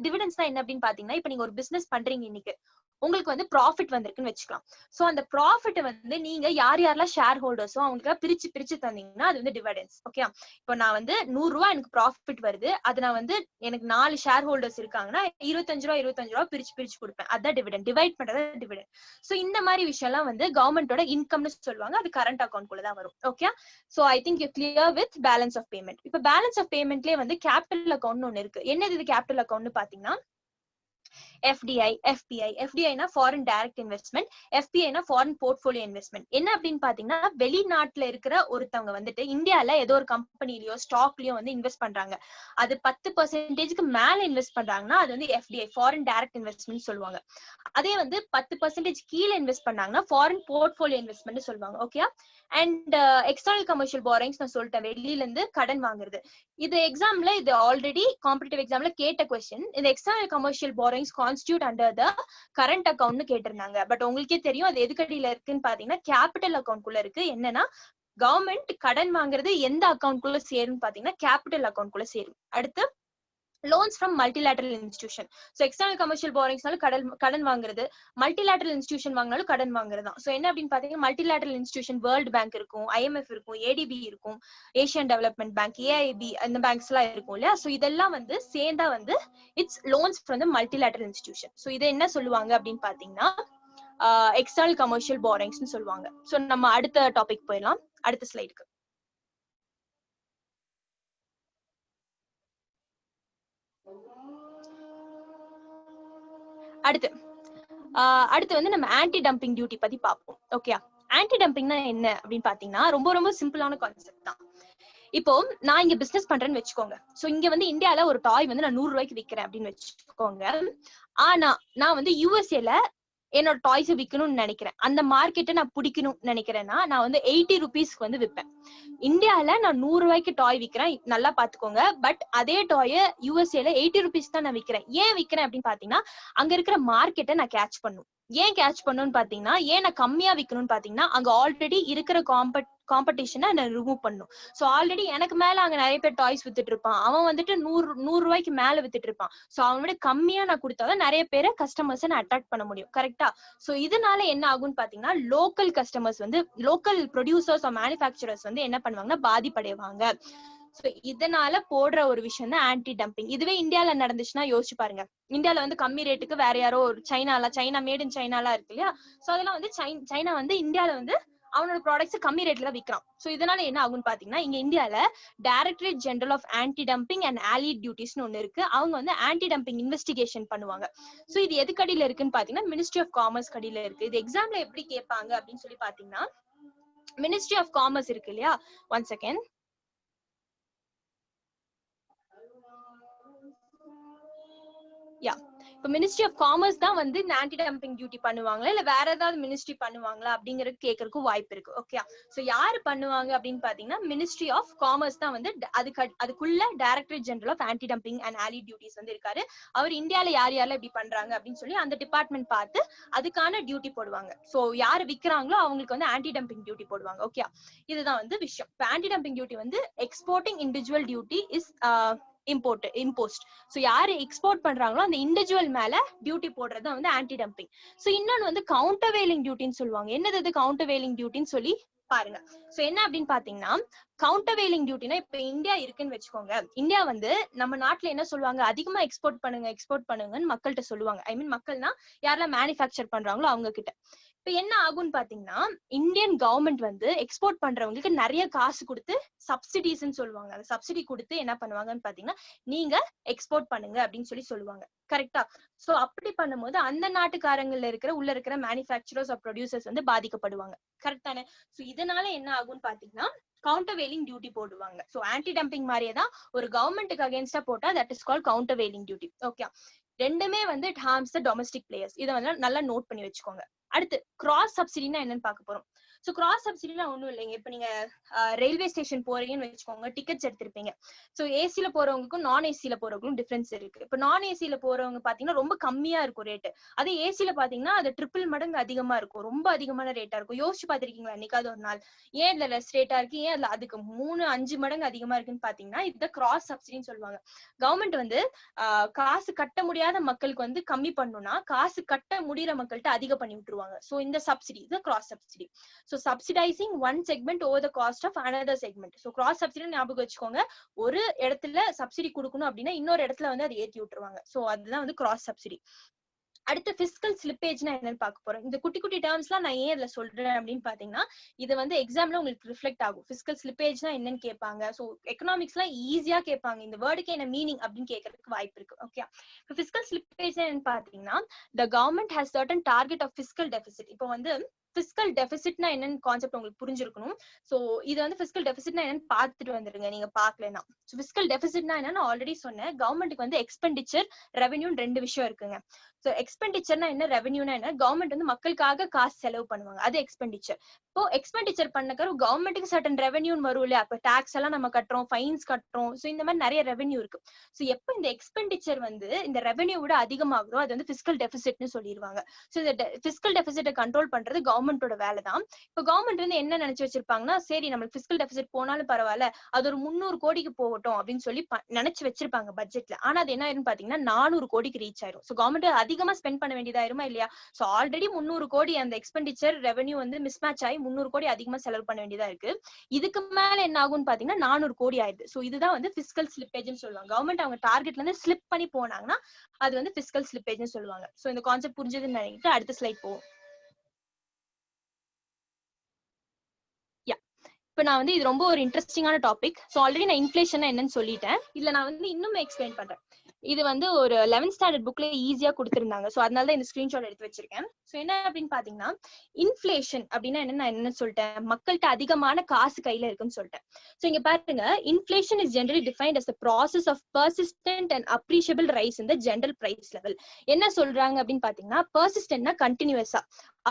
டிவிடெண்ட்ஸ்னா என்ன அப்படின்னு பாத்தீங்கன்னா, இப்ப நீங்க ஒரு பிசினஸ் பண்றீங்க, இன்னைக்கு உங்களுக்கு வந்து ப்ராஃபிட் வந்திருக்குன்னு வச்சுக்கலாம். சோ அந்த ப்ராஃபிட் வந்து நீங்க யாரெல்லாம் ஷேர் ஹோல்டர்ஸோ அவங்களுக்கு பிரிச்சு பிரிச்சு தந்தீங்கன்னா அது வந்து டிவிடெண்ட்ஸ். ஓகே, இப்போ நான் வந்து 100 ரூபாய் எனக்கு ப்ராஃபிட் வருது, அது நான் வந்து எனக்கு 4 ஷேர் ஹோல்டர்ஸ் இருக்காங்கன்னா 25 ரூபாய் பிரிச்சு பிரிச்சு கொடுப்பேன். அதான் டிவிடெண்ட். டிவைட் பண்றது டிவிடெண்ட். சோ இந்த மாதிரி விஷயம் எல்லாம் வந்து கவர்மெண்டோட இன்கம்னு சொல்லுவாங்க. அது கரண்ட் அக்கௌண்ட் குள்ள தான் வரும். Okay, so I think you clear with balance of payment. இப்ப பேலன்ஸ் ஆஃப் பேமெண்ட்லயே வந்து கேபிட்டல் அக்கௌண்ட் ஒன்னு இருக்கு. என்னது இது கேபிட்டல் அக்கௌண்ட்னு பாத்தீங்கன்னா, FDI, FPI. FDI னா ஃபாரின் டைரக்ட் இன்வெஸ்ட்மெண்ட், FPI னா ஃபாரின் போர்ட்ஃபோலியோ இன்வெஸ்ட்மெண்ட். என்ன அப்படின்னு பாத்தீங்கன்னா, வெளிநாட்டுல இருக்கிற ஒருத்தவங்க வந்துட்டு இந்தியால ஏதோ ஒரு கம்பெனிலயோ ஸ்டாக்லயோ வந்து இன்வெஸ்ட் பண்றாங்க. அது 10% மேல இன்வெஸ்ட் பண்றாங்கன்னா அது வந்து FDI, ஃபாரின் டைரக்ட் இன்வெஸ்ட்மெண்ட் சொல்லுவாங்க. அதே வந்து 10% கீழே இன்வெஸ்ட் பண்ணாங்கன்னா ஃபாரின் போர்ட்ஃபோலியோ இன்வெஸ்ட்மெண்ட் சொல்லுவாங்க. Okay, and external commercial borrowings நான் சொல்லிட்டேன், வெளியில இருந்து கடன் வாங்குறது. இது எக்ஸாம்ல இது ஆல்ரெடி காம்படிட்டிவ் எக்ஸாம்ல கேட்ட क्वेश्चन. இந்த external commercial borrowings constitute under the current அக்கவுண்ட்னு கேட்டிருந்தாங்க. பட் உங்களுக்கே தெரியும் அது எதுக்கடியில இருக்குன்னு பாத்தீங்கன்னா, கேபிட்டல் அக்கவுண்ட் குள்ள இருக்கு. என்னன்னா, கவர்மெண்ட் கடன் வாங்குறது எந்த அக்கவுண்ட் குள்ள சேரும்னு பாத்தீங்கன்னா கேபிட்டல் அக்கவுண்ட் குள்ள சேரும். அடுத்து loans from multilateral institution. So external commercial borrowings கடன் வாங்குறது, multilateral institution வாங்கினாலும் கடன் வாங்குறது தான். So என்ன அப்படின்னு பாத்தீங்கன்னா, multilateral institution வேர்ல்ட் பேங்க் இருக்கும், IMF இருக்கும், ADB இருக்கும், ஏசியன் டெவலப்மெண்ட் பேங்க், AIB, இந்த பேங்க்ஸ் எல்லாம் இருக்கும் இல்லையா. சோ இதெல்லாம் வந்து சேர்ந்தா வந்து it's loans from the multilateral institution. So இதை என்ன சொல்லுவாங்க அப்படின்னு பாத்தீங்கன்னா, எக்ஸ்டர்னல் கமர்ஷியல் பாரோயிங்ஸ் சொல்லுவாங்க. சோ நம்ம அடுத்த டாபிக் போயிடலாம், அடுத்த ஸ்லைடுக்கு. அடுத்து வந்து நம்ம ஆன்டி டம்பிங் டியூட்டி பத்தி பார்ப்போம். ஓகே, ஆன்டி டம்பிங்னா என்ன அப்படின்னு பாத்தீங்கன்னா ரொம்ப ரொம்ப சிம்பிளான கான்செப்ட் தான். இப்போ நான் இங்க பிசினஸ் பண்றேன்னு வச்சுக்கோங்க. சோ இங்க வந்து இந்தியால ஒரு டாய் வந்து நான் 100 ரூபாய்க்கு விக்கிறேன் அப்படின்னு வச்சுக்கோங்க. ஆனா நான் வந்து யூஎஸ்ஏல என்னோட டாய்ஸ் விற்கணும்னு நினைக்கிறேன். அந்த மார்க்கெட்டை நான் பிடிக்கணும்னு நினைக்கிறேன்னா நான் வந்து 80 ருபீஸ்க்கு வந்து விற்பேன். இந்தியால நான் 100 ரூபாய்க்கு டாய் விற்கிறேன், நல்லா பாத்துக்கோங்க. பட் அதே டாய் யூஎஸ்ஏல 80 ருபீஸ் தான் நான் விற்கிறேன். ஏன் விற்கிறேன் அப்படின்னு பாத்தீங்கன்னா அங்க இருக்கிற மார்க்கெட்டை நான் கேட்ச் பண்ணும். ஏன் கேட்ச் பண்ணணும்னு பாத்தீங்கன்னா, ஏன் நான் கம்மியா விற்கணும்னு பாத்தீங்கன்னா அங்க ஆல்ரெடி இருக்கிற காம்படிஷனை நான் ரிமூவ் பண்ணும். சோ ஆல்ரெடி எனக்கு மேல அங்க நிறைய பேர் டாய்ஸ் வித்துட்டு இருப்பான். அவன் வந்துட்டு 100 ரூபாய்க்கு மேல வித்துட்டு இருப்பான். சோ அவனோட கம்மியா நான் கொடுத்தாதான் நிறைய பேரை கஸ்டமர்ஸ் நான் அட்ராக்ட் பண்ண முடியும். கரெக்டா? சோ இதனால என்ன ஆகும்னு பாத்தீங்கன்னா லோக்கல் கஸ்டமர்ஸ் வந்து லோக்கல் ப்ரொடியூசர்ஸ் ஆர் மேனுஃபேக்சரர்ஸ் வந்து என்ன பண்ணுவாங்கன்னா பாதிப்படைவாங்க. சோ இதனால போடுற ஒரு விஷயம் தான் ஆன்டி டம்பிங். இதுவே இந்தியால நடந்துச்சுன்னா யோசிச்சு பாருங்க. இந்தியால வந்து கம்மி ரேட்டுக்கு வேற யாரோ ஒரு சைனா மேட் இன் சைனாலாம் இருக்கு இல்லையா? சோ அதெல்லாம் வந்து சைனா வந்து இந்தியால வந்து அவனோட ப்ராடக்ட்ஸ் கம்மி ரேட்ல தான் விற்கிறான். சோ இதனால என்ன ஆகும்னு பாத்தீங்கன்னா இங்க இந்தியால directorate general of anti dumping and allied டியூட்டிஸ்னு ஒண்ணு இருக்கு. அவங்க வந்து ஆன்டி டம்பிங் இன்வெஸ்டிகேஷன் பண்ணுவாங்க. சோ இது எது கடியில இருக்குன்னு பாத்தீங்கன்னா மினிஸ்ட்ரி ஆஃப் காமர்ஸ் கடியில இருக்கு. இது எக்ஸாம்ல எப்படி கேட்பாங்க அப்படின்னு சொல்லி பாத்தீங்கன்னா மினிஸ்ட்ரி ஆஃப் காமர்ஸ் இருக்கு இல்லையா? One second. இப்ப மினிஸ்ட்ரி ஆஃப் காமர்ஸ் தான் வந்து இந்த ஆன்டி டம்பிங் டியூட்டி பண்ணுவாங்களா இல்ல வேற ஏதாவது மினிஸ்ட்ரி பண்ணுவாங்களா அப்படிங்கறது கேட்கறதுக்கு வாய்ப்பு இருக்கு. ஓகே, சோ யாரு பண்ணுவாங்க அப்படின்னு பாத்தீங்கன்னா மினிஸ்ட்ரி ஆஃப் காமர்ஸ் தான் வந்து அதுக்குள்ள directorate general of anti dumping and allied duties வந்து இருக்காரு. அவர் இந்தியால யாரெல்லாம் இப்படி பண்றாங்க அப்படின்னு சொல்லி அந்த டிபார்ட்மெண்ட் பார்த்து அதுக்கான டியூட்டி போடுவாங்க. சோ யாரு விக்கிறாங்களோ அவங்களுக்கு வந்து ஆன்டி டம்பிங் டியூட்டி போடுவாங்க. ஓகே, இதுதான் வந்து விஷயம். இப்போ ஆன்டி டம்பிங் டியூட்டி வந்து exporting individual duty is imposed. So யாரு எக்ஸ்போர்ட் பண்றாங்களோ அந்த இண்டிவிஜுவல் மேல டியூட்டி போடுறது வந்து ஆன்டி டம்பிங். சோ இன்னொன்னு வந்து கவுண்டர் வெயிலிங் டியூட்டின்னு சொல்லுவாங்க. என்னது கவுண்டர் வெயிலிங் டியூட்டின்னு சொல்லி பாருங்க. சோ என்ன அப்படின்னு பாத்தீங்கன்னா கவுண்டர் வெயிலிங் டியூட்டினா இப்ப இந்தியா இருக்குன்னு வச்சுக்கோங்க. இந்தியா வந்து நம்ம நாட்டுல என்ன சொல்லுவாங்க, அதிகமா எக்ஸ்போர்ட் பண்ணுங்கன்னு மக்கள்கிட்ட சொல்லுவாங்க. ஐ மீன் மக்கள்னா யாரெல்லாம் மேனுஃபேக்சர் பண்றாங்களோ அவங்க கிட்ட. இப்ப என்ன ஆகும்னு பாத்தீங்கன்னா இந்தியன் கவர்மெண்ட் வந்து எக்ஸ்போர்ட் பண்றவங்களுக்கு நிறைய காசு கொடுத்து சப்சிடிஸ்ன்னு சொல்லுவாங்க. அந்த சப்சிடி கொடுத்து என்ன பண்ணுவாங்கன்னு பாத்தீங்கன்னா நீங்க எக்ஸ்போர்ட் பண்ணுங்க அப்படின்னு சொல்லி சொல்லுவாங்க. கரெக்டா? சோ அப்படி பண்ணும்போது அந்த நாட்டுக்காரங்கள்ல உள்ள இருக்கிற மேனுஃபேக்சரர்ஸ் ஆர் ப்ரொடியூசர்ஸ் வந்து பாதிக்கப்படுவாங்க. கரெக்ட் தானே? சோ இதனால என்ன ஆகும்னு பாத்தீங்கன்னா கவுண்டர் வெயிலிங் டியூட்டி போடுவாங்க. சோ ஆன்டி டம்பிங் மாதிரியே தான் ஒரு கவர்மெண்ட்டுக்கு அகேன்ஸ்டா போட்டா that is called countervailing duty. Okay, ரெண்டுமே வந்து it harms the domestic players. இதை வந்து நல்லா நோட் பண்ணி வச்சுக்கோங்க. அடுத்து கிராஸ் சப்சிடினா என்னன்னு பார்க்க போறோம். சோ கிராஸ் சப்சிடினா ஒண்ணும் இல்லைங்க. இப்ப நீங்க ரயில்வே ஸ்டேஷன் போறீங்கன்னு வச்சுக்கோங்க, டிக்கெட்ஸ் எடுத்திருப்பீங்க. சோ ஏசில போறவங்களுக்கும் நான் ஏசில போறவங்களுக்கும் டிஃபரன்ஸ் இருக்கு. இப்ப நான் ஏசில போறவங்க பாத்தீங்கன்னா ரொம்ப கம்மியா இருக்கும் ரேட். அதே ஏசில பாத்தீங்கன்னா அது ட்ரிபிள் மடங்கு அதிகமா இருக்கும். ரொம்ப அதிகமான ரேட்டா இருக்கும். யோசிச்சு பாத்திருக்கீங்களா என்னைக்காவது ஒரு நாள் ஏன் இதுல லெஸ் ரேட்டா இருக்கு, ஏன் அதுல அதுக்கு 3-5 மடங்கு அதிகமா இருக்குன்னு பாத்தீங்கன்னா இது கிராஸ் சப்சிடின்னு சொல்லுவாங்க. கவர்மெண்ட் வந்து காசு கட்ட முடியாத மக்களுக்கு வந்து கம்மி பண்ணணும்னா காசு கட்ட முடியற மக்கள்கிட்ட அதிகம் பண்ணி விட்டுருவாங்க. சோ இந்த சப்சிடி இது cross subsidy. So subsidising one segment over the cost of another segment. So cross subsidy ஞாபகம் வச்சுக்கோங்க. ஒரு இடத்துல சப்சிடி கொடுக்கணும் அப்படின்னா இன்னொரு இடத்துல வந்து அதை ஏற்றி விட்டுருவாங்க. சோ அதுதான் வந்து கிராஸ் சப்சிடி. அடுத்து பிஸ்கல் ஸ்லிப்பேஜ்னா என்னன்னு பார்க்க போறோம். இந்த குட்டி குட்டி டேர்ம்ஸ்லாம் நான் ஏன் இதுல சொல்றேன் அப்படின்னு பாத்தீங்கன்னா இது வந்து எக்ஸாம்ல உங்களுக்கு ரிஃப்ளெக்ட் ஆகும். பிஸ்கல் ஸ்லிப்பேஜ்னா என்னன்னு கேட்பாங்க. சோ எக்கனாமிக்ஸ்லாம் ஈஸியா கேட்பாங்க. இந்த வேர்டுக்கு என்ன மீனிங் அப்படின்னு கேட்கறதுக்கு வாய்ப்பு இருக்கு. ஓகே, இப்போ பிஸ்கல் ஸ்லிப்பேஜ் என்னன்னு பாத்தீங்கன்னா the government has certain target of fiscal deficit. இப்போ வந்து பிஸ்கல் டெபிசிட்னா என்னன்னு கான்செப்ட் உங்களுக்கு புரிஞ்சிருக்கணும். சோ இது வந்து பிஸ்கல் டெபிசிட்னா என்னன்னு பாத்துட்டு வந்துருங்க நீங்க பாக்கலன்னா. சோ பிஸ்கல் டெபிசிட்னா என்னன்னு ஆல்ரெடி சொன்னேன். கவர்மெண்ட்டுக்கு வந்து எக்ஸ்பெண்டிச்சர் ரெவென்யூ ரெண்டு விஷயம் இருக்குங்க. சோ எக்ஸ்பெண்டிச்சர்னா என்ன, ரெவென்யூனா என்ன, கவர்மெண்ட் வந்து மக்களுக்காக காசு செலவு பண்ணுவாங்க, அது எக்ஸ்பெண்டிச்சர். இப்போ எக்ஸ்பெண்டிச்சர் பண்ணக்கற கவர்மெண்ட்டுக்கு சர்டன் ரெவென்யூ வரும் இல்லையா? அப்ப டாக்ஸ் எல்லாம் நம்ம கட்டுறோம், ஃபைன்ஸ் கட்டுறோம். சோ இந்த மாதிரி நிறைய ரெவென்யூ இருக்கு. சோ எப்ப இந்த எக்ஸ்பெண்டிச்சர் வந்து இந்த ரெவென்யூ விட அதிகமாகுதோ அது வந்து பிஸ்கல் டெபிசிட்னு சொல்லிடுவாங்க. சோ இந்த பிஸ்கல் டெபிசிட்டை கண்ட்ரோல் பண்றது கவர்மெண்டோட வேலை தான். இப்போ கவர்மெண்ட் வந்து என்ன நினைச்சு வச்சிருப்பாங்கன்னா சரி நம்மளுக்கு பிஸ்கல் டெபிசிட் போனாலும் பரவாயில்ல, அது ஒரு 300 கோடிக்கு போகட்டும் அப்படின்னு சொல்லி நினைச்சு வச்சிருப்பாங்க பட்ஜெட்ல. ஆனா அது என்ன ஆயிரும் பாத்தீங்கன்னா 400 கோடிக்கு ரீச் ஆயிரும். சோ கவர்மெண்ட் அதிகமா ஸ்பெண்ட் பண்ண வேண்டியதாயிருமா இல்லையா? சோ ஆல்ரெடி 300 கோடி அந்த எக்ஸ்பெண்டிச்சர் ரெவென்யூ வந்து மிஸ்மேட்ச் ஆகி 300 கோடி அதிகமா செலவு பண்ண வேண்டியதா இருக்கு. இதுக்கு மேல என்ன ஆகும்னு பாத்தீங்கன்னா 400 கோடி ஆயிடுது. சோ இதுதான் வந்து பிஸ்கல் ஸ்லிப்பேஜ்னு சொல்லுவாங்க. கவர்மெண்ட் அவங்க டார்கெட்ல இருந்து ஸ்லிப் பண்ணி போனாங்கன்னா அது வந்து பிஸ்கல் ஸ்லிப்பேஜ்னு சொல்லுவாங்க. சோ இந்த கான்செப்ட் புரிஞ்சதுன்னு நினைக்கிட்டு அடுத்த ஸ்லைட் போவோம். இப்ப நான் வந்து இது ரொம்ப ஒரு இன்ட்ரெஸ்டிங்கான டாபிக். சோ ஆல்ரெடி நான் இன்ஃப்ளேஷன் என்னன்னு சொல்லிட்டேன். இதுல நான் வந்து இன்னும் எக்ஸ்பிளைன் பண்றேன். இது வந்து ஒரு 11th ஸ்டாண்டர்ட் புக்ல ஈஸியா கொடுத்திருந்தாங்க. சோ அதனால தான் இந்த ஸ்கிரீன்ஷாட் எடுத்து வச்சிருக்கேன். சோ என்ன அப்படின்னு பாத்தீங்கன்னா, இன்ஃபிளேஷன் அப்படின்னா என்ன என்ன சொல்லிட்டேன், மக்கள்கிட்ட அதிகமான காசு கையில இருக்குன்னு சொல்லிட்டேன். சோ இங்க பாருங்க, inflation is generally defined as the process of persistent and appreciable rise in the general price level. என்ன சொல்றாங்க அப்படின்னு பாத்தீங்கன்னா, persistentனா கண்டினியூஸா,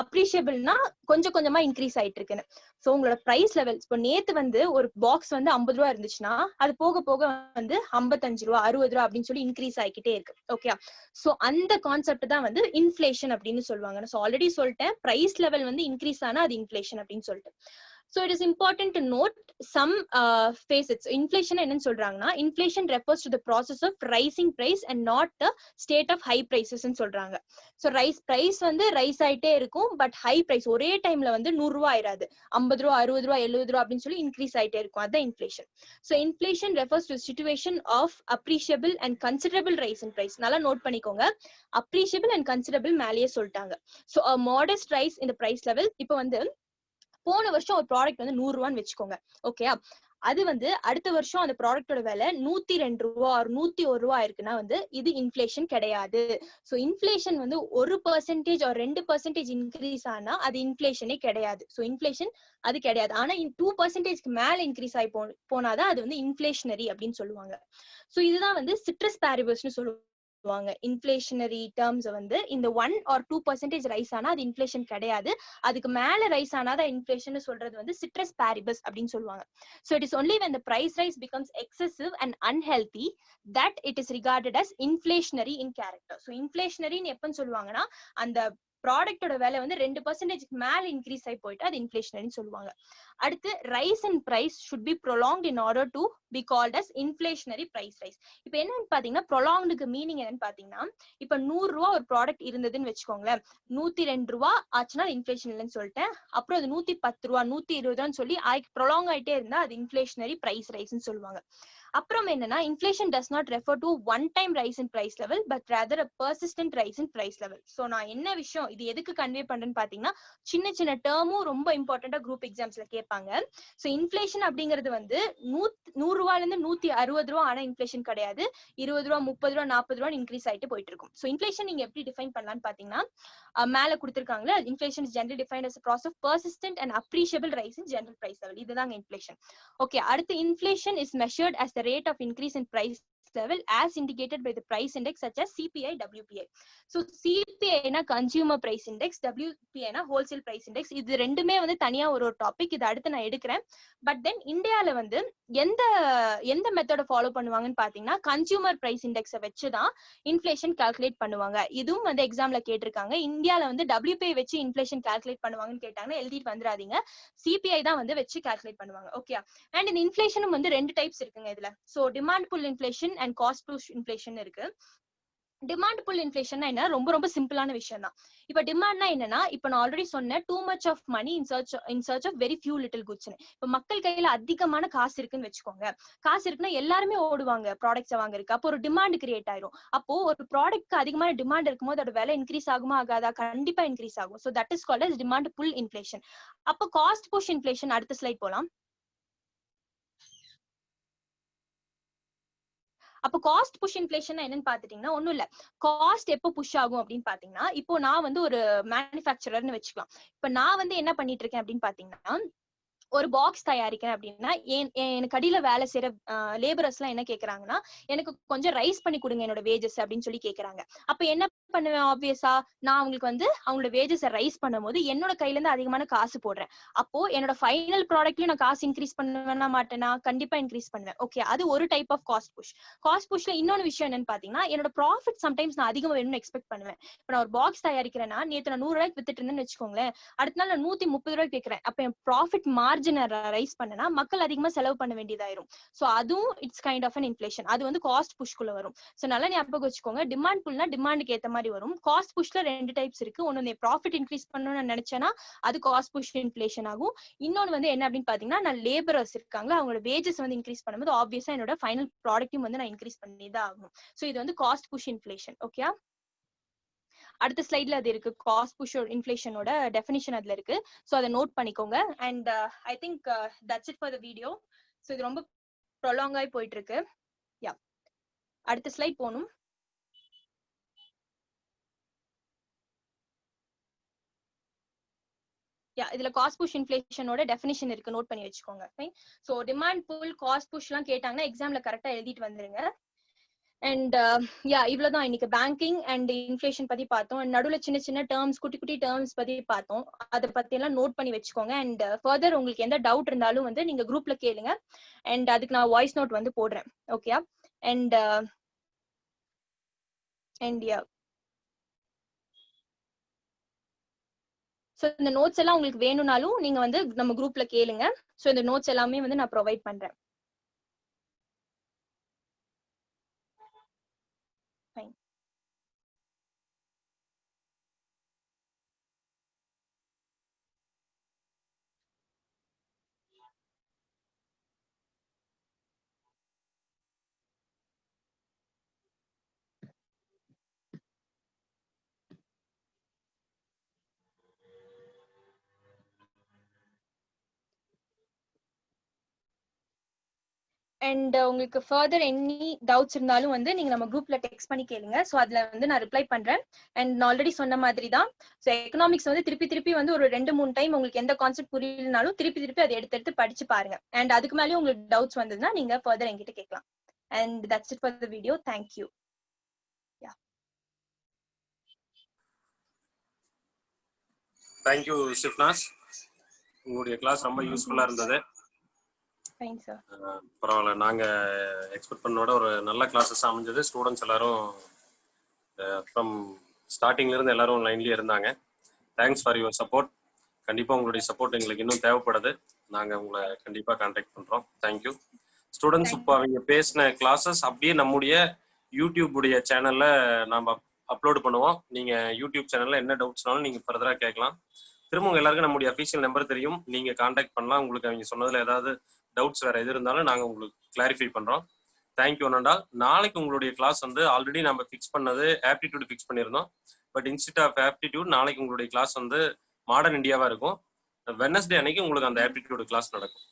அப்ரிஷியபிள்னா கொஞ்சம் கொஞ்சமா இன்க்ரீஸ் ஆயிட்டு இருக்குன்னு. சோ உங்களோட பிரைஸ் லெவல் இப்போ நேத்து வந்து ஒரு பாக்ஸ் வந்து 50 ரூபா இருந்துச்சுன்னா அது போக போக வந்து 55 ரூபா 60 ரூபா அப்படின்னு சொல்லி இன்க்ரீஸ் ஆகிக்கிட்டே இருக்கு. ஓகே, சோ அந்த கான்செப்ட் தான் வந்து இன்ஃபிளேஷன் அப்படின்னு சொல்லுவாங்க. சோ ஆல்ரெடி சொல்லிட்டேன், பிரைஸ் லெவல் வந்து இன்க்ரீஸ் ஆனா அது இன்ஃபிளேஷன் அப்படின்னு சொல்லிட்டு. So it is important to note some facets. Inflation என்னன்னு சொல்றாங்கன்னா, inflation refers to the process of rising price and not the state of high prices ன்னு சொல்றாங்க. So price வந்து ரைஸ் ஆயிட்டே இருக்கும், பட் ஹை பிரைஸ் ஒரே டைம்ல வந்து 100 ரூபாய் ஆயிராது, 50 ரூபா 60 ரூபா 70 ரூபா அப்படின்னு சொல்லி இன்க்ரீஸ் ஆயிட்டே இருக்கும். அதான் inflation. So inflation refers to a situation of appreciable and considerable rise in price. நல்லா நோட் பண்ணிக்கோங்க, appreciable and considerable மேலேயே சொல்லிட்டாங்க. So a modest rise in the price level. இப்போ வந்து போன வருஷம் ஒரு ப்ராடக்ட் வந்து 100 ரூபான்னு வச்சுக்கோங்க. ஓகே, அது வந்து அடுத்த வருஷம் அந்த ப்ராடக்டோட விலை 102 ரூபா 101 ரூபா இருக்குன்னா வந்து இது இன்ஃபிளேஷன் கிடையாது. சோ இன்ஃபிளேஷன் வந்து 1% or 2% இன்க்ரீஸ் ஆனா அது இன்ஃபிளேஷனே கிடையாது. சோ இன்ஃபிளேஷன் அது கிடையாது. ஆனா 2%க்கு மேல இன்க்ரீஸ் ஆகி போனாதான் அது வந்து இன்ஃபிளேஷனரி அப்படின்னு சொல்லுவாங்க. சோ இதுதான் வந்து சிட்ரஸ் பேரிபிள்ஸ்னு சொல்லுவாங்க. இன்ஃபிளேஷனரி டேர்ம்ஸ் வந்து இந்த 1 or 2% ரைஸ் ஆனா அது இன்ஃபிளேஷன் கிடையாது, அதுக்கு மேல ரைஸ் ஆனாதான் இன்ஃபிளேஷன் சொல்றது வந்து சிட்ரஸ் பேரிபிள்ஸ் அப்படின்னு சொல்லுவாங்க. So it is only when the price rise becomes excessive and unhealthy that it is regarded as inflationary in character. So inflationary ன்னு எப்பன்னு சொல்லுவாங்கன்னா, அந்த ப்ராடக்டோட விலை வந்து 2% மேல இன்க்ரீஸ் ஆகி போயிட்டு அது இன்ஃபிளேஷனரின்னு சொல்லுவாங்க. அடுத்து, rise in price should be prolonged in order to be called as inflationary price rise. இப்போ என்னன்னு பாத்தீங்கன்னா, prolongedக்கு மீனிங் என்னன்னு பாத்தீங்கன்னா, இப்ப 100 ரூபா ஒரு ப்ராடக்ட் இருந்ததுன்னு வச்சுக்கோங்களேன், 102 ரூபா ஆச்சுன்னா இன்ஃபிளேஷன் இல்லைன்னு சொல்லிட்டேன். அப்புறம் அது 110 ரூபா 120 ரூபான்னு சொல்லி ப்ரொலாங் ஆயிட்டே இருந்தா அது இன்ஃபிளேஷனரி பிரைஸ் ரைஸ்ன்னு சொல்லுவாங்க. அப்புறம் என்னன்னா, inflation does not refer to one time rise in price level but rather a persistent rise in price level. So நான் என்ன விஷயம் இது எதுக்கு கன்வே பண்றேன்னு பாத்தீங்கன்னா, சின்ன சின்ன டேர்மும் ரொம்ப இம்பார்ட்டண்டா குரூப் எக்ஸாம்ஸ்ல கேட்பாங்க. சோ இன்ஃபிளேஷன் அப்படிங்கிறது வந்து 100 ரூபாயில இருந்து 160 ரூபா ஆனா இன்ஃபிளேஷன் கிடையாது, 20 ரூபா 30 ரூபா 40 ரூபா இன்க்ரீஸ் ஆயிட்டு போயிட்டு இருக்கும். சோ இன்ஃபிளேஷன் நீங்க எப்படி டிஃபைன் பண்ணலாம்னு பாத்தீங்கன்னா, மேல கொடுத்திருக்காங்களே, inflation is generally defined as a process of persistent and appreciable rise in general price level. இதுதாங்க இன்ஃபிளேஷன். ஓகே, அடுத்து inflation is measured as the rate of increase in price level as indicated by the price index such as CPI, WPI. So CPI na consumer price index, WPI na wholesale price index. இது ரெண்டுமே வந்து தனியா ஒரு topic, இது அடுத்து நான் எடுக்கிறேன். But then இந்தியால வந்து எந்த மெத்தட ஃபாலோ பண்ணுவாங்கன்னு பாத்தீங்கன்னா, கன்சியூமர் பிரைஸ் இண்டெக்ஸை வச்சுதான் இன்ஃபிளேஷன் கால்குலேட் பண்ணுவாங்க. இதுவும் வந்து எக்ஸாம்ல கேட்டிருக்காங்க. இந்தியால வந்து WPI வச்சு இன்ஃபிளேஷன் கால்குலேட் பண்ணுவாங்கன்னு கேட்டாங்கன்னா எழுதிட்டு வந்துடாதீங்க, CPI தான் வந்து வச்சு கால்குலேட் பண்ணுவாங்க. ஓகே, அண்ட் இந்த இன்ஃபிளேஷனும் வந்து 2 டைப்ஸ் இருக்குங்க இதுல. So demand pull inflation and cost push inflation இருக்கு. டிமாண்ட் புல் இன்ஃபிளேஷன் என்ன, ரொம்ப ரொம்ப சிம்பிளான விஷயம் தான். இப்ப டிமாண்ட்னா என்னன்னா, இப்ப நான் ஆல்ரெடி சொன்னேன், too much of money in search of very few little goods. இப்ப மக்கள் கையில அதிகமான காசு இருக்குன்னு வச்சுக்கோங்க, காசு இருக்குன்னா எல்லாருமே ஓடுவாங்க ப்ராடக்ட்ஸ் வாங்குறதுக்கு, அப்போ ஒரு டிமாண்ட் கிரியேட் ஆயிரும். அப்போ ஒரு ப்ராடக்ட்க்கு அதிகமான டிமாண்ட் இருக்கும்போது அதோட விலை இன்க்ரீஸ் ஆகுமா ஆகாதா? கண்டிப்பா இன்க்ரீஸ் ஆகும். So that is called as demand pull inflation. அப்போ காஸ்ட் புஷ் இன்ஃபிளேஷன், அடுத்த ஸ்லைட் போலாம். அப்போ காஸ்ட் புஷ் இன்ஃபிளேஷன் என்னன்னு பாத்துட்டீங்கன்னா, ஒண்ணும் இல்ல, காஸ்ட் எப்போ புஷ் ஆகும் அப்படின்னு பாத்தீங்கன்னா, இப்போ நான் வந்து ஒரு மேனுஃபேக்சரர்னு வச்சுக்கலாம். இப்ப நான் வந்து என்ன பண்ணிட்டு இருக்கேன் அப்படின்னு பாத்தீங்கன்னா, ஒரு பாக்ஸ் தயாரிக்கிறேன் அப்படின்னா, எனக்கு அடியில வேலை செய்யற லேபரர்ஸ் எல்லாம் என்ன கேக்குறாங்கன்னா, எனக்கு கொஞ்சம் ரைஸ் பண்ணி கொடுங்க என்னோட வேஜஸ் அப்படின்னு சொல்லி கேக்குறாங்க. அப்ப என்ன பண்ணுவேன், ஆப்வியஸா நான் அவங்களுக்கு வந்து அவங்களோட வேஜஸ் ரைஸ் பண்ணும்போது என்னோட கையில இருந்து அதிகமான காசு போடுறேன். அப்போ என்னோட ஃபைனல் ப்ராடக்ட்லயும் நான் காசு இன்க்ரீஸ் பண்ணுவேன்னா மாட்டேனா? கண்டிப்பா இன்க்ரீஸ் பண்ணுவேன். ஓகே, அது ஒரு type of cost push. Cost புஷ்ல இன்னொரு விஷயம் என்னன்னு பாத்தீங்கன்னா, என்னோட ப்ராஃபிட் சம்டைம்ஸ் நான் அதிகமா வேணும்னு எக்ஸ்பெக்ட் பண்ணுவேன். இப்ப நான் ஒரு பாக்ஸ் தயாரிக்கிறேன்னா, நேத்து நான் 100 ரூபாய்க்கு வித்துட்டு இருந்தேன்னு வச்சுக்கோங்களேன், அடுத்த நாள் நான் 130 ரூபாய்க்கு கேட்கிறேன். அப்ப என் ப்ராஃபிட் மார்ஜினை ரைஸ் பண்ணனா மக்கள் அதிகமா செலவு பண்ண வேண்டியதாயிரும். சோ அதுவும் it's kind of an inflation. அது வந்து காஸ்ட் புஷ்குள்ள வரும். சோ நல்லா ஞாபகம் வச்சுக்கோங்க, டிமாண்ட் புல்னா டிமாண்டுக்கு ஏத்த மாதிரி வரும். காஸ்ட் புஷ்ல 2 டைப்ஸ் இருக்கு. ஒன்னு, நீ ப்ராஃபிட் இன்க்ரீஸ் பண்ணணும்னு நினைச்சேன்னா அது காஸ்ட் புஷ் இன்ஃபிளேஷன் ஆகும். இன்னொன்னு வந்து என்ன அப்படின்னு பாத்தீங்கன்னா, நான் லேபரர்ஸ் இருக்காங்க, அவங்களோட வேஜஸ் வந்து இன்க்ரீஸ் பண்ணும்போது ஆப்வியஸா என்னோட ஃபைனல் ப்ராடக்ட்டையும் வந்து நான் இன்க்ரீஸ் பண்ணிதான் ஆகணும். சோ இது வந்து காஸ்ட் புஷ் இன்ஃபிளேஷன். ஓகே, அடுத்த ஸ்லைட்ல அது இருக்கு, காஸ்ட் புஷ் இன்ஃபிளேஷனோட டெஃபினிஷன் அதுல இருக்கு. சோ அதை நோட் பண்ணிக்கோங்க. And I think that's it for the video. So இது ரொம்ப ப்ரொலாங் ஆகி போயிட்டு இருக்கு. யா, அடுத்த ஸ்லைட் போகணும். இதுல காஸ்ட் புஷ் இன்ஃப்ளேஷனோட டெஃபினிஷன் இருக்கு, நோட் பண்ணி வச்சுக்கோங்க. So demand pull cost push எல்லாம் கேட்டாங்கன்னா எக்ஸாம்ல கரெக்டா எழுதிட்டு வந்துருங்க. அண்ட் இவ்வளவுதான் இன்னைக்கு பேங்கிங் அண்ட் இன்ஃப்ளேஷன் பத்தி பார்த்தோம். நடுவுல சின்ன சின்ன டேர்ம்ஸ், குட்டி குட்டி டேர்ம்ஸ் பத்தி பார்த்தோம். அதை பத்தி எல்லாம் நோட் பண்ணி வச்சுக்கோங்க. அண்ட் ஃபர்தர் உங்களுக்கு எந்த டவுட் இருந்தாலும் வந்து நீங்க குரூப்ல கேளுங்க. அண்ட் அதுக்கு நான் வாய்ஸ் நோட் வந்து போடுறேன். ஓகே. அண்ட் ஸோ இந்த நோட்ஸ் எல்லாம் உங்களுக்கு வேணும்னாலும் நீங்க வந்து நம்ம குரூப்ல கேளுங்க. ஸோ இந்த நோட்ஸ் எல்லாமே வந்து நான் ப்ரொவைட் பண்றேன். ஃபைன். அண்ட் உங்களுக்கு ஃபர்தர் எனி டவுட்ஸ் இருந்தாலும் வந்து நீங்க நம்ம குரூப்ல டெக்ஸ்ட் பண்ணி கேளுங்க. ஸோ அதுல வந்து நான் ரிப்ளை பண்றேன். அண்ட் நான் ஆல்ரெடி சொன்ன மாதிரி தான். ஸோ எக்கனாமிக்ஸ் வந்து திருப்பி திருப்பி வந்து ஒரு 2-3 டைம் உங்களுக்கு எந்த கான்செப்ட் புரியலனாலும் திருப்பி திருப்பி அதை எடுத்து படிச்சு பாருங்க. அண்ட் அதுக்கு மேலேயும் உங்களுக்கு டவுட்ஸ் வந்ததுன்னா நீங்க ஃபர்தர் என்கிட்ட கேட்கலாம். And that's it for the video. Thank you. Thank you Shifnas, உங்களுடைய கிளாஸ் ரொம்ப யூஸ்ஃபுல்லா இருந்தது. பரவாயில்ல, நாங்க எக்ஸ்பெக்ட் பண்ணோட ஒரு நல்ல கிளாஸஸ் அமைஞ்சது. ஸ்டூடெண்ட்ஸ் எல்லாரும் ஃப்ரம் ஸ்டார்டிங்ல இருந்து எல்லாரும் லைன்லயே இருந்தாங்க. Thanks for your support. கண்டிப்பா உங்களுடைய சப்போர்ட் எங்களுக்கு இன்னும் தேவைப்படுது. நாங்க உங்களை கண்டிப்பா கான்டாக்ட் பண்றோம். Thank you students. இப்போ அவங்க பேசின கிளாஸஸ் அப்படியே நம்முடைய யூடியூப் உடைய சேனல்ல நாம அப்லோடு பண்ணுவோம். நீங்க யூடியூப் சேனல்ல என்ன டவுட்ஸ்னாலும் நீங்க ஃபர்தரா கேட்கலாம். திரும்ப எல்லாருக்கும் நம்முடைய அஃபீஷியல் நம்பர் தெரியும், நீங்க கான்டாக்ட் பண்ணலாம். உங்களுக்கு அவங்க சொன்னதுல ஏதாவது டவுட்ஸ் வேற எது இருந்தாலும் நாங்க உங்களுக்கு கிளாரிஃபை பண்றோம். தேங்க்யூ அனண்டா. நாளைக்கு உங்களுடைய கிளாஸ் வந்து ஆல்ரெடி நம்ம ஃபிக்ஸ் பண்ணது ஆப்டிடியூட் ஃபிக்ஸ் பண்ணியிருந்தோம். பட் இன்ஸ்டெட் ஆஃப் ஆப்டிடியூட் நாளைக்கு உங்களுடைய கிளாஸ் வந்து மாடர்ன் இந்தியாவா இருக்கும். வெட்னஸ்டே அன்னைக்கு உங்களுக்கு அந்த ஆப்டிடியூட் கிளாஸ் நடக்கும்.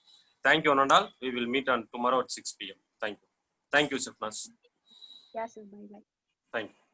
Thank you அனண்டா. We will meet on tomorrow at 6 PM. Thank you. Thank you, Sifnas. Yes, bye. Thank you.